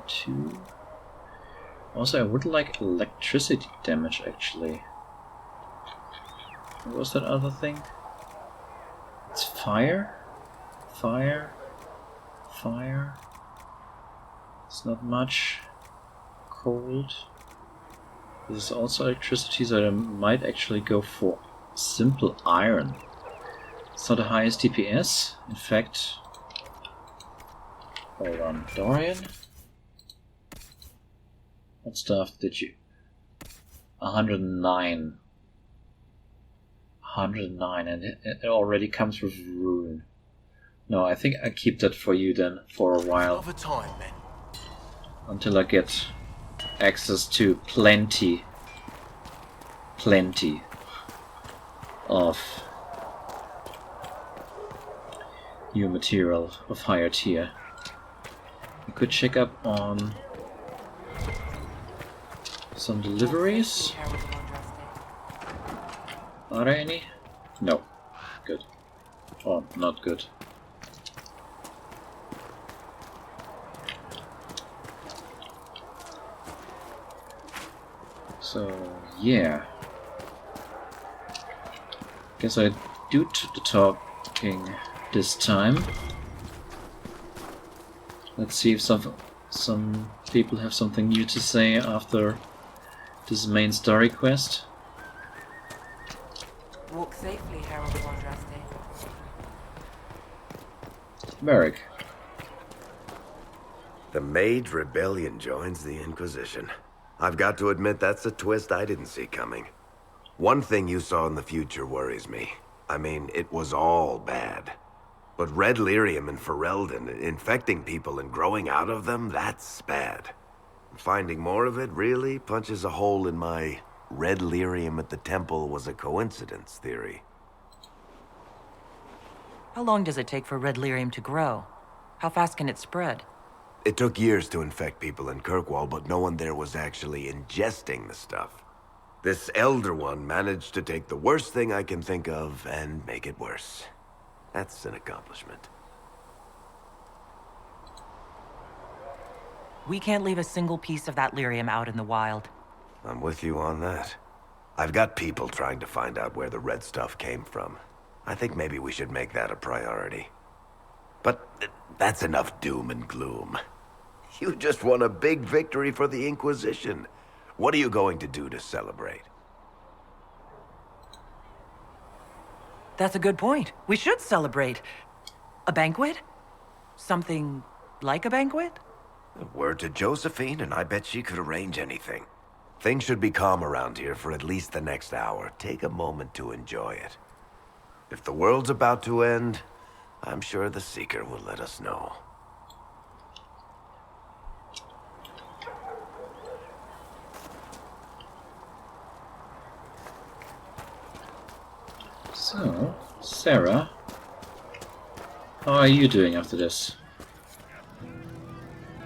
2. Also, I would like electricity damage, actually. What was that other thing? It's fire? Fire? Fire? It's not much. Cold. This is also electricity, so I might actually go for simple iron. It's not the highest DPS. In fact... Hold on. Dorian? What stuff did you... 109. 109, and it already comes with rune. No, I think I keep that for you then, for a while. Another time, men. Until I get access to plenty of new material of higher tier. We could check up on some deliveries. Are there any? No. Good. Oh, not good. So, yeah. Guess I do the talking this time. Let's see if some people have something new to say after this main story quest. Walk safely, Herald of Andraste. Merrick. The Mage Rebellion joins the Inquisition. I've got to admit that's a twist I didn't see coming. One thing you saw in the future worries me. I mean, it was all bad. But red lyrium in Ferelden, infecting people and growing out of them, that's bad. Finding more of it really punches a hole in my red lyrium at the temple was a coincidence theory. How long does it take for red lyrium to grow? How fast can it spread? It took years to infect people in Kirkwall, but no one there was actually ingesting the stuff. This Elder One managed to take the worst thing I can think of and make it worse. That's an accomplishment. We can't leave a single piece of that lyrium out in the wild. I'm with you on that. I've got people trying to find out where the red stuff came from. I think maybe we should make that a priority. But that's enough doom and gloom. You just won a big victory for the Inquisition. What are you going to do to celebrate? That's a good point. We should celebrate. A banquet? Something like a banquet? Word to Josephine, and I bet she could arrange anything. Things should be calm around here for at least the next hour. Take a moment to enjoy it. If the world's about to end, I'm sure the Seeker will let us know. So, Sarah, how are you doing after this?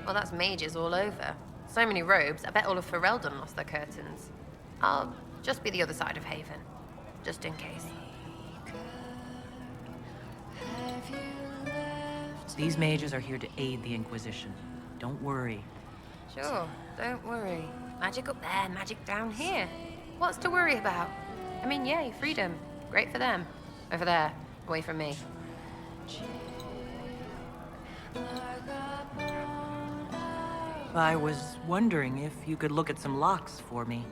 Well, that's mages all over. So many robes, I bet all of Ferelden lost their curtains. I'll just be the other side of Haven, just in case. These mages are here to aid the Inquisition. Don't worry. Sure, don't worry. Magic up there, magic down here. What's to worry about? I mean, yay, freedom. Great for them. Over there, away from me. I was wondering if you could look at some locks for me.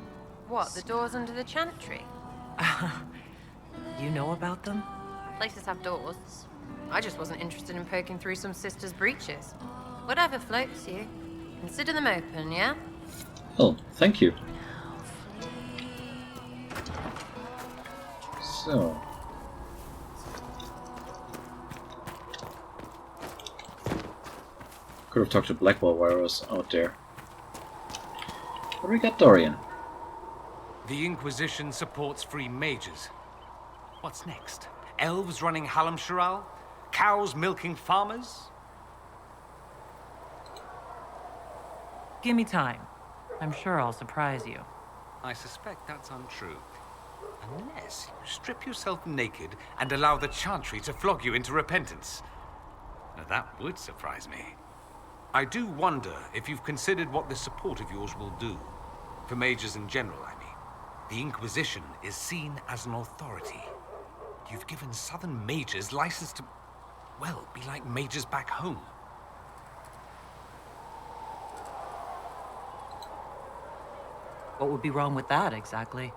What, the doors under the chantry? You know about them? Places have doors. I just wasn't interested in poking through some sister's breeches. Whatever floats you. Consider them open, yeah? Oh, thank you. So... could have talked to Blackwall while I was out there. What do we got, Dorian? The Inquisition supports free mages. What's next? Elves running Halamsharal? Cows milking farmers? Give me time. I'm sure I'll surprise you. I suspect that's untrue. Unless you strip yourself naked and allow the Chantry to flog you into repentance. Now that would surprise me. I do wonder if you've considered what this support of yours will do. For mages in general, I mean. The Inquisition is seen as an authority. You've given southern mages license to, well, be like mages back home. What would be wrong with that, exactly?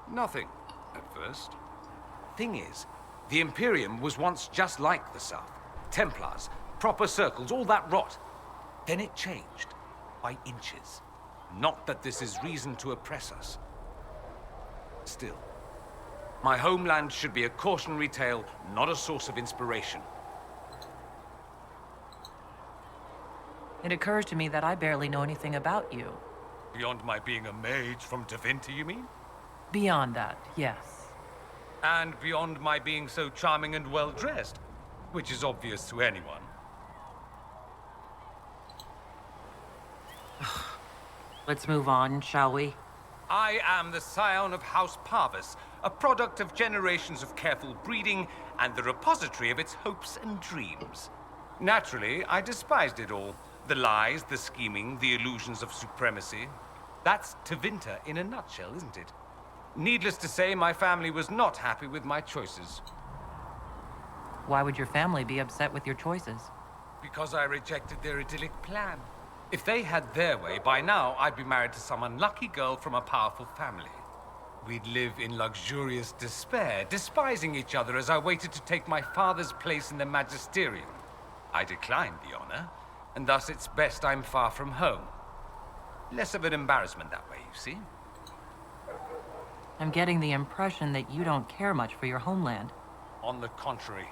Nothing, at first. Thing is, the Imperium was once just like the South. Templars, proper circles, all that rot. Then it changed, by inches. Not that this is reason to oppress us. Still, my homeland should be a cautionary tale, not a source of inspiration. It occurs to me that I barely know anything about you. Beyond my being a mage from Tevinter, you mean? Beyond that, yes. And beyond my being so charming and well-dressed, which is obvious to anyone. Let's move on, shall we? I am the scion of House Parvis, a product of generations of careful breeding and the repository of its hopes and dreams. Naturally, I despised it all. The lies, the scheming, the illusions of supremacy. That's Tevinter in a nutshell, isn't it? Needless to say, my family was not happy with my choices. Why would your family be upset with your choices? Because I rejected their idyllic plan. If they had their way, by now I'd be married to some unlucky girl from a powerful family. We'd live in luxurious despair, despising each other as I waited to take my father's place in the magisterium. I declined the honor, and thus it's best I'm far from home. Less of an embarrassment that way, you see. I'm getting the impression that you don't care much for your homeland. On the contrary,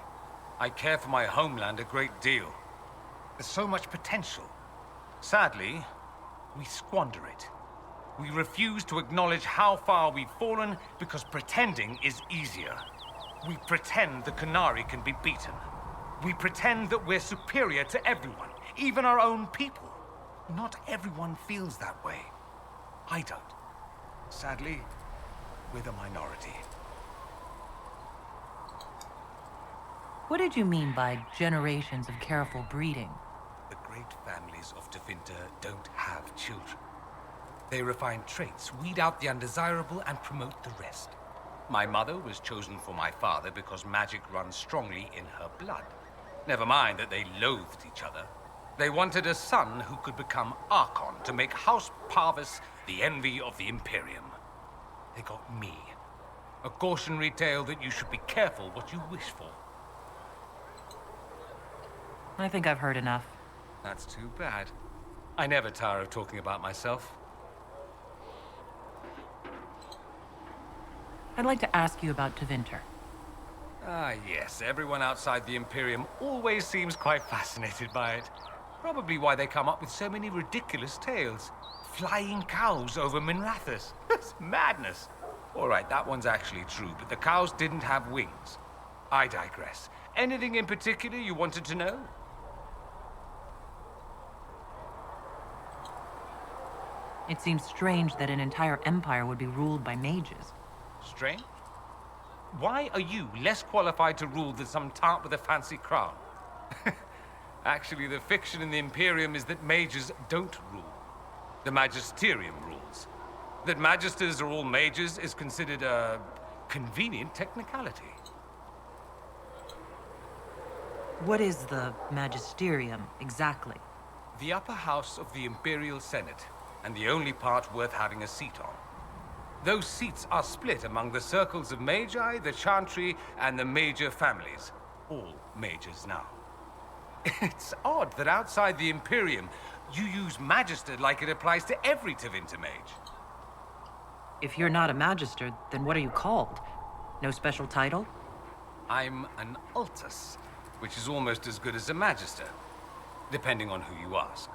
I care for my homeland a great deal. There's so much potential. Sadly, we squander it. We refuse to acknowledge how far we've fallen because pretending is easier. We pretend the Qunari can be beaten. We pretend that we're superior to everyone, even our own people. Not everyone feels that way. I don't. Sadly, we're the minority. What did you mean by generations of careful breeding? The great families of Tevinter don't have children. They refine traits, weed out the undesirable, and promote the rest. My mother was chosen for my father because magic runs strongly in her blood. Never mind that they loathed each other. They wanted a son who could become Archon to make House Parvis the envy of the Imperium. They got me. A cautionary tale that you should be careful what you wish for. I think I've heard enough. That's too bad. I never tire of talking about myself. I'd like to ask you about Tevinter. Ah, yes. Everyone outside the Imperium always seems quite fascinated by it. Probably why they come up with so many ridiculous tales. Flying cows over Minrathous. That's madness. All right, that one's actually true, but the cows didn't have wings. I digress. Anything in particular you wanted to know? It seems strange that an entire empire would be ruled by mages. Strange? Why are you less qualified to rule than some tart with a fancy crown? Actually, the fiction in the Imperium is that mages don't rule. The magisterium rules. That magisters are all mages is considered a convenient technicality. What is the magisterium, exactly? The upper house of the Imperial Senate, and the only part worth having a seat on. Those seats are split among the circles of magi, the chantry, and the major families. All majors now. It's odd that outside the Imperium, you use Magister like it applies to every Tevinter mage. If you're not a Magister, then what are you called? No special title? I'm an Altus, which is almost as good as a Magister, depending on who you ask.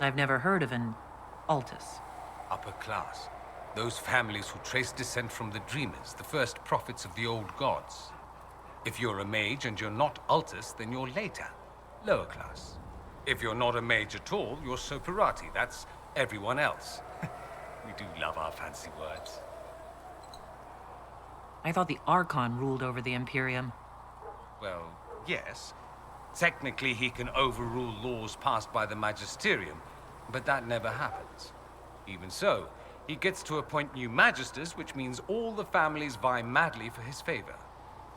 I've never heard of an Altus. Upper class. Those families who trace descent from the Dreamers, the first prophets of the old gods. If you're a mage and you're not Altus, then you're later. Lower class. If you're not a mage at all, you're Soperati. That's everyone else. We do love our fancy words. I thought the Archon ruled over the Imperium. Well, yes. Technically, he can overrule laws passed by the Magisterium, but that never happens. Even so, he gets to appoint new Magisters, which means all the families vie madly for his favor.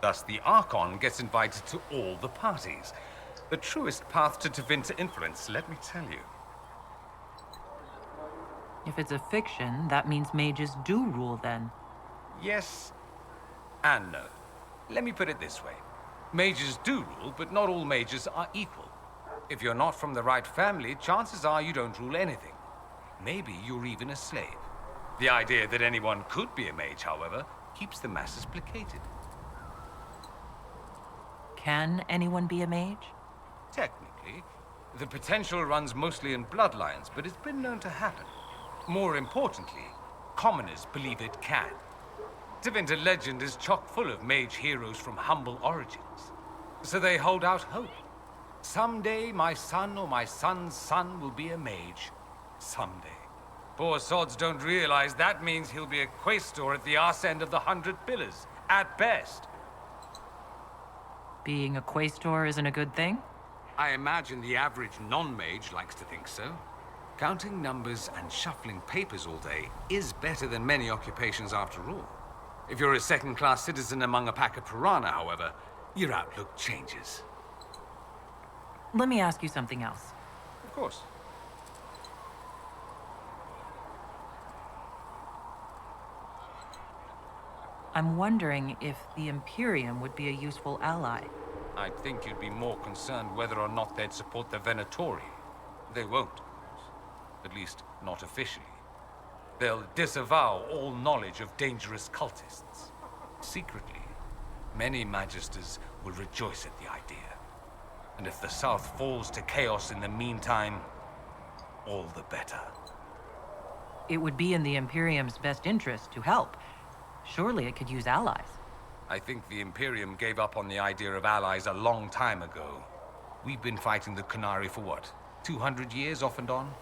Thus, the Archon gets invited to all the parties. The truest path to Tevinter influence, let me tell you. If it's a fiction, that means mages do rule then. Yes and no. Let me put it this way. Mages do rule, but not all mages are equal. If you're not from the right family, chances are you don't rule anything. Maybe you're even a slave. The idea that anyone could be a mage, however, keeps the masses placated. Can anyone be a mage? Technically, the potential runs mostly in bloodlines, but it's been known to happen. More importantly, commoners believe it can. Tevinter legend is chock full of mage heroes from humble origins. So they hold out hope. Someday my son or my son's son will be a mage. Someday. Poor sods don't realize that means he'll be a quaestor at the arse end of the 100 Pillars, at best. Being a quaestor isn't a good thing? I imagine the average non-mage likes to think so. Counting numbers and shuffling papers all day is better than many occupations after all. If you're a second-class citizen among a pack of piranha, however, your outlook changes. Let me ask you something else. Of course. I'm wondering if the Imperium would be a useful ally. I'd think you'd be more concerned whether or not they'd support the Venatori. They won't, of course. At least, not officially. They'll disavow all knowledge of dangerous cultists. Secretly, many Magisters will rejoice at the idea. And if the South falls to chaos in the meantime, all the better. It would be in the Imperium's best interest to help. Surely it could use allies. I think the Imperium gave up on the idea of allies a long time ago. We've been fighting the Qunari for what, 200 years off and on?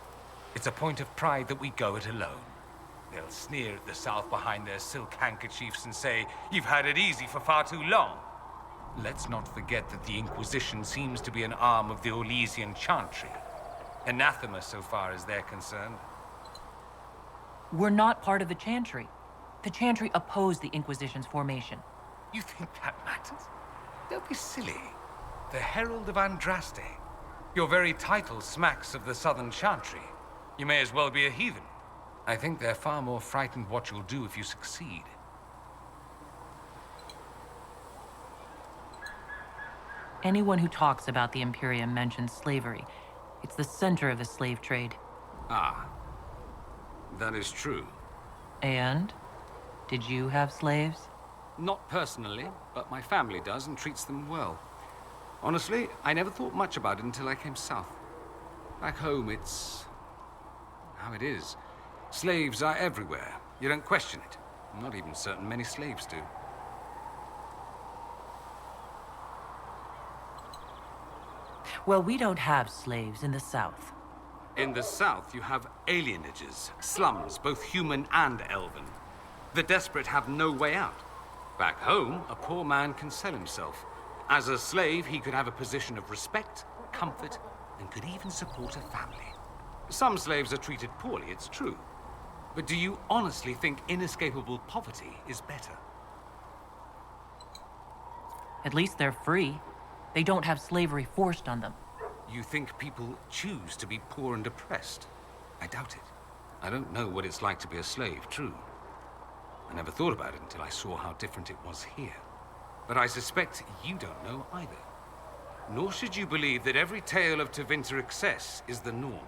It's a point of pride that we go it alone. They'll sneer at the South behind their silk handkerchiefs and say, "You've had it easy for far too long." Let's not forget that the Inquisition seems to be an arm of the Orlesian Chantry. Anathema so far as they're concerned. We're not part of the Chantry. The Chantry opposed the Inquisition's formation. You think that matters? Don't be silly. The Herald of Andraste. Your very title smacks of the Southern Chantry. You may as well be a heathen. I think they're far more frightened what you'll do if you succeed. Anyone who talks about the Imperium mentions slavery. It's the center of the slave trade. Ah. That is true. And? Did you have slaves? Not personally, but my family does and treats them well. Honestly, I never thought much about it until I came south. Back home, it's how it is. Slaves are everywhere. You don't question it. I'm not even certain many slaves do. Well, we don't have slaves in the South. In the South, you have alienages, slums, both human and elven. The desperate have no way out. Back home, a poor man can sell himself. As a slave, he could have a position of respect, comfort, and could even support a family. Some slaves are treated poorly, it's true. But do you honestly think inescapable poverty is better? At least they're free. They don't have slavery forced on them. You think people choose to be poor and oppressed? I doubt it. I don't know what it's like to be a slave, true. I never thought about it until I saw how different it was here. But I suspect you don't know either. Nor should you believe that every tale of Tevinter excess is the norm.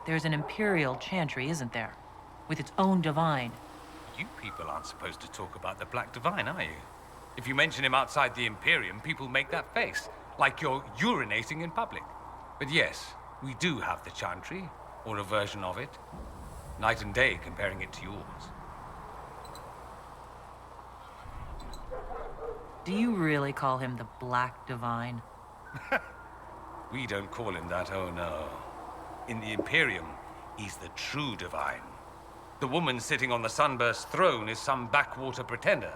There's an Imperial Chantry, isn't there? With its own divine. You people aren't supposed to talk about the Black Divine, are you? If you mention him outside the Imperium, people make that face, like you're urinating in public. But yes, we do have the Chantry, or a version of it. Night and day comparing it to yours. Do you really call him the Black Divine? We don't call him that, oh no. In the Imperium, he's the true divine. The woman sitting on the Sunburst throne is some backwater pretender.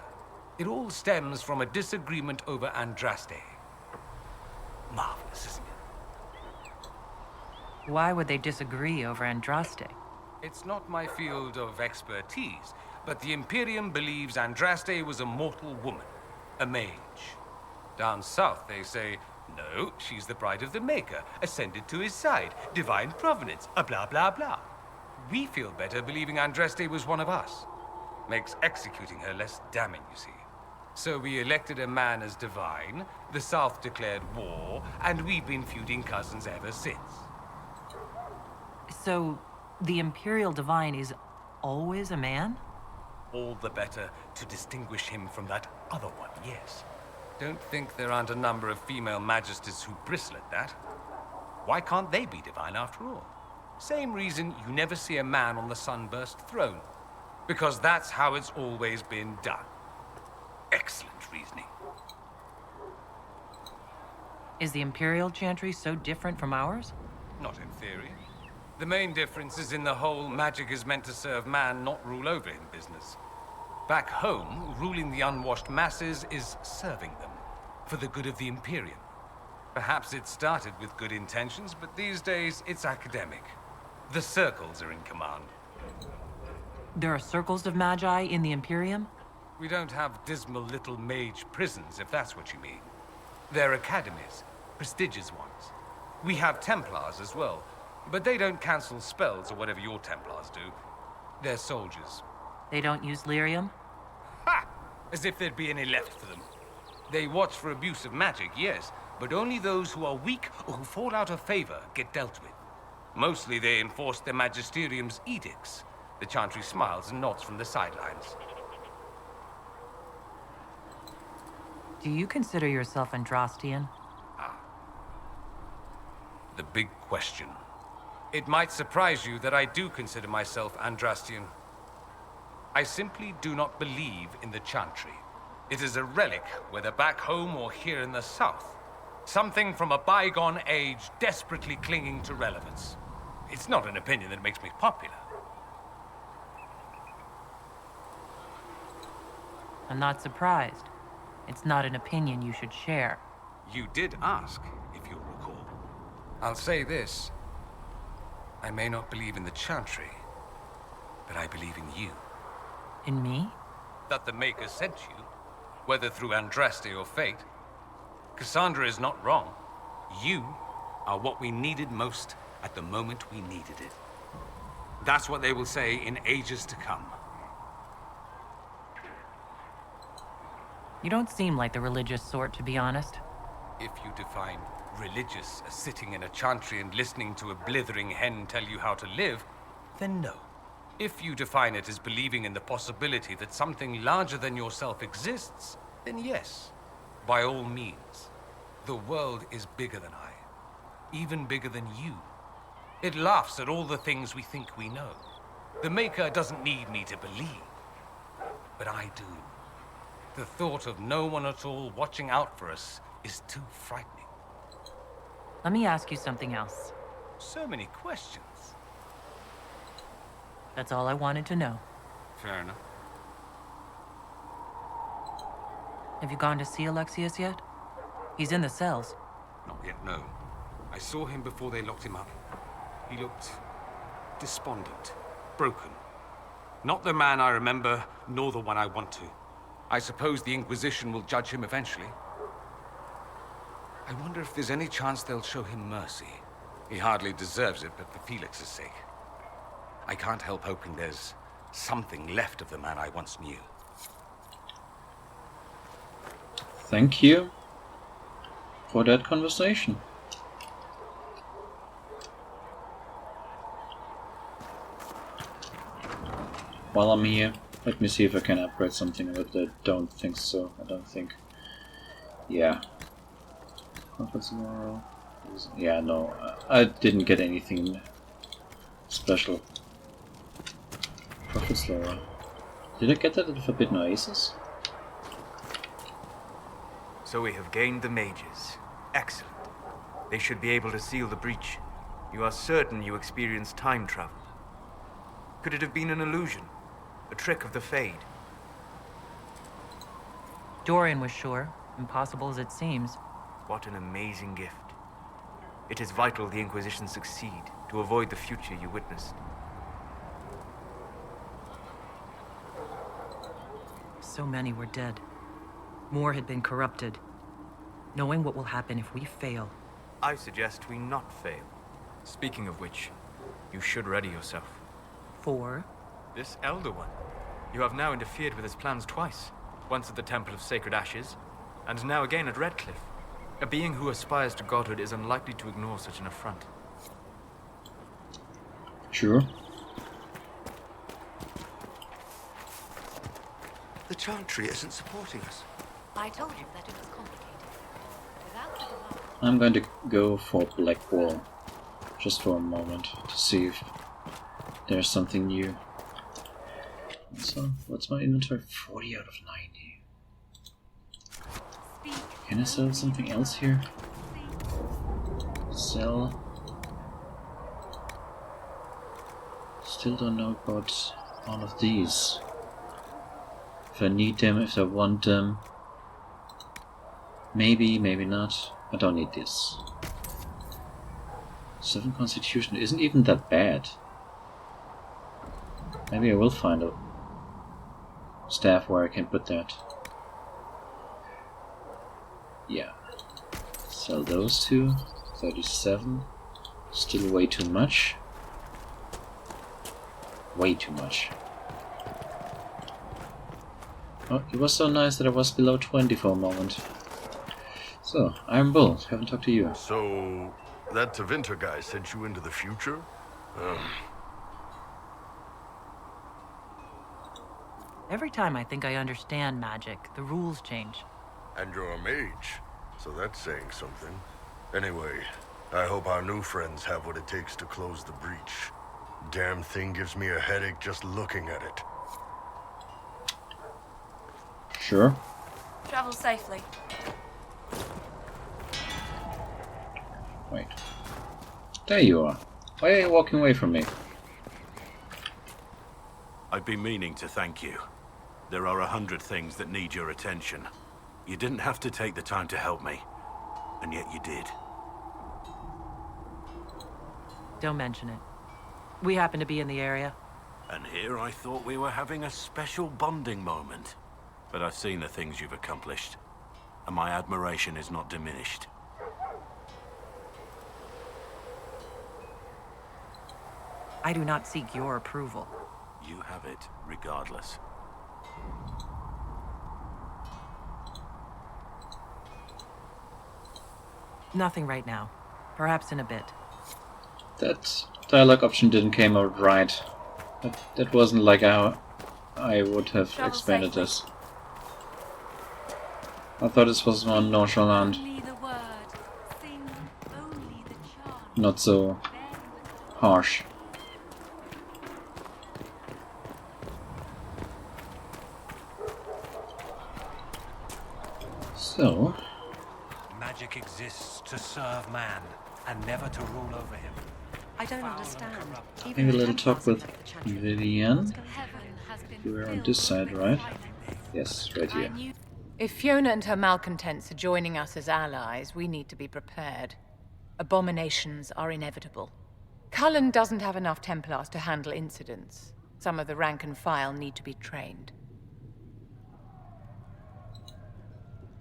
It all stems from a disagreement over Andraste. Marvelous, isn't it? Why would they disagree over Andraste? It's not my field of expertise, but the Imperium believes Andraste was a mortal woman, a mage. Down south, they say, no, she's the bride of the Maker, ascended to his side, divine provenance, a blah blah blah. We feel better believing Andraste was one of us. Makes executing her less damning, you see. So we elected a man as divine, the South declared war, and we've been feuding cousins ever since. So, the Imperial Divine is always a man? All the better to distinguish him from that other one, yes. Don't think there aren't a number of female magisters who bristle at that. Why can't they be divine after all? Same reason you never see a man on the Sunburst throne. Because that's how it's always been done. Excellent reasoning. Is the Imperial Chantry so different from ours? Not in theory. The main difference is in the whole magic is meant to serve man, not rule over him business. Back home, ruling the unwashed masses is serving them, for the good of the Imperium. Perhaps it started with good intentions, but these days it's academic. The circles are in command. There are circles of magi in the Imperium? We don't have dismal little mage prisons, if that's what you mean. They're academies, prestigious ones. We have Templars as well, but they don't cancel spells or whatever your Templars do. They're soldiers. They don't use lyrium? Ha! As if there'd be any left for them. They watch for abuse of magic, yes, but only those who are weak or who fall out of favor get dealt with. Mostly they enforce the Magisterium's edicts. The Chantry smiles and nods from the sidelines. Do you consider yourself Andrastian? The big question. It might surprise you that I do consider myself Andrastian. I simply do not believe in the Chantry. It is a relic, whether back home or here in the south. Something from a bygone age desperately clinging to relevance. It's not an opinion that makes me popular. I'm not surprised. It's not an opinion you should share. You did ask, if you'll recall. I'll say this. I may not believe in the Chantry, but I believe in you. In me? That the Maker sent you, whether through Andraste or fate. Cassandra is not wrong. You are what we needed most at the moment we needed it. That's what they will say in ages to come. You don't seem like the religious sort, to be honest. If you define religious as sitting in a chantry and listening to a blithering hen tell you how to live, then no. If you define it as believing in the possibility that something larger than yourself exists, then yes, by all means. The world is bigger than I, even bigger than you. It laughs at all the things we think we know. The Maker doesn't need me to believe, but I do. The thought of no one at all watching out for us is too frightening. Let me ask you something else. So many questions. That's all I wanted to know. Fair enough. Have you gone to see Alexius yet? He's in the cells. Not yet, no. I saw him before they locked him up. He looked despondent, broken. Not the man I remember, nor the one I want to. I suppose the Inquisition will judge him eventually. I wonder if there's any chance they'll show him mercy. He hardly deserves it, but for Felix's sake. I can't help hoping there's something left of the man I once knew. Thank you for that conversation. While I'm here, let me see if I can upgrade something with it. I don't think so. I don't think. Yeah. Conference tomorrow. Yeah, no. I didn't get anything special. Profit slower. Did I get that at the Forbidden Oasis? So we have gained the mages. Excellent. They should be able to seal the breach. You are certain you experienced time travel? Could it have been an illusion? A trick of the Fade? Dorian was sure, impossible as it seems. What an amazing gift. It is vital the Inquisition succeed to avoid the future you witnessed. So many were dead. More had been corrupted. Knowing what will happen if we fail. I suggest we not fail. Speaking of which, you should ready yourself. For? This Elder One. You have now interfered with his plans twice. Once at the Temple of Sacred Ashes, and now again at Redcliffe. A being who aspires to godhood is unlikely to ignore such an affront. Sure. The Chantry isn't supporting us. I told you that it was complicated. Without the divine... I'm going to go for Black Wall. Just for a moment, to see if there's something new. So, what's my inventory? 40 out of 90. Can I sell something else here? Sell. Still don't know about all of these. If I need them, if I want them. Maybe, maybe not. I don't need this. 7 Constitution isn't even that bad. Maybe I will find a staff where I can put that. Yeah. Sell those two. 37. Still way too much. Way too much. Oh, it was so nice that I was below 20 for a moment. So, Iron Bull, haven't talked to you. So, that Tevinter guy sent you into the future? Every time I think I understand magic, the rules change. And you're a mage, so that's saying something. Anyway, I hope our new friends have what it takes to close the breach. Damn thing gives me a headache just looking at it. Sure. Travel safely. Wait. There you are. Why are you walking away from me? I've been meaning to thank you. There are 100 things that need your attention. You didn't have to take the time to help me, and yet you did. Don't mention it. We happen to be in the area. And here I thought we were having a special bonding moment. But I've seen the things you've accomplished, and my admiration is not diminished. I do not seek your approval. You have it, regardless. Nothing right now. Perhaps in a bit. That dialogue option didn't came out right. That wasn't like how I would have expanded this. I thought this was more nonchalant. Not so harsh. So... Magic exists to serve man, and never to rule over him. I don't understand. Maybe a little talk with Vivienne. We're on this side, right? Yes, right here. If Fiona and her malcontents are joining us as allies, we need to be prepared. Abominations are inevitable. Cullen doesn't have enough Templars to handle incidents. Some of the rank and file need to be trained.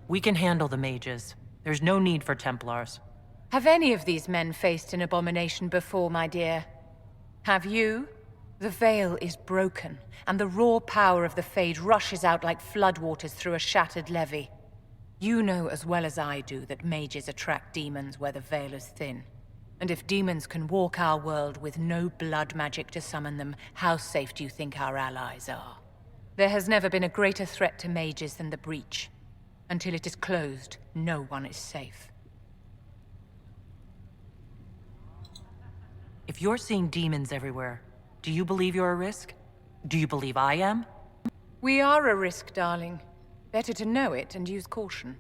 We can handle the mages. There's no need for Templars. Have any of these men faced an abomination before, my dear? Have you? The veil is broken, and the raw power of the Fade rushes out like floodwaters through a shattered levee. You know as well as I do that mages attract demons where the veil is thin. And if demons can walk our world with no blood magic to summon them, how safe do you think our allies are? There has never been a greater threat to mages than the breach. Until it is closed, no one is safe. If you're seeing demons everywhere, do you believe you're a risk? Do you believe I am? We are a risk, darling. Better to know it and use caution.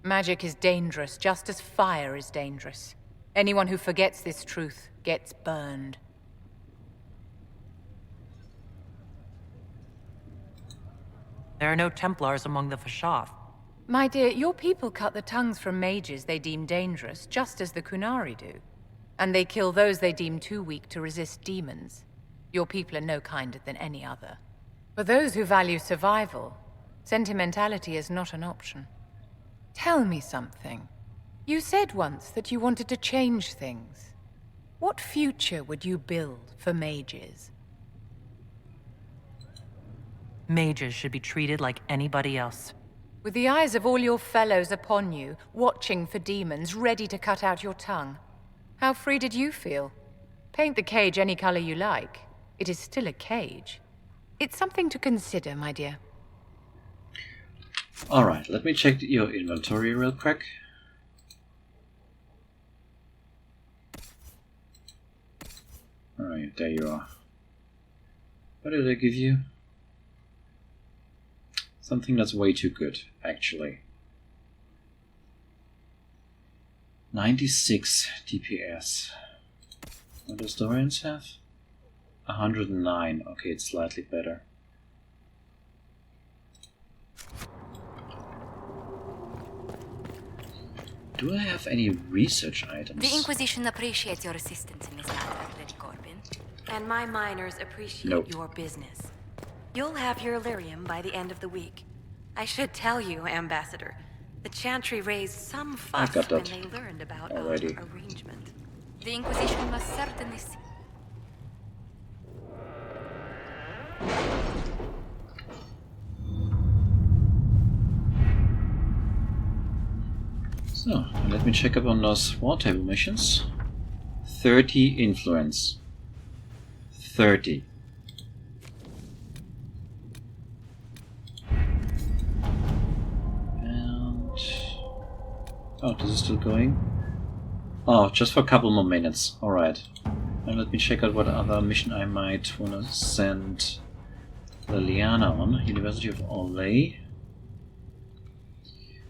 Magic is dangerous, just as fire is dangerous. Anyone who forgets this truth gets burned. There are no Templars among the Vashoth. My dear, your people cut the tongues from mages they deem dangerous, just as the Kunari do. And they kill those they deem too weak to resist demons. Your people are no kinder than any other. For those who value survival, sentimentality is not an option. Tell me something. You said once that you wanted to change things. What future would you build for mages? Mages should be treated like anybody else. With the eyes of all your fellows upon you, watching for demons, ready to cut out your tongue. How free did you feel? Paint the cage any color you like. It is still a cage. It's something to consider, my dear. Alright, let me check your inventory real quick. Alright, there you are. What did I give you? Something that's way too good, actually. 96 DPS. What does Dorian's have? 109. Okay, it's slightly better. Do I have any research items? The Inquisition appreciates your assistance in this matter, Lady Corbin. And my miners appreciate your business. You'll have your Illyrium by the end of the week. I should tell you, Ambassador, the Chantry raised some fuss when they learned about our arrangement. The Inquisition must certainly see. So, let me check up on those war table missions. 30 influence. 30. Oh, this is still going? Oh, just for a couple more minutes. Alright. And let me check out what other mission I might want to send Liliana on. University of Orlais.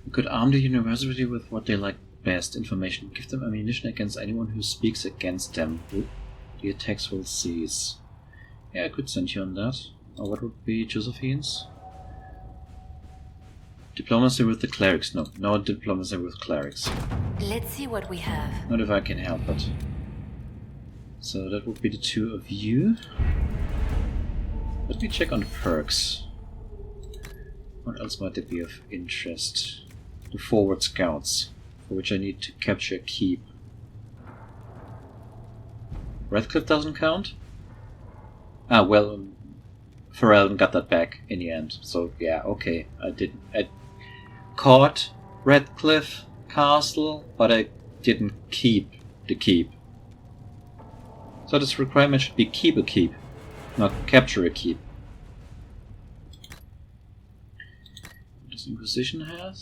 We could arm the university with what they like best. Information. Give them ammunition against anyone who speaks against them. The attacks will cease. Yeah, I could send you on that. Or what would be Josephine's? Diplomacy with the clerics. No, no diplomacy with clerics. Let's see what we have. Not if I can help it. So that would be the two of you. Let me check on the perks. What else might there be of interest? The forward scouts, for which I need to capture a keep. Redcliffe doesn't count? Ah, well, Ferelden got that back in the end. So yeah, okay. I caught Redcliffe Castle, but I didn't keep the keep. So this requirement should be keep a keep, not capture a keep. What does Inquisition have?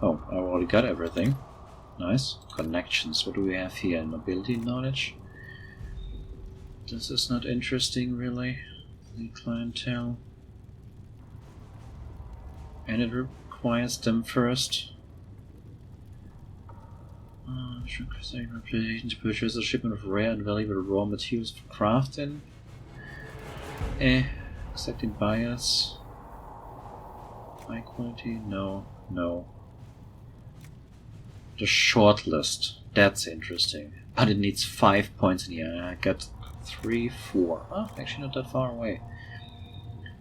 Oh, I already got everything. Nice. Connections. What do we have here? Nobility knowledge. This is not interesting, really. The clientele. And it requires them first. Reputation to purchase a shipment of rare and valuable raw materials for crafting. Accepting buyers. High quality? No, no. The shortlist. That's interesting. But it needs 5 points in here. I got 3, 4. Oh, actually not that far away.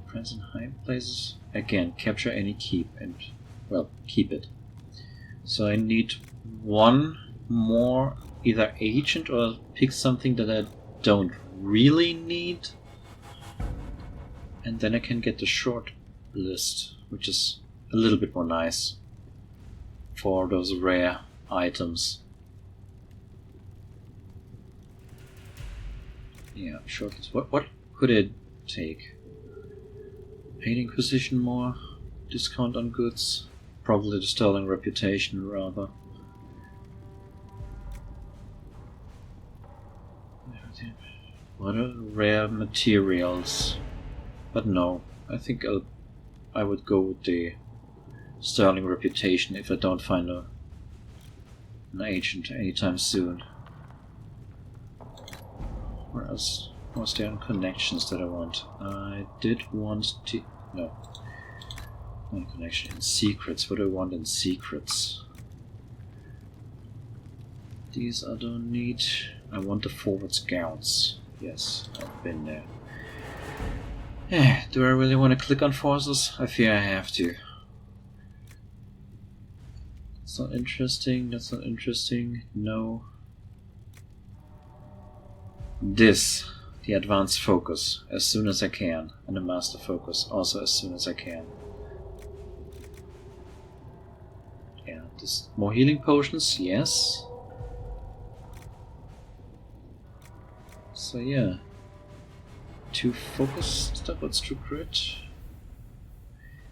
Friends in high places. Again, capture any keep and, well, keep it. So I need one more either agent or pick something that I don't really need. And then I can get the short list, which is a little bit more nice for those rare items. Yeah, short list. What could it take? Paid Inquisition more? Discount on goods? Probably the sterling reputation, rather. What are rare materials? But no, I think I would go with the sterling reputation if I don't find an agent anytime soon. Where else was there connections that I want? I did want to... no. Connection in secrets. What do I want in secrets? These I don't need. I want the forward scouts. Yes, I've been there. Do I really want to click on forces? I fear I have to. That's not interesting. That's not interesting. No. This. The advanced focus. As soon as I can. And the master focus. Also as soon as I can. Yeah. This, more healing potions. Yes. So yeah. 2 focus stuff. What's true crit?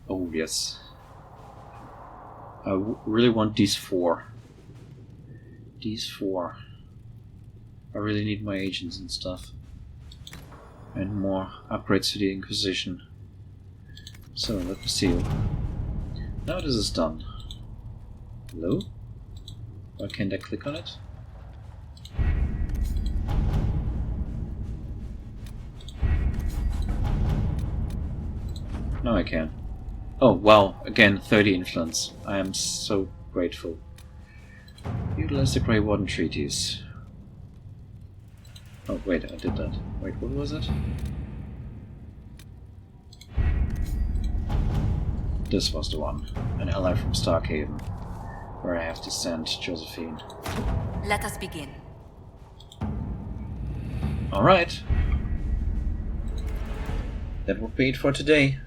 Oh yes. I really want these 4. These 4. I really need my agents and stuff. And more upgrades to the Inquisition. So let me see. Now this is done. Hello? Why can't I click on it? Now I can. Oh wow, again 30 influence. I am so grateful. Utilize the Grey Warden treaties. Oh wait, I did that. Wait, what was it? This was the one. An ally from Starkhaven, where I have to send Josephine. Let us begin. Alright. That would be it for today.